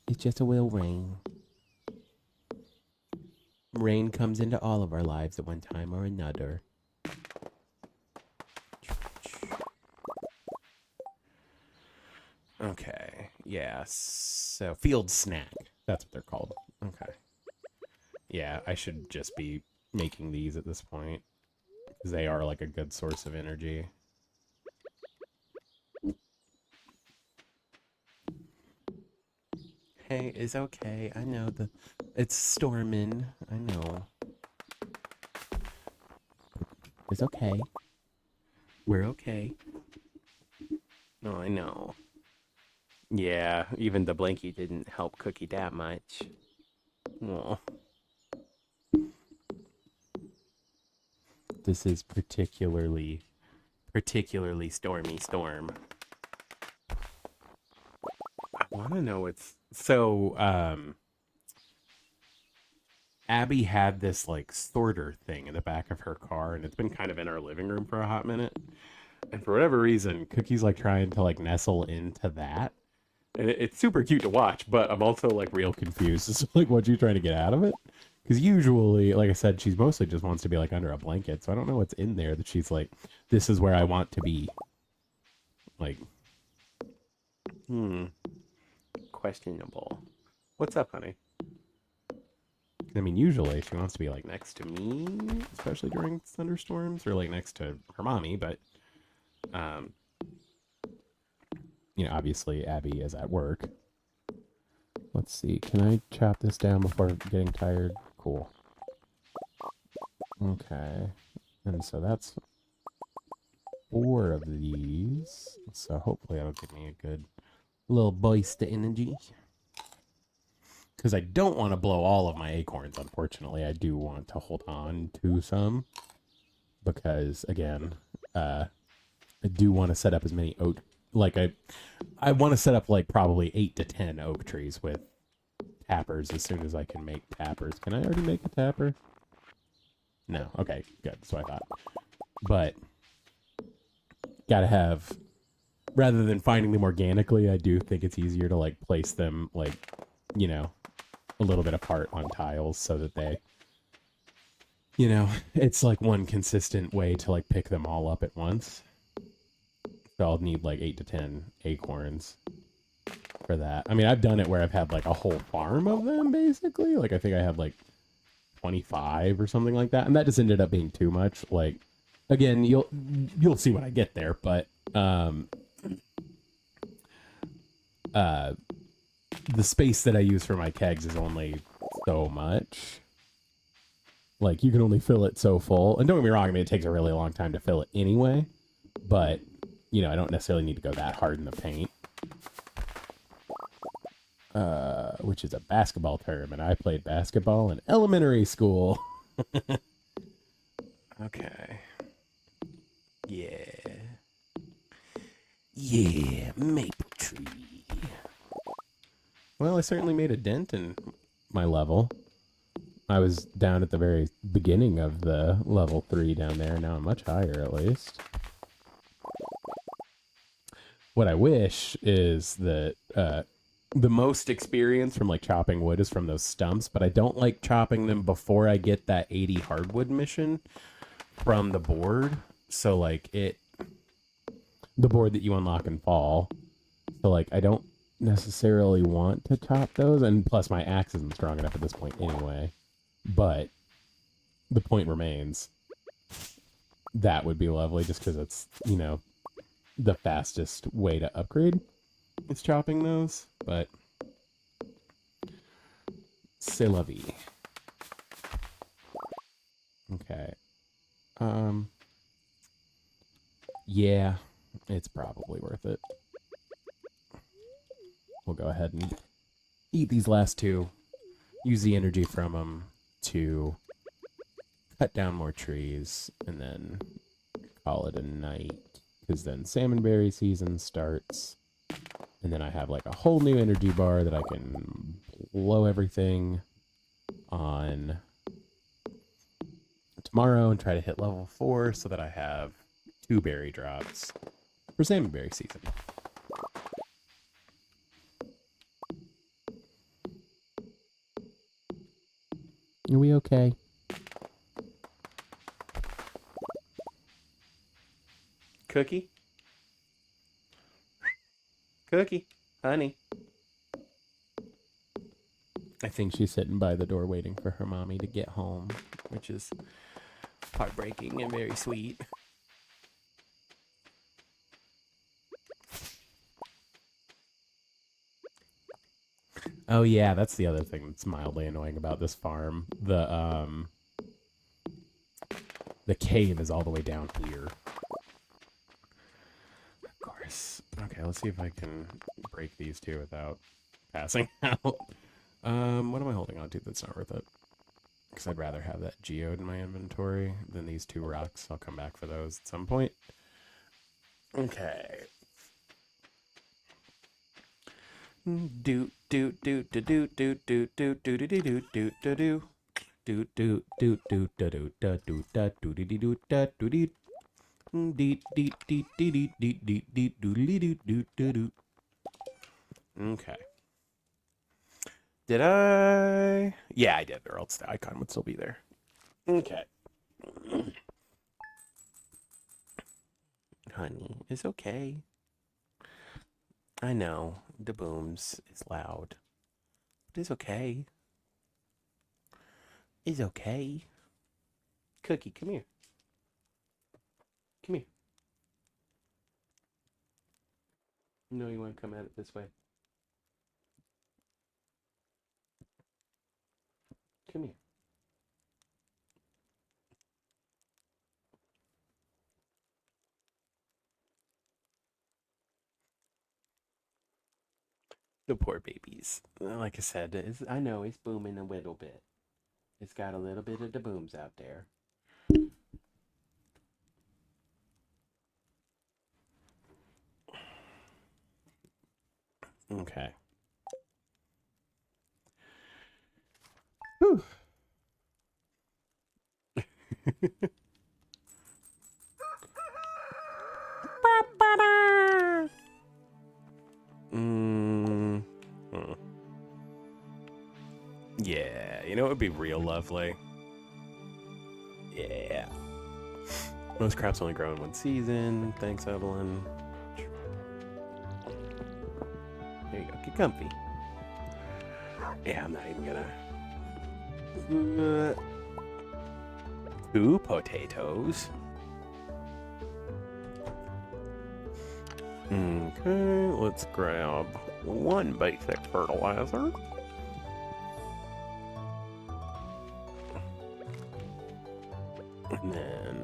It's just a will rain. Rain comes into all of our lives at one time or another. Okay, yeah, so field snack. That's what they're called. Okay. Yeah, I should just be making these at this point, because they are like a good source of energy. Hey, it's okay. I know it's storming. I know. It's okay. We're okay. No, I know. Yeah, even the blankie didn't help Cookie that much. Aw. This is particularly stormy storm. I want to know what's so Abby had this like sorter thing in the back of her car, and it's been kind of in our living room for a hot minute. And for whatever reason, Cookie's like trying to like nestle into that. And it's super cute to watch, but I'm also like real confused. It's like, what you trying to get out of it? Because usually, like I said, she's mostly just wants to be like under a blanket. So I don't know what's in there that she's like, this is where I want to be. Like, questionable. What's up, honey? I mean, usually she wants to be like next to me, especially during thunderstorms, or like next to her mommy, but you know, obviously Abby is at work. Let's see, can I chop this down before getting tired? Cool. Okay, and so that's 4 of these, so hopefully that'll give me a good little burst of energy. Because I don't want to blow all of my acorns, unfortunately. I do want to hold on to some. Because, again, I do want to set up as many oak... Like, I want to set up, like, probably 8 to 10 oak trees with tappers as soon as I can make tappers. Can I already make a tapper? No. Okay, good. That's what I thought. But, gotta have... Rather than finding them organically, I do think it's easier to, like, place them, like, you know, a little bit apart on tiles so that they, you know, it's like one consistent way to like pick them all up at once. So I'll need like 8 to 10 acorns. for that. I mean, I've done it where I've had like a whole farm of them, basically. Like, I think I had like 25 or something like that, and that just ended up being too much. Like, again, you'll see when I get there, but the space that I use for my kegs is only so much. Like, you can only fill it so full. And don't get me wrong, I mean, it takes a really long time to fill it anyway. But, you know, I don't necessarily need to go that hard in the paint. Which is a basketball term, and I played basketball in elementary school. Okay. Yeah. Yeah, maple tree. Well, I certainly made a dent in my level. I was down at the very beginning of the level 3 down there. Now I'm much higher, at least. What I wish is that the most experience from like chopping wood is from those stumps, but I don't like chopping them before I get that 80 hardwood mission from the board. So like the board that you unlock in fall. So like I don't necessarily want to chop those, and plus my axe isn't strong enough at this point anyway. But the point remains, that would be lovely just because it's, you know, the fastest way to upgrade is chopping those. But c'est la vie. Okay. Yeah, it's probably worth it. We'll go ahead and eat these last two. Use the energy from them to cut down more trees, and then call it a night. Because then salmonberry season starts, and then I have like a whole new energy bar that I can blow everything on tomorrow and try to hit level 4 so that I have 2 berry drops for salmonberry season. Are we okay? Cookie? Cookie? Honey? I think she's sitting by the door waiting for her mommy to get home, which is heartbreaking and very sweet. Oh yeah, that's the other thing that's mildly annoying about this farm. The cave is all the way down here. Of course. Okay, let's see if I can break these two without passing out. What am I holding on to that's not worth it? Because I'd rather have that geode in my inventory than these 2 rocks. I'll come back for those at some point. Okay. Do do do do do do do do do do do do do do. Do do do do do do do do do do do do do do do. Okay. Did I? Yeah, I did, or else the icon would still be there. Okay. Honey, it's okay. I know, the booms is loud. But it's okay. It's okay. Cookie, come here. Come here. No, you want to come at it this way. Come here. The poor babies. Like I said, I know it's booming a little bit. It's got a little bit of the booms out there. Okay. Whew. Yeah, you know it would be real lovely. Yeah. Most crops only grow in one season. Thanks, Evelyn. There you go. comfy. Yeah, I'm not even gonna... 2 potatoes. Okay, let's grab 1 basic fertilizer. And then...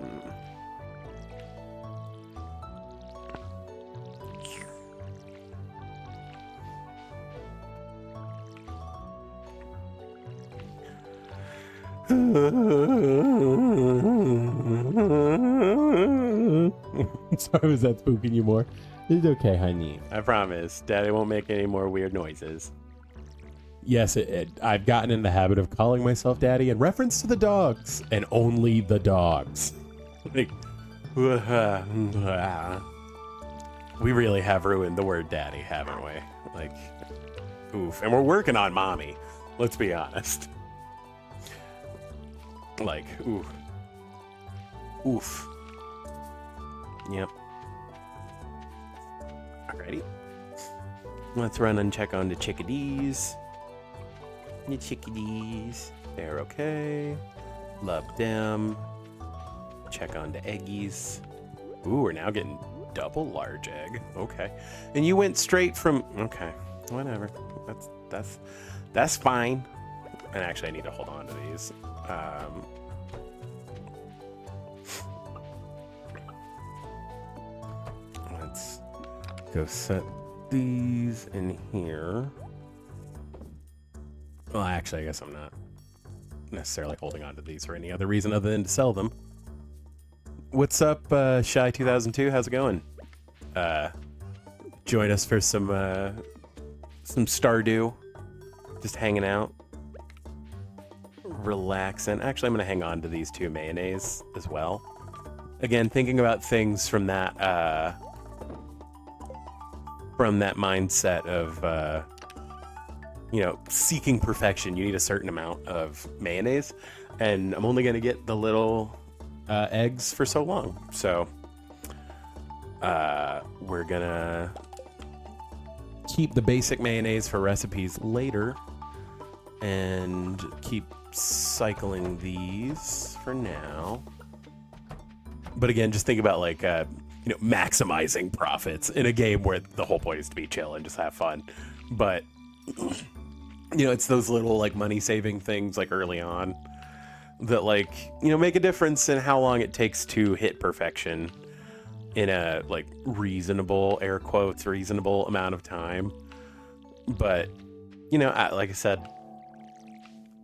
Sorry, was that spooking you more? It's okay, honey. I promise. Daddy won't make any more weird noises. Yes, I've gotten in the habit of calling myself Daddy in reference to the dogs, and only the dogs. Like, we really have ruined the word Daddy, haven't we? Like, oof. And we're working on Mommy. Let's be honest. Like, oof. Oof. Yep. Alrighty. Let's run and check on the chickadees. The chickadees. They're okay. Love them. Check on the eggies. Ooh, we're now getting double large egg. Okay. And you went straight from... Okay. Whatever. That's fine. And actually, I need to hold on to these. Let's go set these in here. Well, actually, I guess I'm not necessarily holding on to these for any other reason other than to sell them. What's up, Shy 2002? How's it going? Join us for some Stardew. Just hanging out. Relaxing. Actually, I'm going to hang on to these 2 mayonnaise as well. Again, thinking about things from that mindset of, you know, seeking perfection. You need a certain amount of mayonnaise, and I'm only going to get the little eggs for so long. So we're going to keep the basic mayonnaise for recipes later and keep cycling these for now. But again, just think about like, you know, maximizing profits in a game where the whole point is to be chill and just have fun. But, you know, it's those little like money saving things like early on that like, you know, make a difference in how long it takes to hit perfection in a like reasonable, air quotes, reasonable amount of time. But, you know, like I said,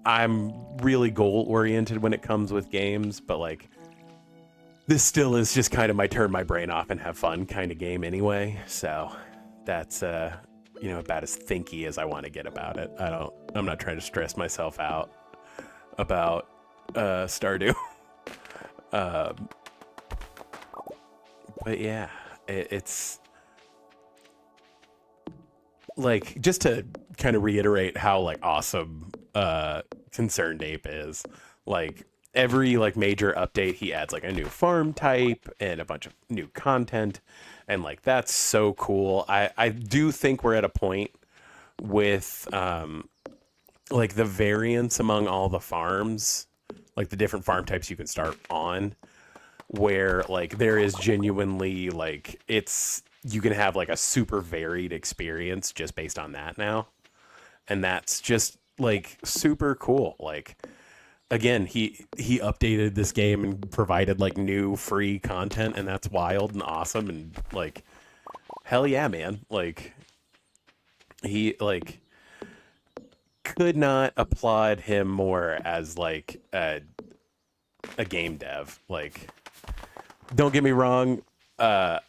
I'm really goal oriented when it comes with games, but like this still is just kind of my turn my brain off and have fun kind of game anyway. So that's, you know, about as thinky as I want to get about it. I'm not trying to stress myself out about Stardew. But yeah, it's like, just to kind of reiterate how like awesome Concerned Ape is, like every like major update he adds like a new farm type and a bunch of new content, and like that's so cool. I do think we're at a point with like the variance among all the farms, like the different farm types you can start on, where like there is genuinely like you can have like a super varied experience just based on that now. And that's just like super cool. Like again, he updated this game and provided like new free content, and that's wild and awesome. And like, hell yeah, man. Like he like could not applaud him more as like a game dev. Like, don't get me wrong. I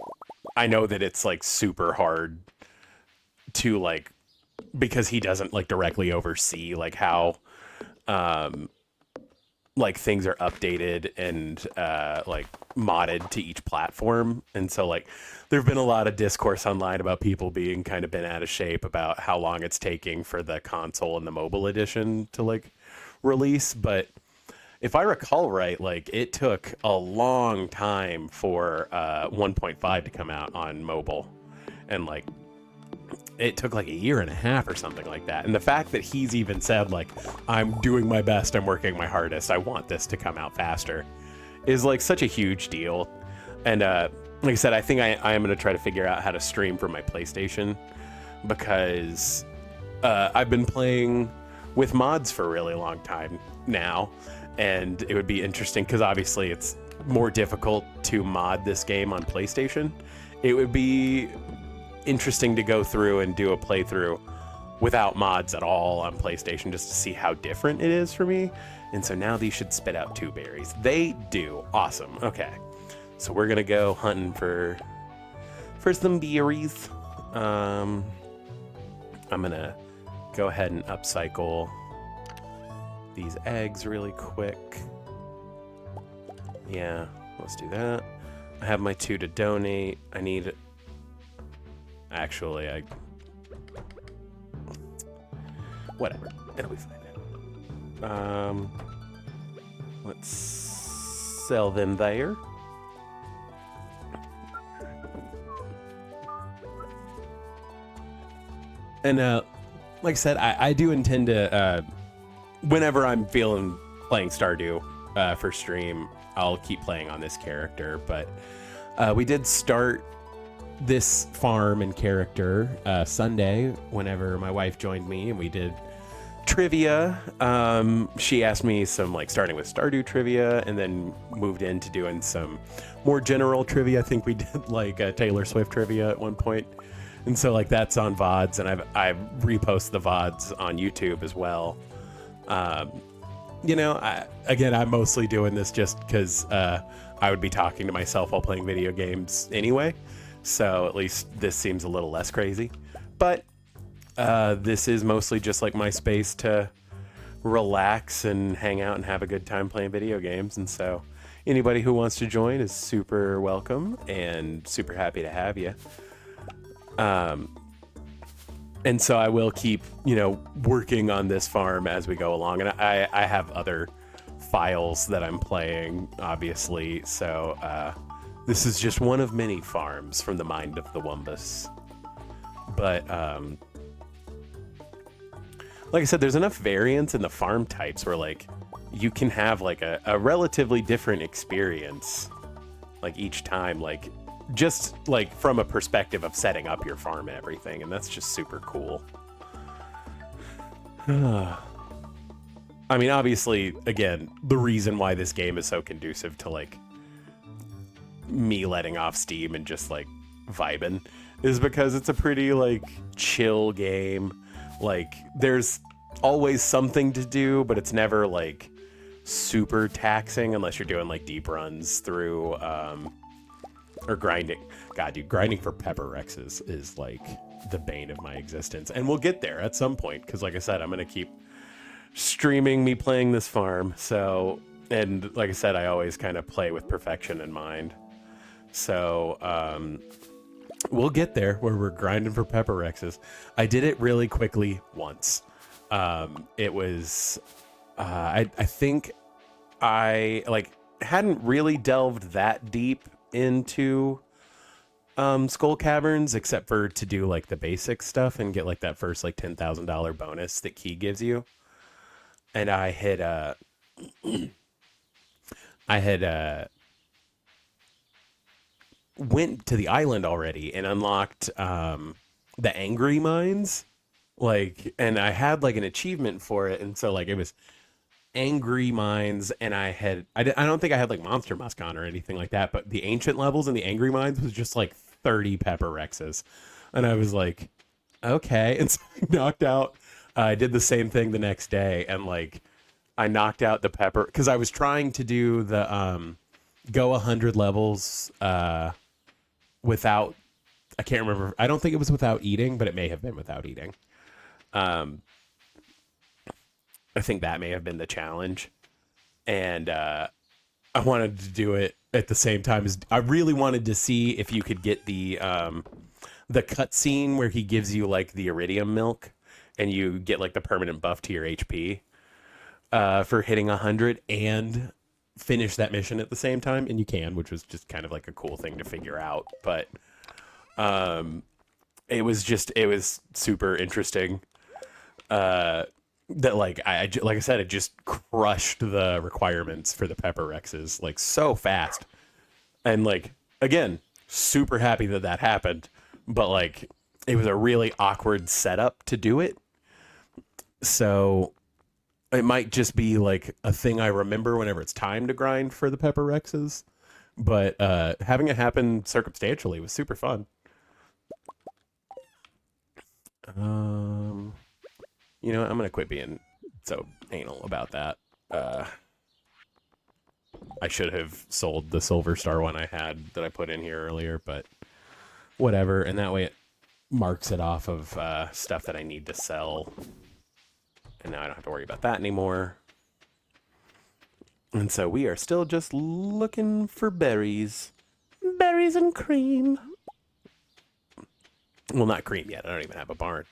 know that it's like super hard to like, because he doesn't like directly oversee like how like things are updated and like modded to each platform. And so like there've been a lot of discourse online about people being kind of bent out of shape about how long it's taking for the console and the mobile edition to like release. But if I recall right, like it took a long time for 1.5 to come out on mobile. And like it took like a year and a half or something like that. And the fact that he's even said like, I'm doing my best, I'm working my hardest, I want this to come out faster, is like such a huge deal. And like I said, I think I am going to try to figure out how to stream from my PlayStation, because I've been playing with mods for a really long time now, and it would be interesting because obviously it's more difficult to mod this game on PlayStation. It would be interesting to go through and do a playthrough without mods at all on PlayStation, just to see how different it is for me. And so now these should spit out 2 berries. They do. Awesome. Okay. So we're going to go hunting for some berries. I'm going to go ahead and upcycle these eggs really quick. Yeah, let's do that. I have my 2 to donate. I need... Actually, whatever. It'll be fine. Let's sell them there. And like I said, I do intend to, whenever I'm feeling playing Stardew for stream, I'll keep playing on this character. But we did start this farm and character Sunday whenever my wife joined me, and we did trivia. She asked me some like starting with Stardew trivia, and then moved into doing some more general trivia. I think we did like Taylor Swift trivia at one point. And so like that's on VODs, and I've reposted the VODs on YouTube as well. You know, I'm mostly doing this just because I would be talking to myself while playing video games anyway. So at least this seems a little less crazy. But this is mostly just like my space to relax and hang out and have a good time playing video games. And so anybody who wants to join is super welcome and super happy to have you. And so I will keep, you know, working on this farm as we go along. And I have other files that I'm playing, obviously. So this is just one of many farms from the mind of the Wumbus. But like I said, there's enough variance in the farm types where like you can have like a relatively different experience like each time, like just like from a perspective of setting up your farm and everything, and that's just super cool. I mean, obviously, again, the reason why this game is so conducive to like me letting off steam and just like vibing is because it's a pretty like chill game. Like there's always something to do, but it's never like super taxing unless you're doing like deep runs through or grinding. God, dude, grinding for pepper rexes is like the bane of my existence. And we'll get there at some point, because like I said, I'm going to keep streaming me playing this farm. So, and like I said, I always kind of play with perfection in mind. So, we'll get there where we're grinding for pepper rexes. I did it really quickly once. It was, I think I like hadn't really delved that deep into Skull Caverns, except for to do like the basic stuff and get like that first like $10,000 bonus that Key gives you. And I had went to the island already and unlocked the angry mines, like, and I had like an achievement for it, and so like it was angry mines, and I don't think I had like monster musk on or anything like that, but the ancient levels in the angry mines was just like 30 pepper rexes, and I was like, okay. And so I knocked out, I did the same thing the next day, and like I knocked out the pepper because I was trying to do the go 100 levels without, I can't remember, I don't think it was without eating, but it may have been without eating. I think that may have been the challenge. And I wanted to do it at the same time as, I really wanted to see if you could get the cutscene where he gives you like the iridium milk and you get like the permanent buff to your HP for hitting 100 and finish that mission at the same time. And you can, which was just kind of like a cool thing to figure out. But it was super interesting. That like like I said, it just crushed the requirements for the pepper Rexes like so fast, and like again, super happy that that happened, but like it was a really awkward setup to do it. So it might just be like a thing I remember whenever it's time to grind for the pepper Rexes, but having it happen circumstantially was super fun. Um, you know what? I'm gonna quit being so anal about that. I should have sold the silver star one I had that I put in here earlier, but whatever. And that way it marks it off of stuff that I need to sell. And now I don't have to worry about that anymore. And so we are still just looking for berries. Berries and cream. Well, not cream yet. I don't even have a barn.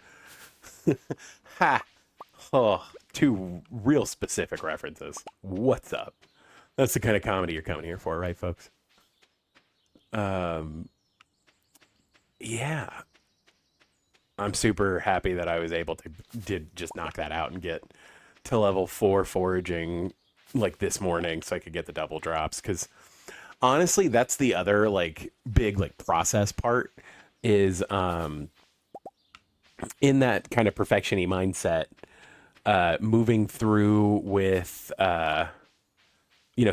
Ha! Oh, two real specific references. What's up? That's the kind of comedy you're coming here for, right, folks? Yeah. I'm super happy that I was able to did just knock that out and get to level 4 foraging like this morning so I could get the double drops, because honestly that's the other like big like process part is in that kind of perfection-y mindset, moving through with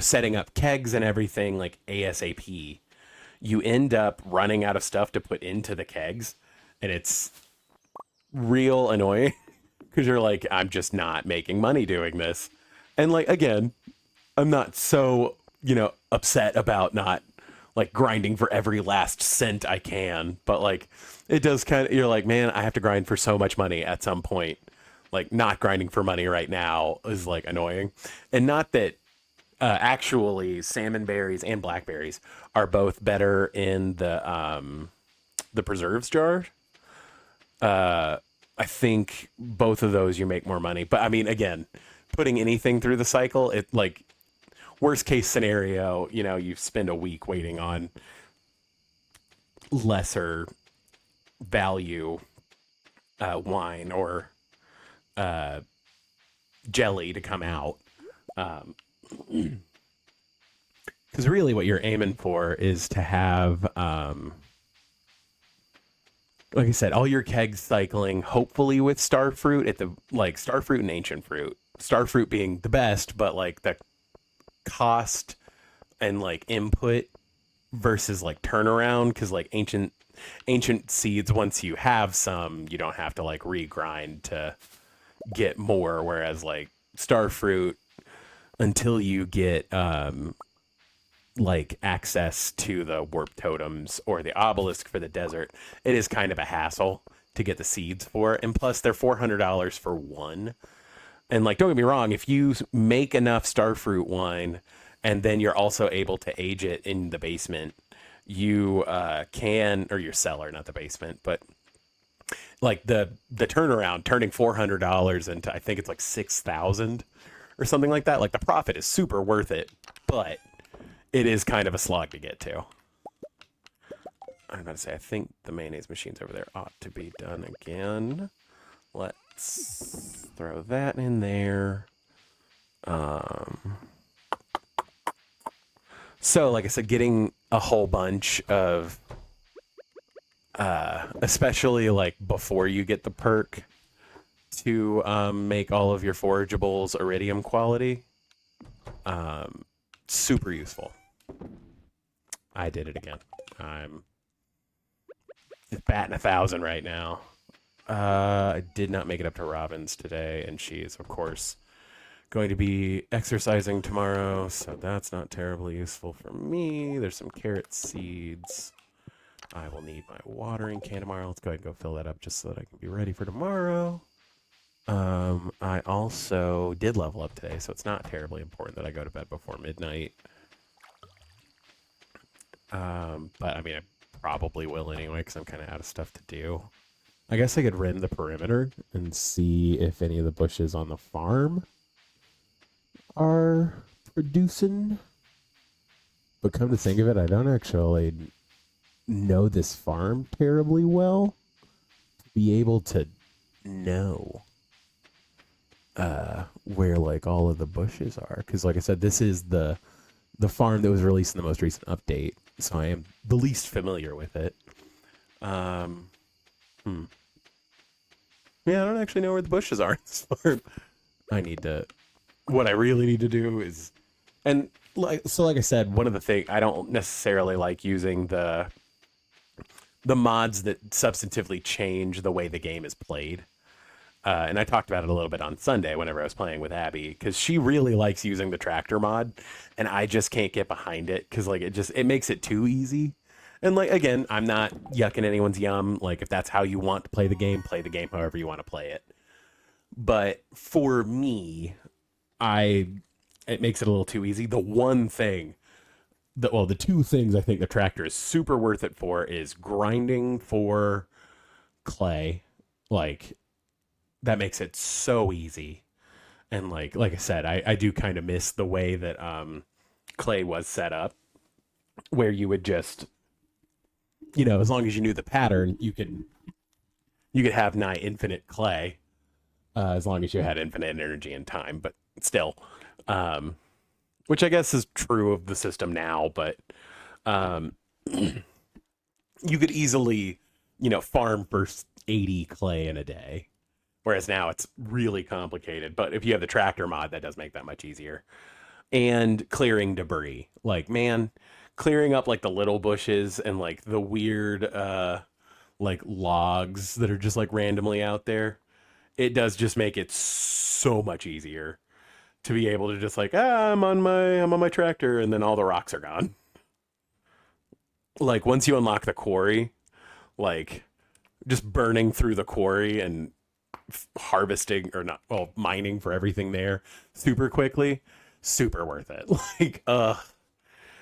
setting up kegs and everything like ASAP, you end up running out of stuff to put into the kegs, and it's real annoying because you're like, I'm just not making money doing this. And like, again, I'm not so, upset about not like grinding for every last cent I can, but like it does kind of, you're like, man, I have to grind for so much money at some point. Like not grinding for money right now is like annoying. And not that actually salmon berries and blackberries are both better in the preserves jar. I think both of those you make more money. But I mean, again, putting anything through the cycle, it like worst case scenario, you spend a week waiting on lesser value wine or jelly to come out. Because really what you're aiming for is to have, like I said, all your kegs cycling, hopefully with starfruit at the, like starfruit and ancient fruit. Starfruit being the best, but like the cost and like input versus like turnaround, because like ancient seeds, once you have some, you don't have to like regrind to get more, whereas like starfruit, until you get like access to the warp totems or the obelisk for the desert, it is kind of a hassle to get the seeds for it. And plus they're $400 for one. And like, don't get me wrong, if you make enough starfruit wine and then you're also able to age it in the basement, you can, or your cellar, not the basement, but like the turnaround, turning $400 into, I think it's like 6,000 or something like that. Like the profit is super worth it, but it is kind of a slog to get to. I'm about to say, I think the mayonnaise machines over there ought to be done again. Let's throw that in there. So, like I said, getting a whole bunch of, especially like before you get the perk to make all of your forageables iridium quality, super useful. I did it again. I'm batting 1,000 right now. I did not make it up to Robin's today, and she is, of course, going to be exercising tomorrow, so that's not terribly useful for me. There's some carrot seeds. I will need my watering can tomorrow. Let's go ahead and go fill that up just so that I can be ready for tomorrow. I also did level up today, so it's not terribly important that I go to bed before midnight. But I mean, I probably will anyway, because I'm kind of out of stuff to do. I guess I could rend the perimeter and see if any of the bushes on the farm are producing. But come to think of it, I don't actually know this farm terribly well. be able to know where like all of the bushes are, because like I said, this is the farm that was released in the most recent update, so I am the least familiar with it. Yeah, I don't actually know where the bushes are in this farm. What I really need to do is, and like I said, one of the things, I don't necessarily like using the mods that substantively change the way the game is played. And I talked about it a little bit on Sunday whenever I was playing with Abby, because she really likes using the tractor mod, and I just can't get behind it because like it makes it too easy. And like again, I'm not yucking anyone's yum. Like if that's how you want to play the game however you want to play it. But for me, it makes it a little too easy. The two things I think the tractor is super worth it for is grinding for clay. Like that makes it so easy. And like I said, I do kind of miss the way that clay was set up, where you would just, as long as you knew the pattern, you could have nigh infinite clay, as long as you had infinite energy and time. But still, which I guess is true of the system now, but you could easily, farm for 80 clay in a day. Whereas now it's really complicated. But if you have the tractor mod, that does make that much easier. And clearing debris. Like, man, clearing up like the little bushes and like the weird like logs that are just like randomly out there. It does just make it so much easier to be able to just like, I'm on my tractor, and then all the rocks are gone. Like once you unlock the quarry, like just burning through the quarry and harvesting, or not, well, mining for everything there super quickly, super worth it. Like,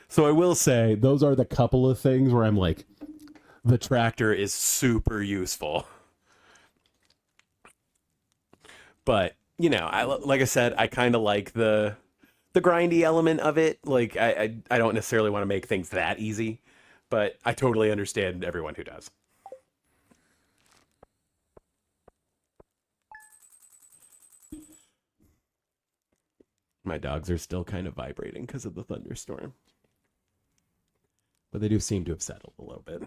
so I will say those are the couple of things where I'm like, the tractor is super useful. But like I said, I kind of like the grindy element of it. Like I don't necessarily want to make things that easy, but I totally understand everyone who does. My dogs are still kind of vibrating because of the thunderstorm, but they do seem to have settled a little bit.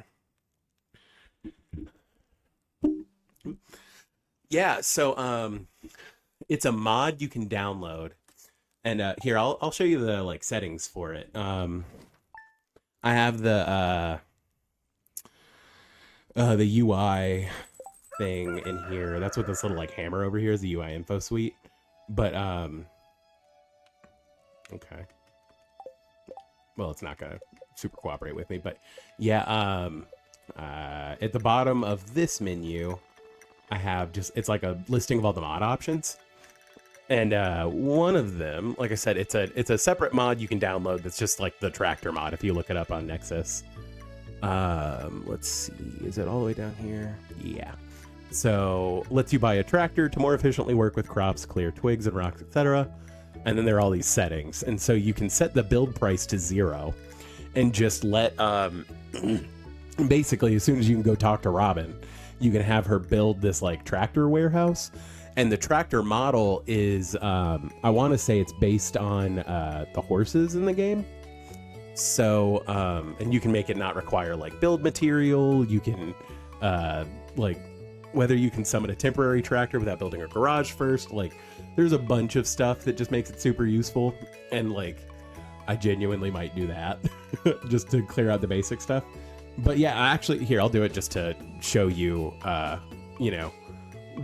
Yeah, so it's a mod you can download, and here I'll show you the like settings for it. I have the UI thing in here. That's what this little like hammer over here is, the UI info suite. But okay. Well, it's not gonna super cooperate with me, but yeah, at the bottom of this menu, I have it's like a listing of all the mod options. And one of them, like I said, it's a separate mod you can download that's just like the tractor mod if you look it up on Nexus. Let's see, is it all the way down here? Yeah. So lets you buy a tractor to more efficiently work with crops, clear twigs and rocks, etc. And then there are all these settings. And so you can set the build price to 0 and just let, basically, as soon as you can go talk to Robin, you can have her build this like tractor warehouse. And the tractor model is, I want to say it's based on the horses in the game. So, and you can make it not require like build material. You can, like, whether you can summon a temporary tractor without building a garage first. Like, there's a bunch of stuff that just makes it super useful. And like, I genuinely might do that just to clear out the basic stuff. But yeah, actually, here, I'll do it just to show you,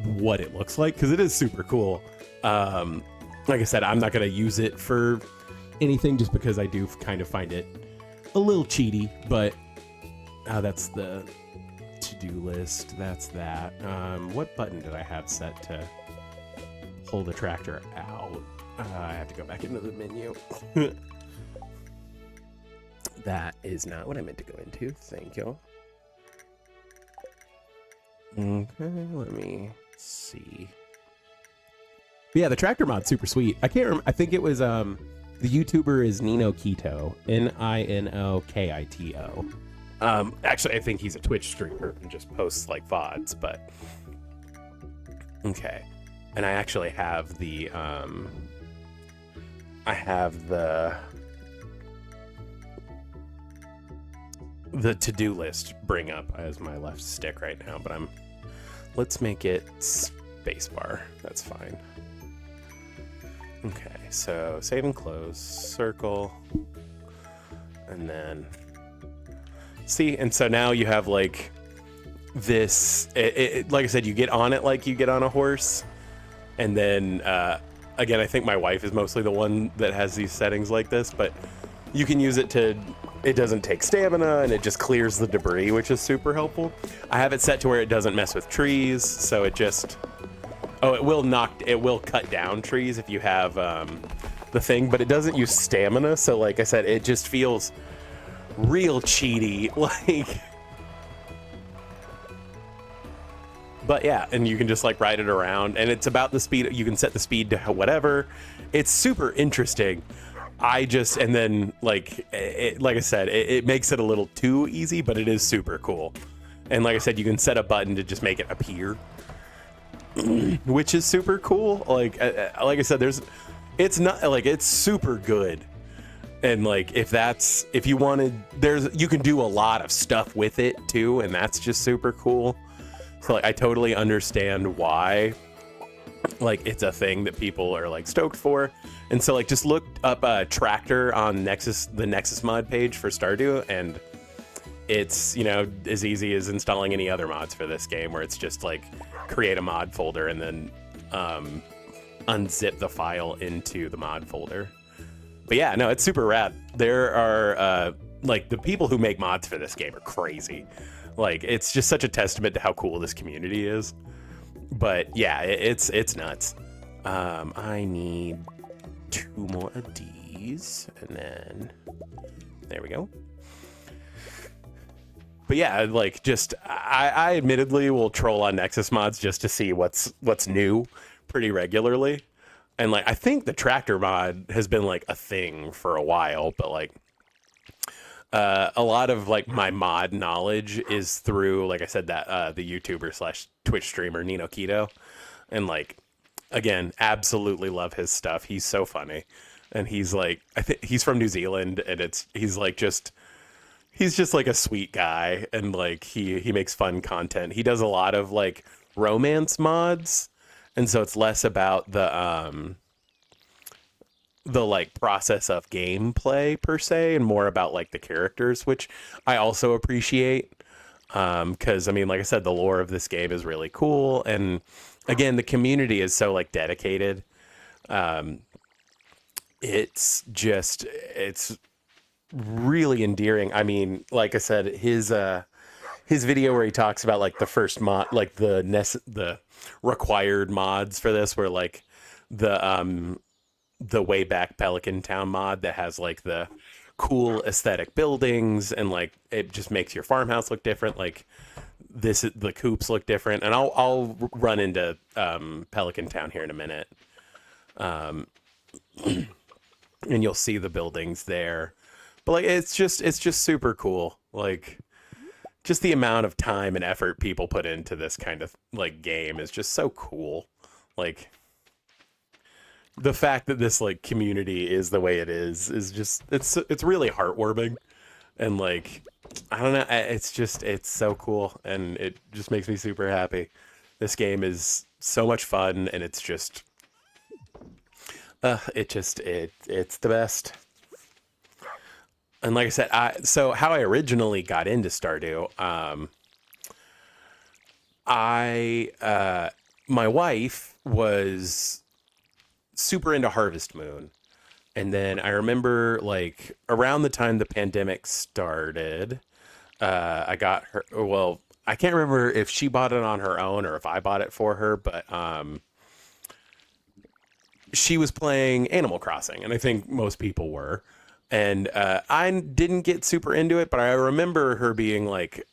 what it looks like, because it is super cool. Like I said, I'm not going to use it for anything just because I do kind of find it a little cheaty, but that's the to-do list. That's that. What button did I have set to pull the tractor out? I have to go back into the menu. That is not what I meant to go into. Thank you. Okay, let me see. But yeah, the tractor mod's super sweet. I can't remember. I think it was the YouTuber is Nino Kito, Ninokito. Actually, I think he's a Twitch streamer and just posts like VODs, but okay. And I actually have the to-do list bring up as my left stick right now, but let's make it spacebar. That's fine. Okay, so save and close, circle, and then see, and so now you have like this, like I said, you get on it like you get on a horse, and then again, I think my wife is mostly the one that has these settings like this, but you can use it to, it doesn't take stamina and it just clears the debris, which is super helpful. I have it set to where it doesn't mess with trees, so it just, oh, it will cut down trees if you have the thing, but it doesn't use stamina, so like I said, it just feels real cheaty, like. But yeah, and you can just like ride it around, and it's about the speed. You can set the speed to whatever. It's super interesting. And then like like I said, it makes it a little too easy, but it is super cool. And like I said, you can set a button to just make it appear, which is super cool. Like I said, it's not like, it's super good. And like if you wanted, you can do a lot of stuff with it too, and that's just super cool. So like I totally understand why like it's a thing that people are like stoked for. And so like just look up a tractor on the Nexus mod page for Stardew, and it's, you know, as easy as installing any other mods for this game, where it's just like create a mod folder and then unzip the file into the mod folder. But yeah, no, it's super rad. There are like the people who make mods for this game are crazy. Like it's just such a testament to how cool this community is. But yeah, it's nuts. I need 2 more of these, and then there we go. But yeah, like just I admittedly will troll on Nexus mods just to see what's new pretty regularly. And like I think the tractor mod has been like a thing for a while, but like a lot of like my mod knowledge is through, like I said, that the YouTuber / Twitch streamer Nino Keto, and like again, absolutely love his stuff. He's so funny, and he's like, I think he's from New Zealand, and he's just like a sweet guy, and like he makes fun content. He does a lot of like romance mods, and so it's less about the like process of gameplay per se, and more about like the characters, which I also appreciate. Because I mean, like I said, the lore of this game is really cool, and again, the community is so like dedicated. It's really endearing. I mean, like I said, his video where he talks about like the first mod, like the required mods for this, were like the way back Pelican Town mod that has like the cool aesthetic buildings, and like it just makes your farmhouse look different. Like the coops look different, and I'll run into Pelican Town here in a minute, and you'll see the buildings there. But like it's just super cool. Like just the amount of time and effort people put into this kind of like game is just so cool. Like the fact that this like community is the way it is just, it's really heartwarming, and like I don't know, it's so cool, and it just makes me super happy. This game is so much fun, and it's just it's the best. And like I said, so how I originally got into Stardew, my wife was super into Harvest Moon, and then I remember like around the time the pandemic started, I got her, well, I can't remember if she bought it on her own or if I bought it for her, but she was playing Animal Crossing, and I think most people were, and I didn't get super into it, but I remember her being like,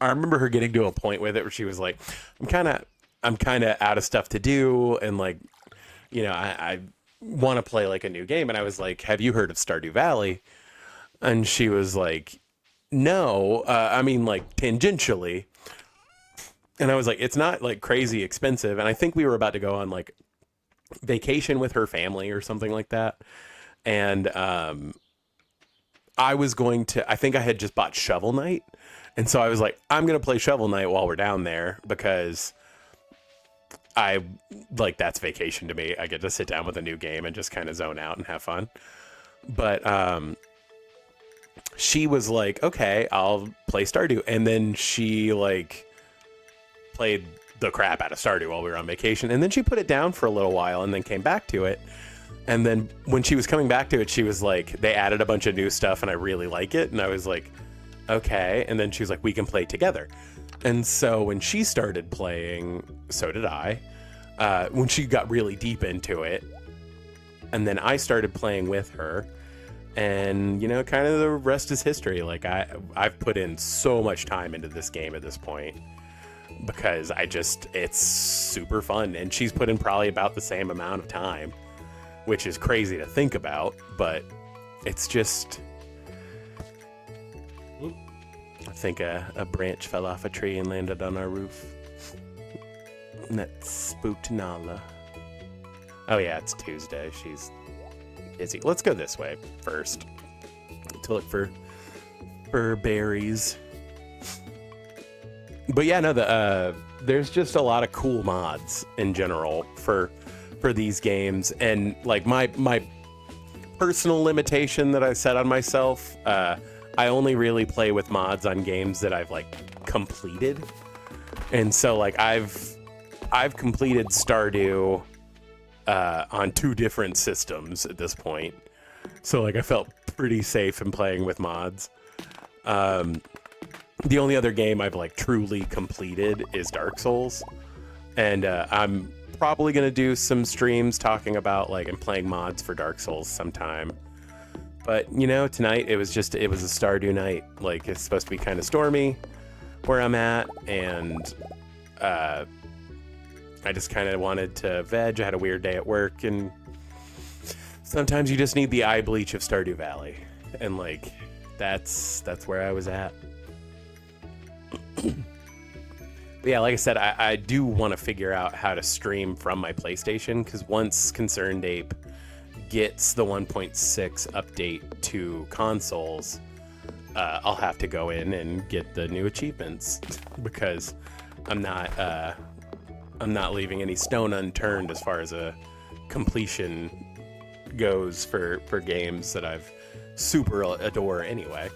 I remember her getting to a point with it where she was like, I'm kind of out of stuff to do, and like, you know, I want to play like a new game. And I was like, have you heard of Stardew Valley? And she was like, no, I mean like tangentially. And I was like, it's not like crazy expensive. And I think we were about to go on like vacation with her family or something like that. And I think I had just bought Shovel Knight. And so I was like, I'm going to play Shovel Knight while we're down there because I like that's vacation to me. I get to sit down with a new game and just kind of zone out and have fun. But she was like, okay, I'll play Stardew. And then she like played the crap out of Stardew while we were on vacation. And then she put it down for a little while and then came back to it. And then when she was coming back to it, she was like, they added a bunch of new stuff and I really like it. And I was like, okay. And then she was like, we can play together. And so when she started playing, so did I. When she got really deep into it, and then I started playing with her, and you know, kind of the rest is history. Like I've put in so much time into this game at this point because it's super fun, and she's put in probably about the same amount of time, which is crazy to think about, but it's just. I think a branch fell off a tree and landed on our roof. And that spooked Nala. Oh yeah, it's Tuesday. She's busy. Let's go this way first to look for berries. But yeah, no, there's just a lot of cool mods in general for these games, and like my personal limitation that I set on myself. I only really play with mods on games that I've like completed. And so like I've completed Stardew on 2 different systems at this point. So like I felt pretty safe in playing with mods. The only other game I've like truly completed is Dark Souls. And I'm probably going to do some streams talking about like and playing mods for Dark Souls sometime. But, you know, tonight it was a Stardew night. Like, it's supposed to be kind of stormy where I'm at, and I just kind of wanted to veg. I had a weird day at work, and sometimes you just need the eye bleach of Stardew Valley. And, like, that's where I was at. But yeah, like I said, I do want to figure out how to stream from my PlayStation, because once Concerned Ape gets the 1.6 update to consoles, I'll have to go in and get the new achievements because I'm not leaving any stone unturned as far as a completion goes for games that I've super adore anyway.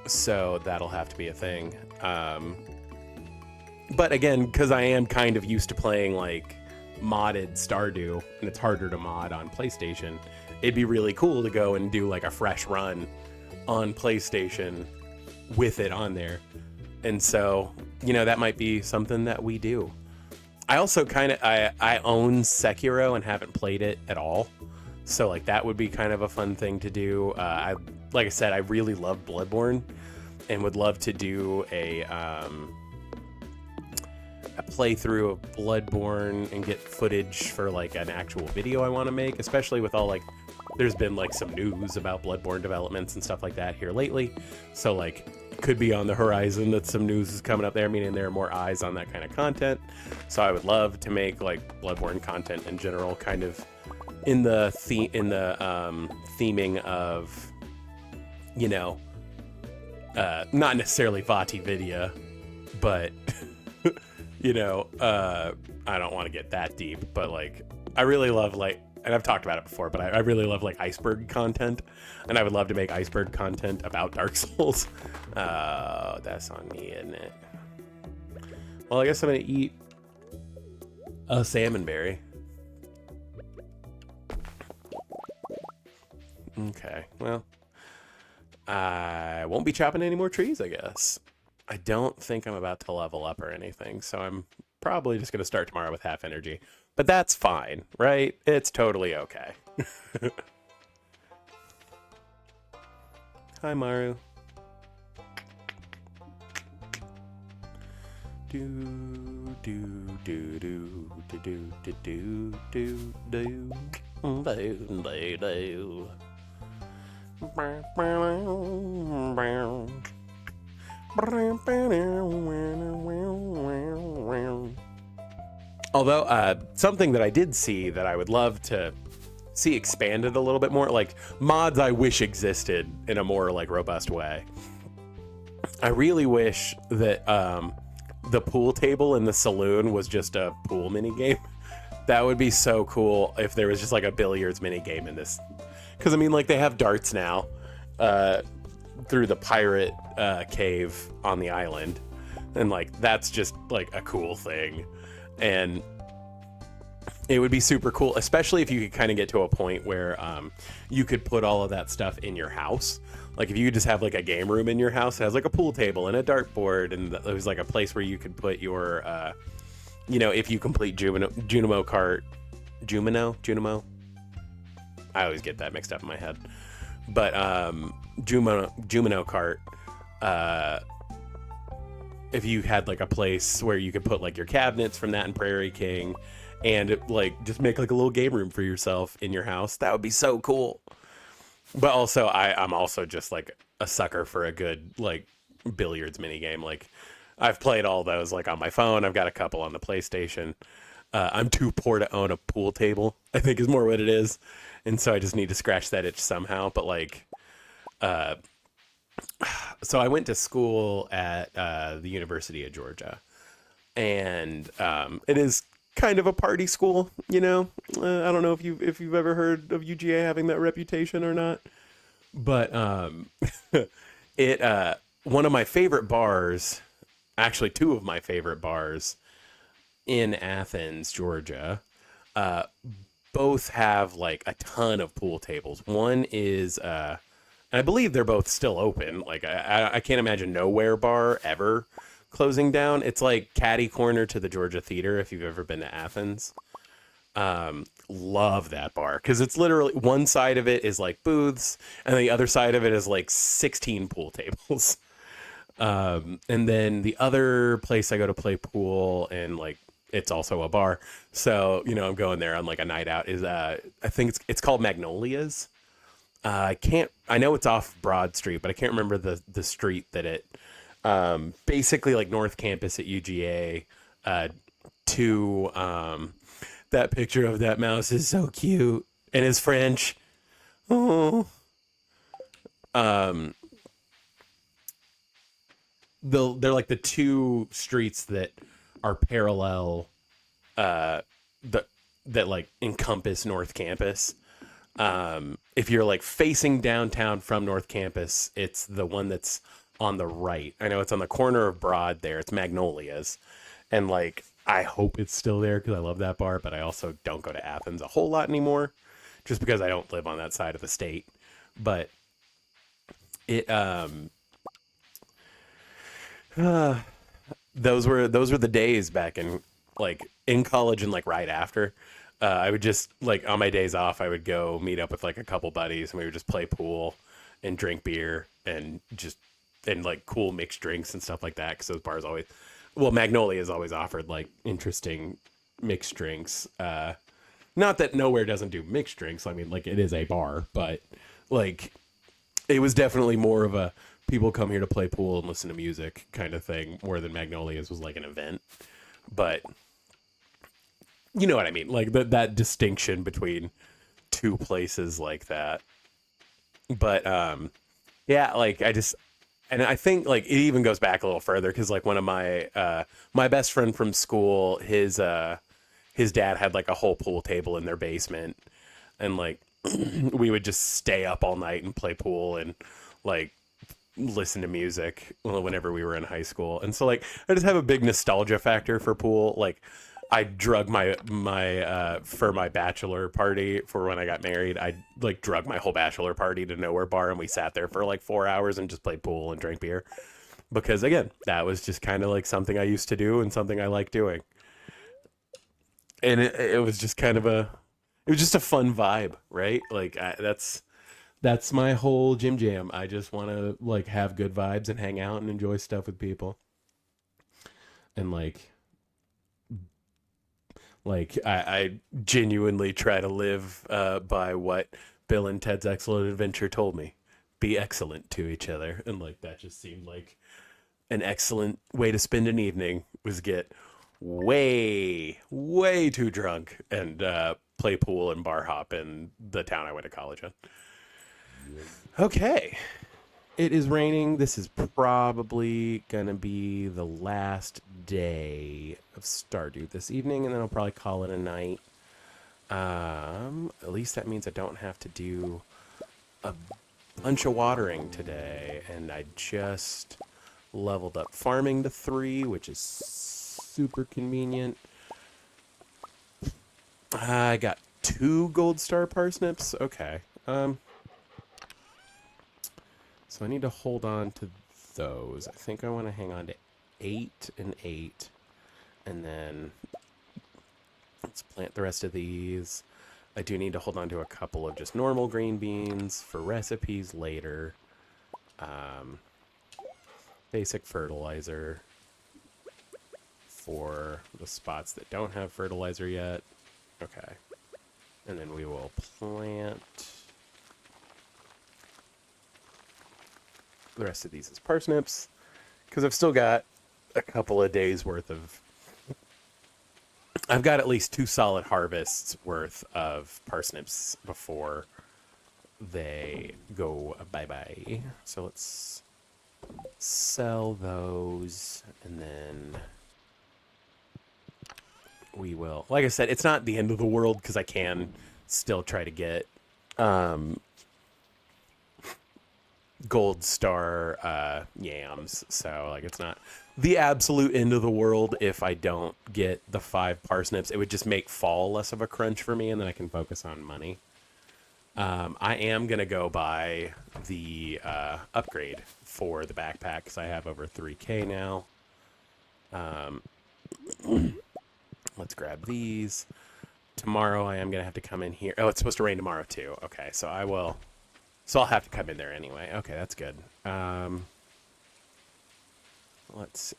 So that'll have to be a thing. But again, because I am kind of used to playing like modded Stardew, and it's harder to mod on PlayStation, it'd be really cool to go and do like a fresh run on PlayStation with it on there. And so, you know, that might be something that we do. I also I own Sekiro and haven't played it at all, so like that would be kind of a fun thing to do. Like I said, I really love Bloodborne and would love to do a playthrough of Bloodborne and get footage for like an actual video I want to make, especially with all like there's been like some news about Bloodborne developments and stuff like that here lately. So like it could be on the horizon that some news is coming up there, meaning there are more eyes on that kind of content. So I would love to make like Bloodborne content in general, kind of in the theming of, you know, not necessarily Vati Vidya, but you know, I don't want to get that deep, but like I really love like, and I've talked about it before, but I really love like iceberg content, and I would love to make iceberg content about Dark Souls. That's on me, isn't it? Well, I guess I'm gonna eat a salmon berry. Okay, well, I won't be chopping any more trees, I guess. I don't think I'm about to level up or anything, so I'm probably just going to start tomorrow with half energy. But that's fine, right? It's totally okay. Hi, Maru. Do do do do do do do do do do do do. Although, something that I did see that I would love to see expanded a little bit more, like mods I wish existed in a more like robust way. I really wish that the pool table in the saloon was just a pool mini game. That would be so cool if there was just like a billiards mini game in this. Because I mean, like they have darts now through the pirate cave on the island, and like that's just like a cool thing, and it would be super cool, especially if you could kind of get to a point where you could put all of that stuff in your house. Like if you just have like a game room in your house that has like a pool table and a dartboard, and there's like a place where you could put your, you know, if you complete Junimo Kart, Junimo. I always get that mixed up in my head. But Jumino Kart, if you had like a place where you could put like your cabinets from that and Prairie King, and like just make like a little game room for yourself in your house, that would be so cool. But also I'm also just like a sucker for a good like billiards mini game. Like I've played all those like on my phone. I've got a couple on the PlayStation. I'm too poor to own a pool table, I think is more what it is. And so I just need to scratch that itch somehow. But like, so I went to school at the University of Georgia, and it is kind of a party school, you know. I don't know if you've ever heard of UGA having that reputation or not, but it one of my favorite bars, actually two of my favorite bars in Athens, Georgia, both have like a ton of pool tables. One is and I believe they're both still open. Like I can't imagine Nowhere Bar ever closing down. It's like catty corner to the Georgia Theater if you've ever been to Athens. Love that bar because it's literally one side of it is like booths and the other side of it is like 16 pool tables. And then the other place I go to play pool, and like it's also a bar, so you know I'm going there on like a night out, is I think it's called Magnolias. I know it's off Broad Street, but I can't remember the street that it basically like North Campus at UGA. To that picture of that mouse is so cute and is French. Oh. They're like the two streets that are parallel, that like encompass North Campus. If you're like facing downtown from North Campus, it's the one that's on the right. I know it's on the corner of Broad there. It's Magnolias. And like, I hope it's still there because I love that bar, but I also don't go to Athens a whole lot anymore just because I don't live on that side of the state. But it, those were the days back in college and like right after. I would just like on my days off, I would go meet up with like a couple buddies and we would just play pool and drink beer and like cool mixed drinks and stuff like that. Because those bars always, well, Magnolia has always offered like interesting mixed drinks. Not that Nowhere doesn't do mixed drinks. I mean, like it is a bar, but like it was definitely more of a people come here to play pool and listen to music kind of thing more than Magnolia's was like an event. But you know what I mean? Like that distinction between two places like that. But yeah, like and I think like it even goes back a little further because like one of my my best friend from school, his dad had like a whole pool table in their basement, and like we would just stay up all night and play pool and like listen to music whenever we were in high school. And so like I just have a big nostalgia factor for pool. Like I drug my for my bachelor party for when I got married, I like drug my whole bachelor party to Nowhere Bar and we sat there for like 4 hours and just played pool and drank beer. Because again, that was just kind of like something I used to do and something I like doing. And it was just kind of it was just a fun vibe, right? Like that's my whole gym jam. I just want to like have good vibes and hang out and enjoy stuff with people. And like I genuinely try to live by what Bill and Ted's Excellent Adventure told me. be excellent to each other. And like that just seemed like an excellent way to spend an evening, was get way, way too drunk and play pool and bar hop in the town I went to college in. Okay. It is raining. This is probably going to be the last day of Stardew this evening, and then I'll probably call it a night. At least that means I don't have to do a bunch of watering today, and I just leveled up farming to 3, which is super convenient. I got 2 gold star parsnips. Okay. So I need to hold on to those. I think I want to hang on to 8 and 8. And then let's plant the rest of these. I do need to hold on to a couple of just normal green beans for recipes later. Basic fertilizer for the spots that don't have fertilizer yet. Okay. And then we will plant the rest of these as parsnips, because I've still got a couple of days worth of... I've got at least 2 solid harvests worth of parsnips before they go bye-bye. So let's sell those, and then we will... Like I said, it's not the end of the world, because I can still try to get gold star yams, so like it's not the absolute end of the world if I don't get the 5 parsnips. It would just make fall less of a crunch for me, and then I can focus on money. I am gonna go buy the upgrade for the backpack, because I have over 3K now. Let's grab these. Tomorrow I am gonna have to come in here. Oh, it's supposed to rain tomorrow too. Okay, so I will... So I'll have to come in there anyway. Okay, that's good.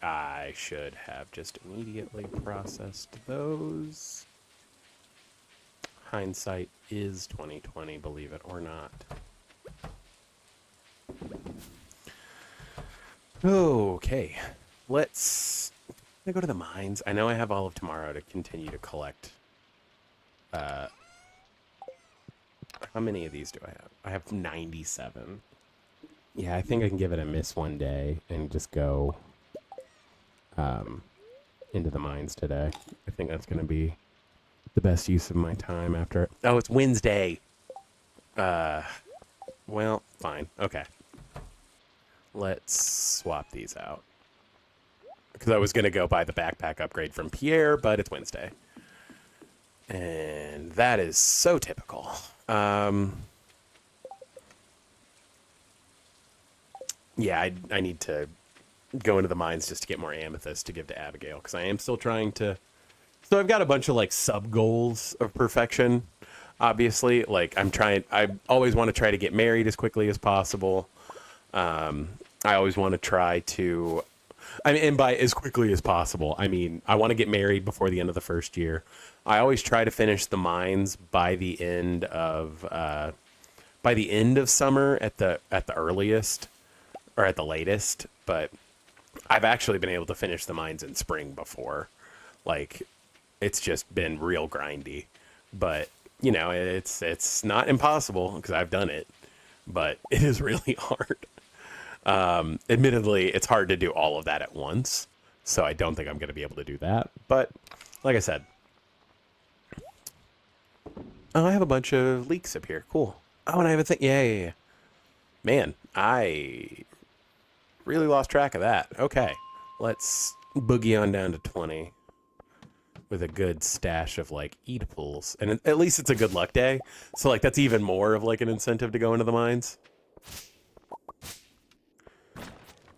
I should have just immediately processed those. Hindsight is 2020, believe it or not. Okay, let's go to the mines. I know I have all of tomorrow to continue to collect. How many of these do I have? I have 97. Yeah, I think I can give it a miss one day and just go into the mines today. I think that's going to be the best use of my time after... Oh, it's Wednesday. Well, fine. Okay. Let's swap these out. Because I was going to go buy the backpack upgrade from Pierre, but it's Wednesday. And that is so typical. Yeah, I need to go into the mines just to get more amethyst to give to Abigail, because I am still trying to... So I've got a bunch of, like, sub-goals of perfection, obviously. Like, I always want to try to get married as quickly as possible. I always want to try to... I mean, and by as quickly as possible, I mean, I want to get married before the end of the first year. I always try to finish the mines by the end of summer at the earliest, or at the latest. But I've actually been able to finish the mines in spring before. Like, it's just been real grindy. But you know, it's not impossible because I've done it, but it is really hard. Admittedly, it's hard to do all of that at once, so I don't think I'm going to be able to do that. But like I said, oh, I have a bunch of leeks up here. Cool. Oh, and I have a thing. Yeah. Man, I really lost track of that. Okay, let's boogie on down to 20 with a good stash of like eatables, and at least it's a good luck day. So like that's even more of like an incentive to go into the mines.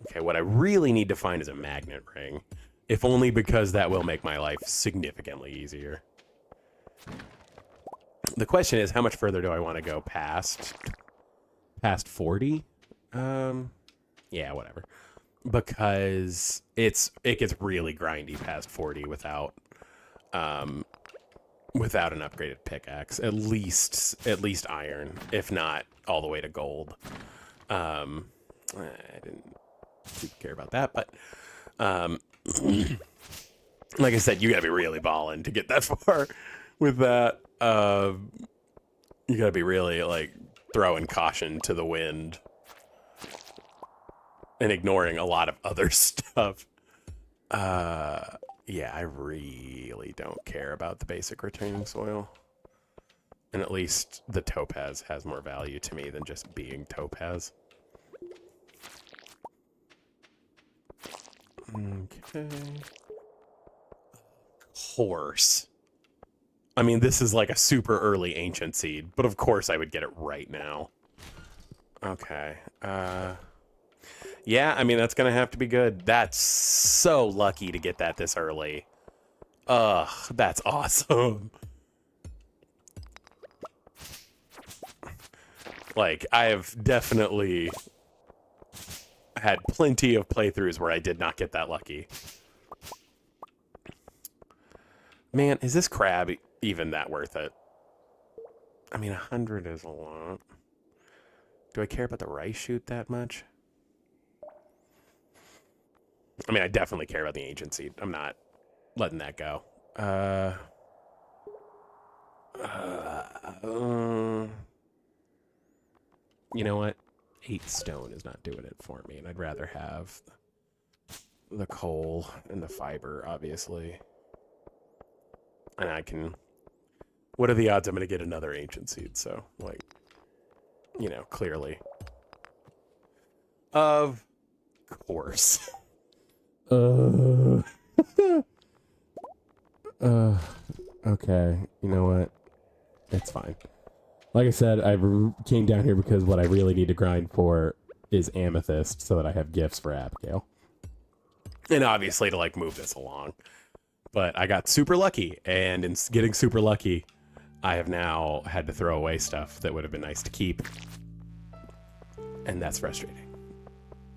Okay, what I really need to find is a magnet ring, if only because that will make my life significantly easier. The question is, how much further do I want to go past 40? Yeah, whatever. Because it gets really grindy past 40 without an upgraded pickaxe. At least iron, if not all the way to gold. I didn't super care about that, but like I said, you gotta be really balling to get that far with that. You gotta be really like throwing caution to the wind and ignoring a lot of other stuff. Yeah, I really don't care about the basic retaining soil. And at least the topaz has more value to me than just being topaz. Okay. Horse. I mean, this is like a super early ancient seed, but of course I would get it right now. Okay. Yeah, I mean, that's gonna have to be good. That's so lucky to get that this early. Ugh, that's awesome. Like, I have definitely had plenty of playthroughs where I did not get that lucky. Man, is this crab even that worth it? I mean, 100 is a lot. Do I care about the rice shoot that much? I mean, I definitely care about the ancient seed. I'm not letting that go. You know what? 8 stone is not doing it for me, and I'd rather have the coal and the fiber, obviously. And I can... What are the odds I'm going to get another ancient seed? So, like, you know, clearly. Of course. Okay. You know what? It's fine. Like I said, I came down here because what I really need to grind for is amethyst so that I have gifts for Abigail. And obviously to, like, move this along. But I got super lucky, and in getting super lucky, I have now had to throw away stuff that would have been nice to keep. And that's frustrating.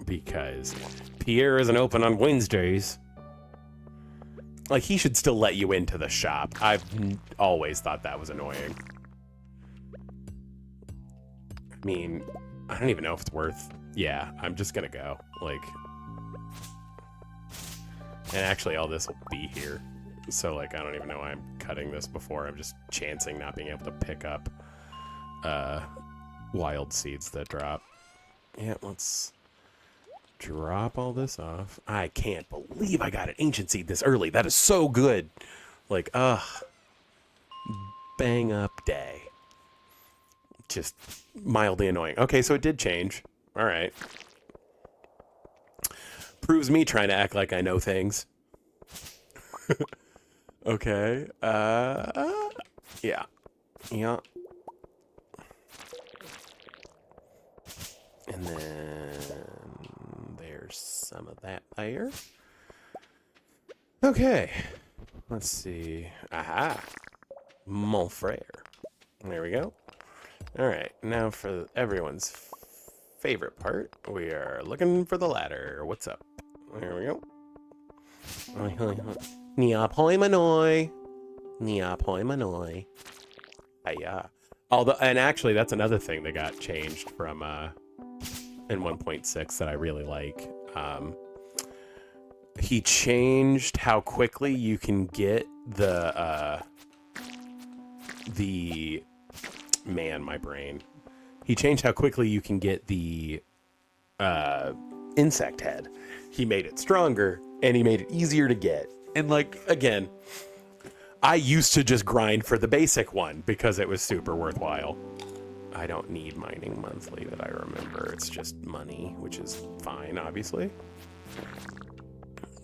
Because Pierre isn't open on Wednesdays. Like, he should still let you into the shop. I've always thought that was annoying. I mean, I don't even know if it's worth... Yeah, I'm just gonna go. Like... And actually, all this will be here. So, like, I don't even know why I'm cutting this before. I'm just chancing not being able to pick up wild seeds that drop. Yeah, let's drop all this off. I can't believe I got an ancient seed this early. That is so good. Like, bang up day. Just mildly annoying. Okay, so it did change. All right. Proves me trying to act like I know things. Okay. Yeah. Yeah. And then there's some of that there. Okay. Let's see. Aha. Mon frere. There we go. All right. Now for everyone's favorite part, we are looking for the ladder. What's up? There we go. Neapoi Manoi. Neapoi Manoi. Hiya. Although, and actually, that's another thing that got changed from in 1.6 that I really like. He changed how quickly you can get the man, my brain. He changed how quickly you can get the insect head. He made it stronger, and he made it easier to get. And, like, again, I used to just grind for the basic one because it was super worthwhile. I don't need mining monthly that I remember. It's just money, which is fine, obviously.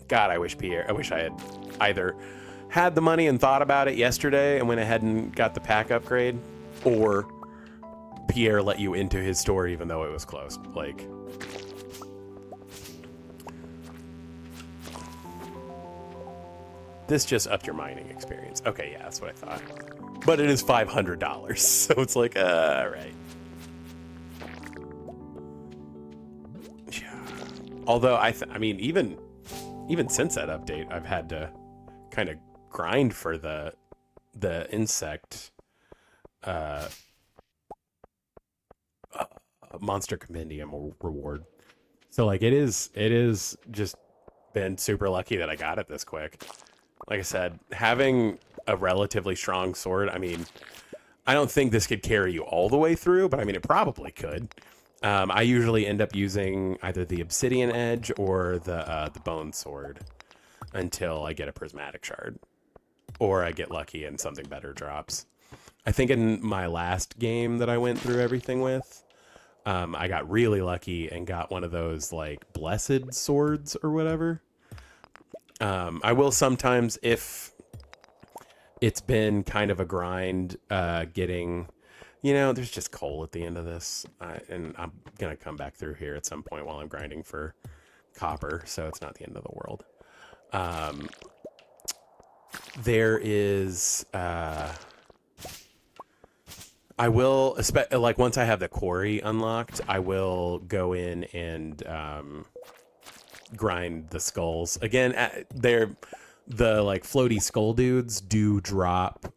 God, I wish I had either had the money and thought about it yesterday and went ahead and got the pack upgrade, or Pierre let you into his store even though it was closed. Like, this just upped your mining experience. Okay, yeah, that's what I thought. But it is $500, so it's like, all right. Yeah. Although I mean, even since that update, I've had to kind of grind for the insect. monster compendium reward. So like it is just been super lucky that I got it this quick. Like I said, having a relatively strong sword, I mean, I don't think this could carry you all the way through, but I mean, it probably could. I usually end up using either the obsidian edge or the bone sword until I get a prismatic shard, or I get lucky and something better drops. I think in my last game that I went through everything with, I got really lucky and got one of those like blessed swords or whatever. I will sometimes, if it's been kind of a grind, getting, there's just coal at the end of this, and I'm gonna come back through here at some point while I'm grinding for copper, so it's not the end of the world. There is, I will, like once I have the quarry unlocked, I will go in and grind the skulls again. The like floaty skull dudes do drop.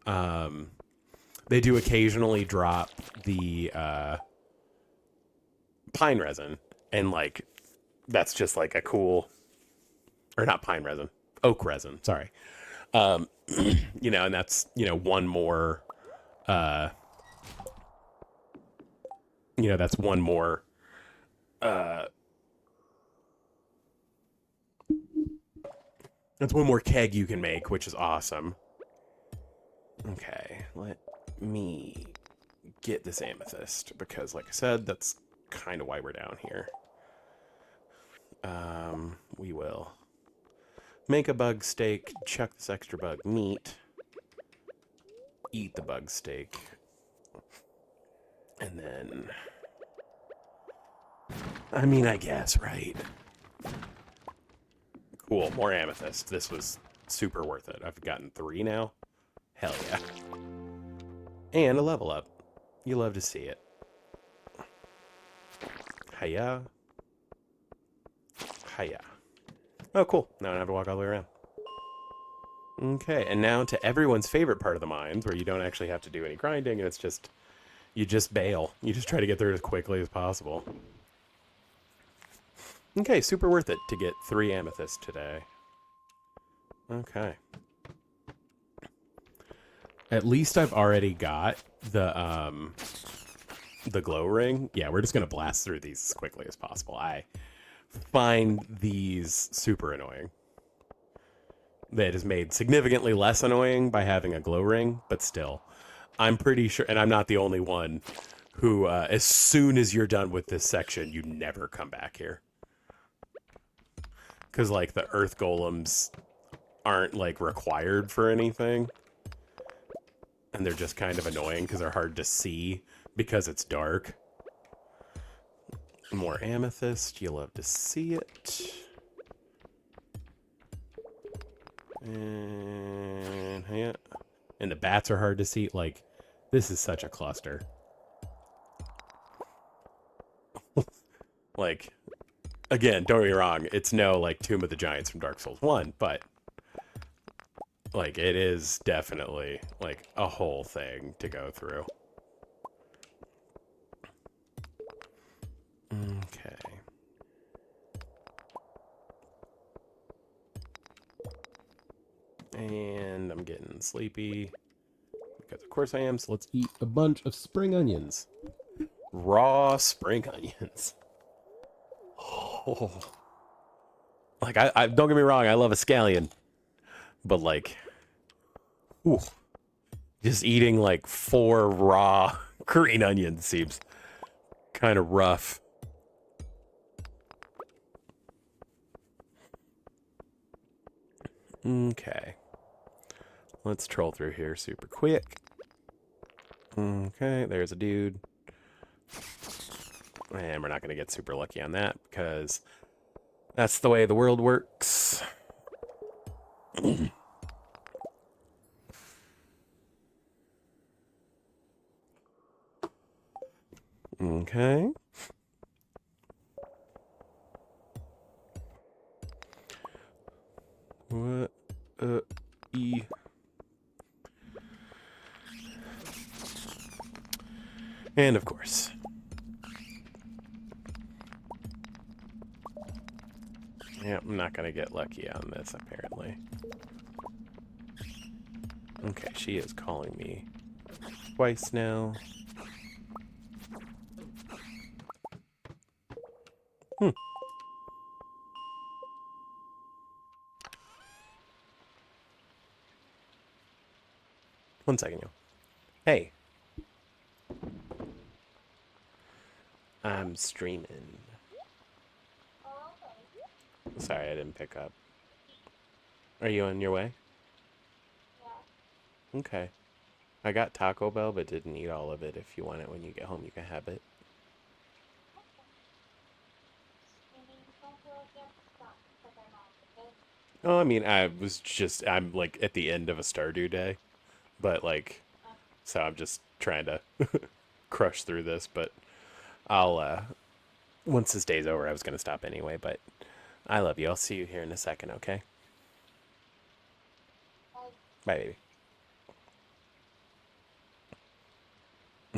They do occasionally drop the pine resin, and like that's just like a cool, or not pine resin, oak resin. Sorry, and that's one more. That's one more. That's one more keg you can make, which is awesome. Okay, let me get this amethyst, because like I said, that's kind of why we're down here. We will make a bug steak, chuck this extra bug meat, eat the bug steak, and then, I mean, I guess, right? Cool, more amethyst. This was super worth it. I've gotten 3 now. Hell yeah. And a level up. You love to see it. Hiya. Hiya. Oh, cool. Now I don't have to walk all the way around. Okay, and now to everyone's favorite part of the mines, where you don't actually have to do any grinding, and it's just, you just bail. You just try to get through it as quickly as possible. Okay, super worth it to get 3 amethysts today. Okay. At least I've already got the glow ring. Yeah, we're just gonna blast through these as quickly as possible. I find these super annoying. That is made significantly less annoying by having a glow ring, but still, I'm pretty sure, and I'm not the only one who, as soon as you're done with this section, you never come back here. Because, like, the earth golems aren't, like, required for anything. And they're just kind of annoying because they're hard to see because it's dark. More amethyst. You love to see it. And, yeah. And the bats are hard to see. Like, this is such a cluster. Like, again, don't get me wrong, it's no, like, Tomb of the Giants from Dark Souls 1, but, like, it is definitely, like, a whole thing to go through. Okay. And I'm getting sleepy, because of course I am, so let's eat a bunch of spring onions. Raw spring onions. Oh. Like, I don't get me wrong, I love a scallion. But, like, ooh, just eating, like, 4 raw green onions seems kind of rough. Okay. Let's troll through here super quick. Okay, there's a dude. And we're not going to get super lucky on that, because that's the way the world works. Okay. What? E. And of course, Yeah, I'm not gonna get lucky on this, apparently. Okay, she is calling me twice now. One second, yo. Hey. I'm streaming. Sorry, I didn't pick up. Are you on your way? Okay. I got Taco Bell, but didn't eat all of it. If you want it when you get home, you can have it. Oh, I mean, I'm like at the end of a Stardew day, but like, so I'm just trying to crush through this, but I'll, once this day's over, I was going to stop anyway, but I love you. I'll see you here in a second, okay? Bye, baby.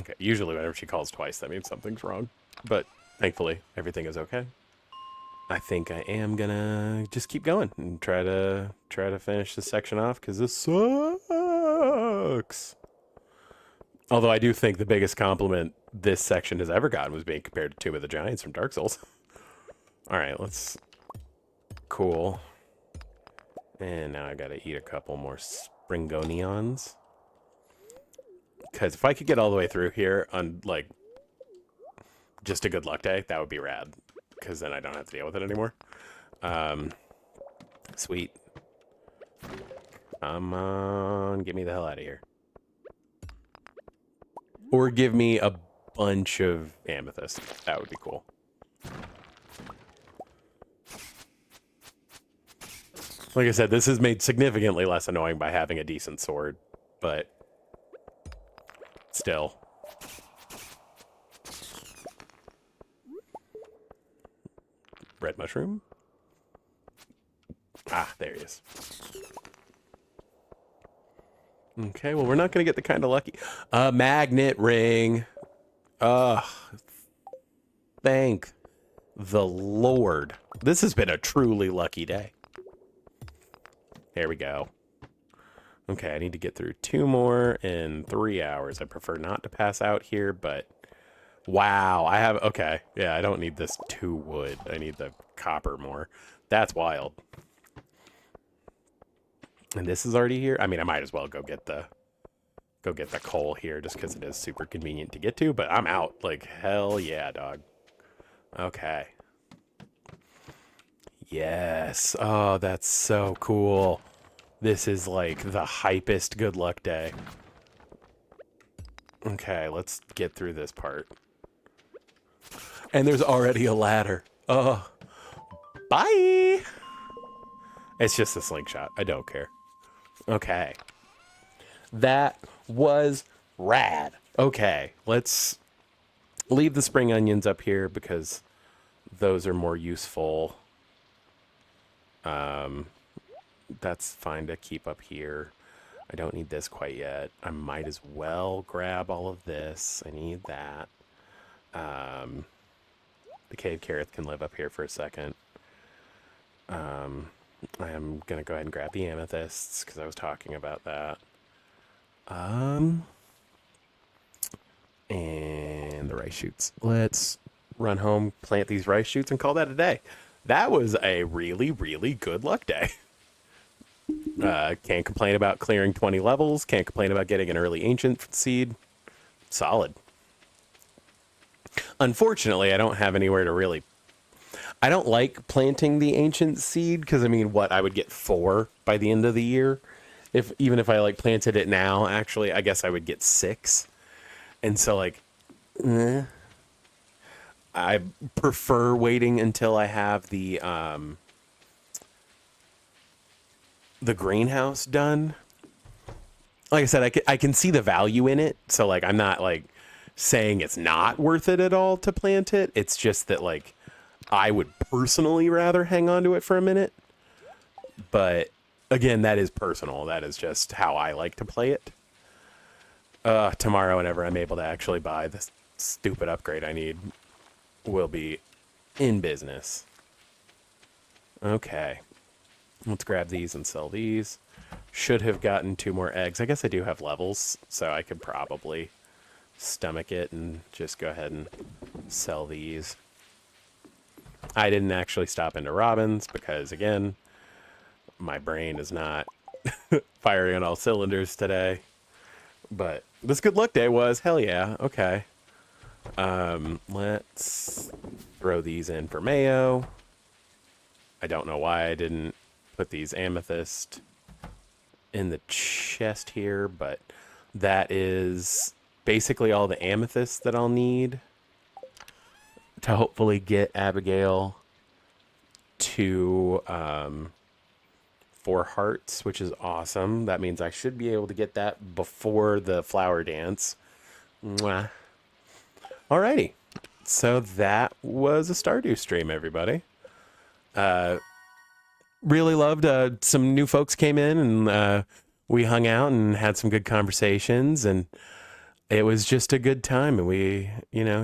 Okay, usually whenever she calls twice, that means something's wrong, but thankfully, everything is okay. I think I am gonna just keep going and try to finish this section off because this sucks. Although I do think the biggest compliment this section has ever gotten was being compared to Tomb of the Giants from Dark Souls. All right, let's. Cool. And now I gotta eat a couple more Springonions. Because if I could get all the way through here on like just a good luck day, that would be rad. Because then I don't have to deal with it anymore. Sweet. Come on, get me the hell out of here. Or give me a bunch of amethyst. That would be cool. Like I said, this is made significantly less annoying by having a decent sword, but still. Red mushroom? Ah, there he is. Okay, well, we're not going to get the kind of lucky. A magnet ring. Thank the Lord. This has been a truly lucky day. There we go. Okay, I need to get through 2 more in 3 hours. I prefer not to pass out here, but wow, I have, okay. Yeah, I don't need this 2 wood. I need the copper more. That's wild. And this is already here. I mean, I might as well go get the coal here just because it is super convenient to get to, but I'm out. Like, hell yeah, dog. Okay. Yes. Oh, that's so cool. This is like the hypest good luck day. Okay, let's get through this part. And there's already a ladder. Oh, bye. It's just a slingshot. I don't care. Okay. That was rad. Okay, let's leave the spring onions up here because those are more useful. That's fine to keep up here. I don't need this quite yet. I might as well grab all of this. I need that. The cave carrot can live up here for a second. I am going to go ahead and grab the amethysts because I was talking about that. And the rice shoots. Let's run home, plant these rice shoots, and call that a day. That was a really, really good luck day. Can't complain about clearing 20 levels. Can't complain about getting an early ancient seed. Solid. Unfortunately, I don't have anywhere to really... I don't like planting the ancient seed because, I mean, what? I would get 4 by the end of the year. Even if I, like, planted it now, actually, I guess I would get 6. And so, like, I prefer waiting until I have the greenhouse done. Like I said, I can see the value in it. So, like, I'm not, like, saying it's not worth it at all to plant it. It's just that, like, I would personally rather hang on to it for a minute. But, again, that is personal. That is just how I like to play it. Tomorrow, whenever I'm able to actually buy this stupid upgrade I need, will be in business. Okay. Let's grab these and sell these. Should have gotten 2 more eggs. I guess I do have levels, so I could probably stomach it and just go ahead and sell these. I didn't actually stop into Robin's because, again, my brain is not firing on all cylinders today. But this good luck day was, hell yeah, okay. Let's throw these in for mayo. I don't know why I didn't put these amethyst in the chest here, but that is basically all the amethyst that I'll need to hopefully get Abigail to 4 hearts, which is awesome. That means I should be able to get that before the flower dance. Mwah. Alrighty. So that was a Stardew stream, everybody. Really loved some new folks came in and we hung out and had some good conversations, and it was just a good time, and we,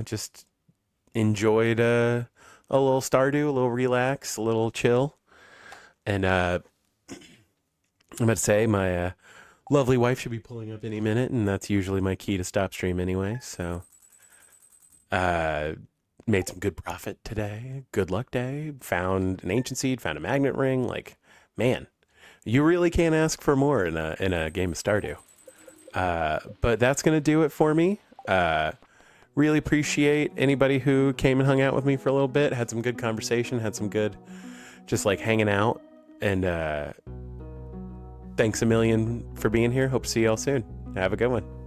just enjoyed a little Stardew, a little relax, a little chill. And I'm about to say my lovely wife should be pulling up any minute, and that's usually my key to stop stream anyway. So made some good profit today. Good luck day. Found an ancient seed, found a magnet ring. Like, man, you really can't ask for more in a game of Stardew. But that's going to do it for me. Really appreciate anybody who came and hung out with me for a little bit, had some good conversation, had some good just like hanging out. And thanks a million for being here. Hope to see y'all soon. Have a good one.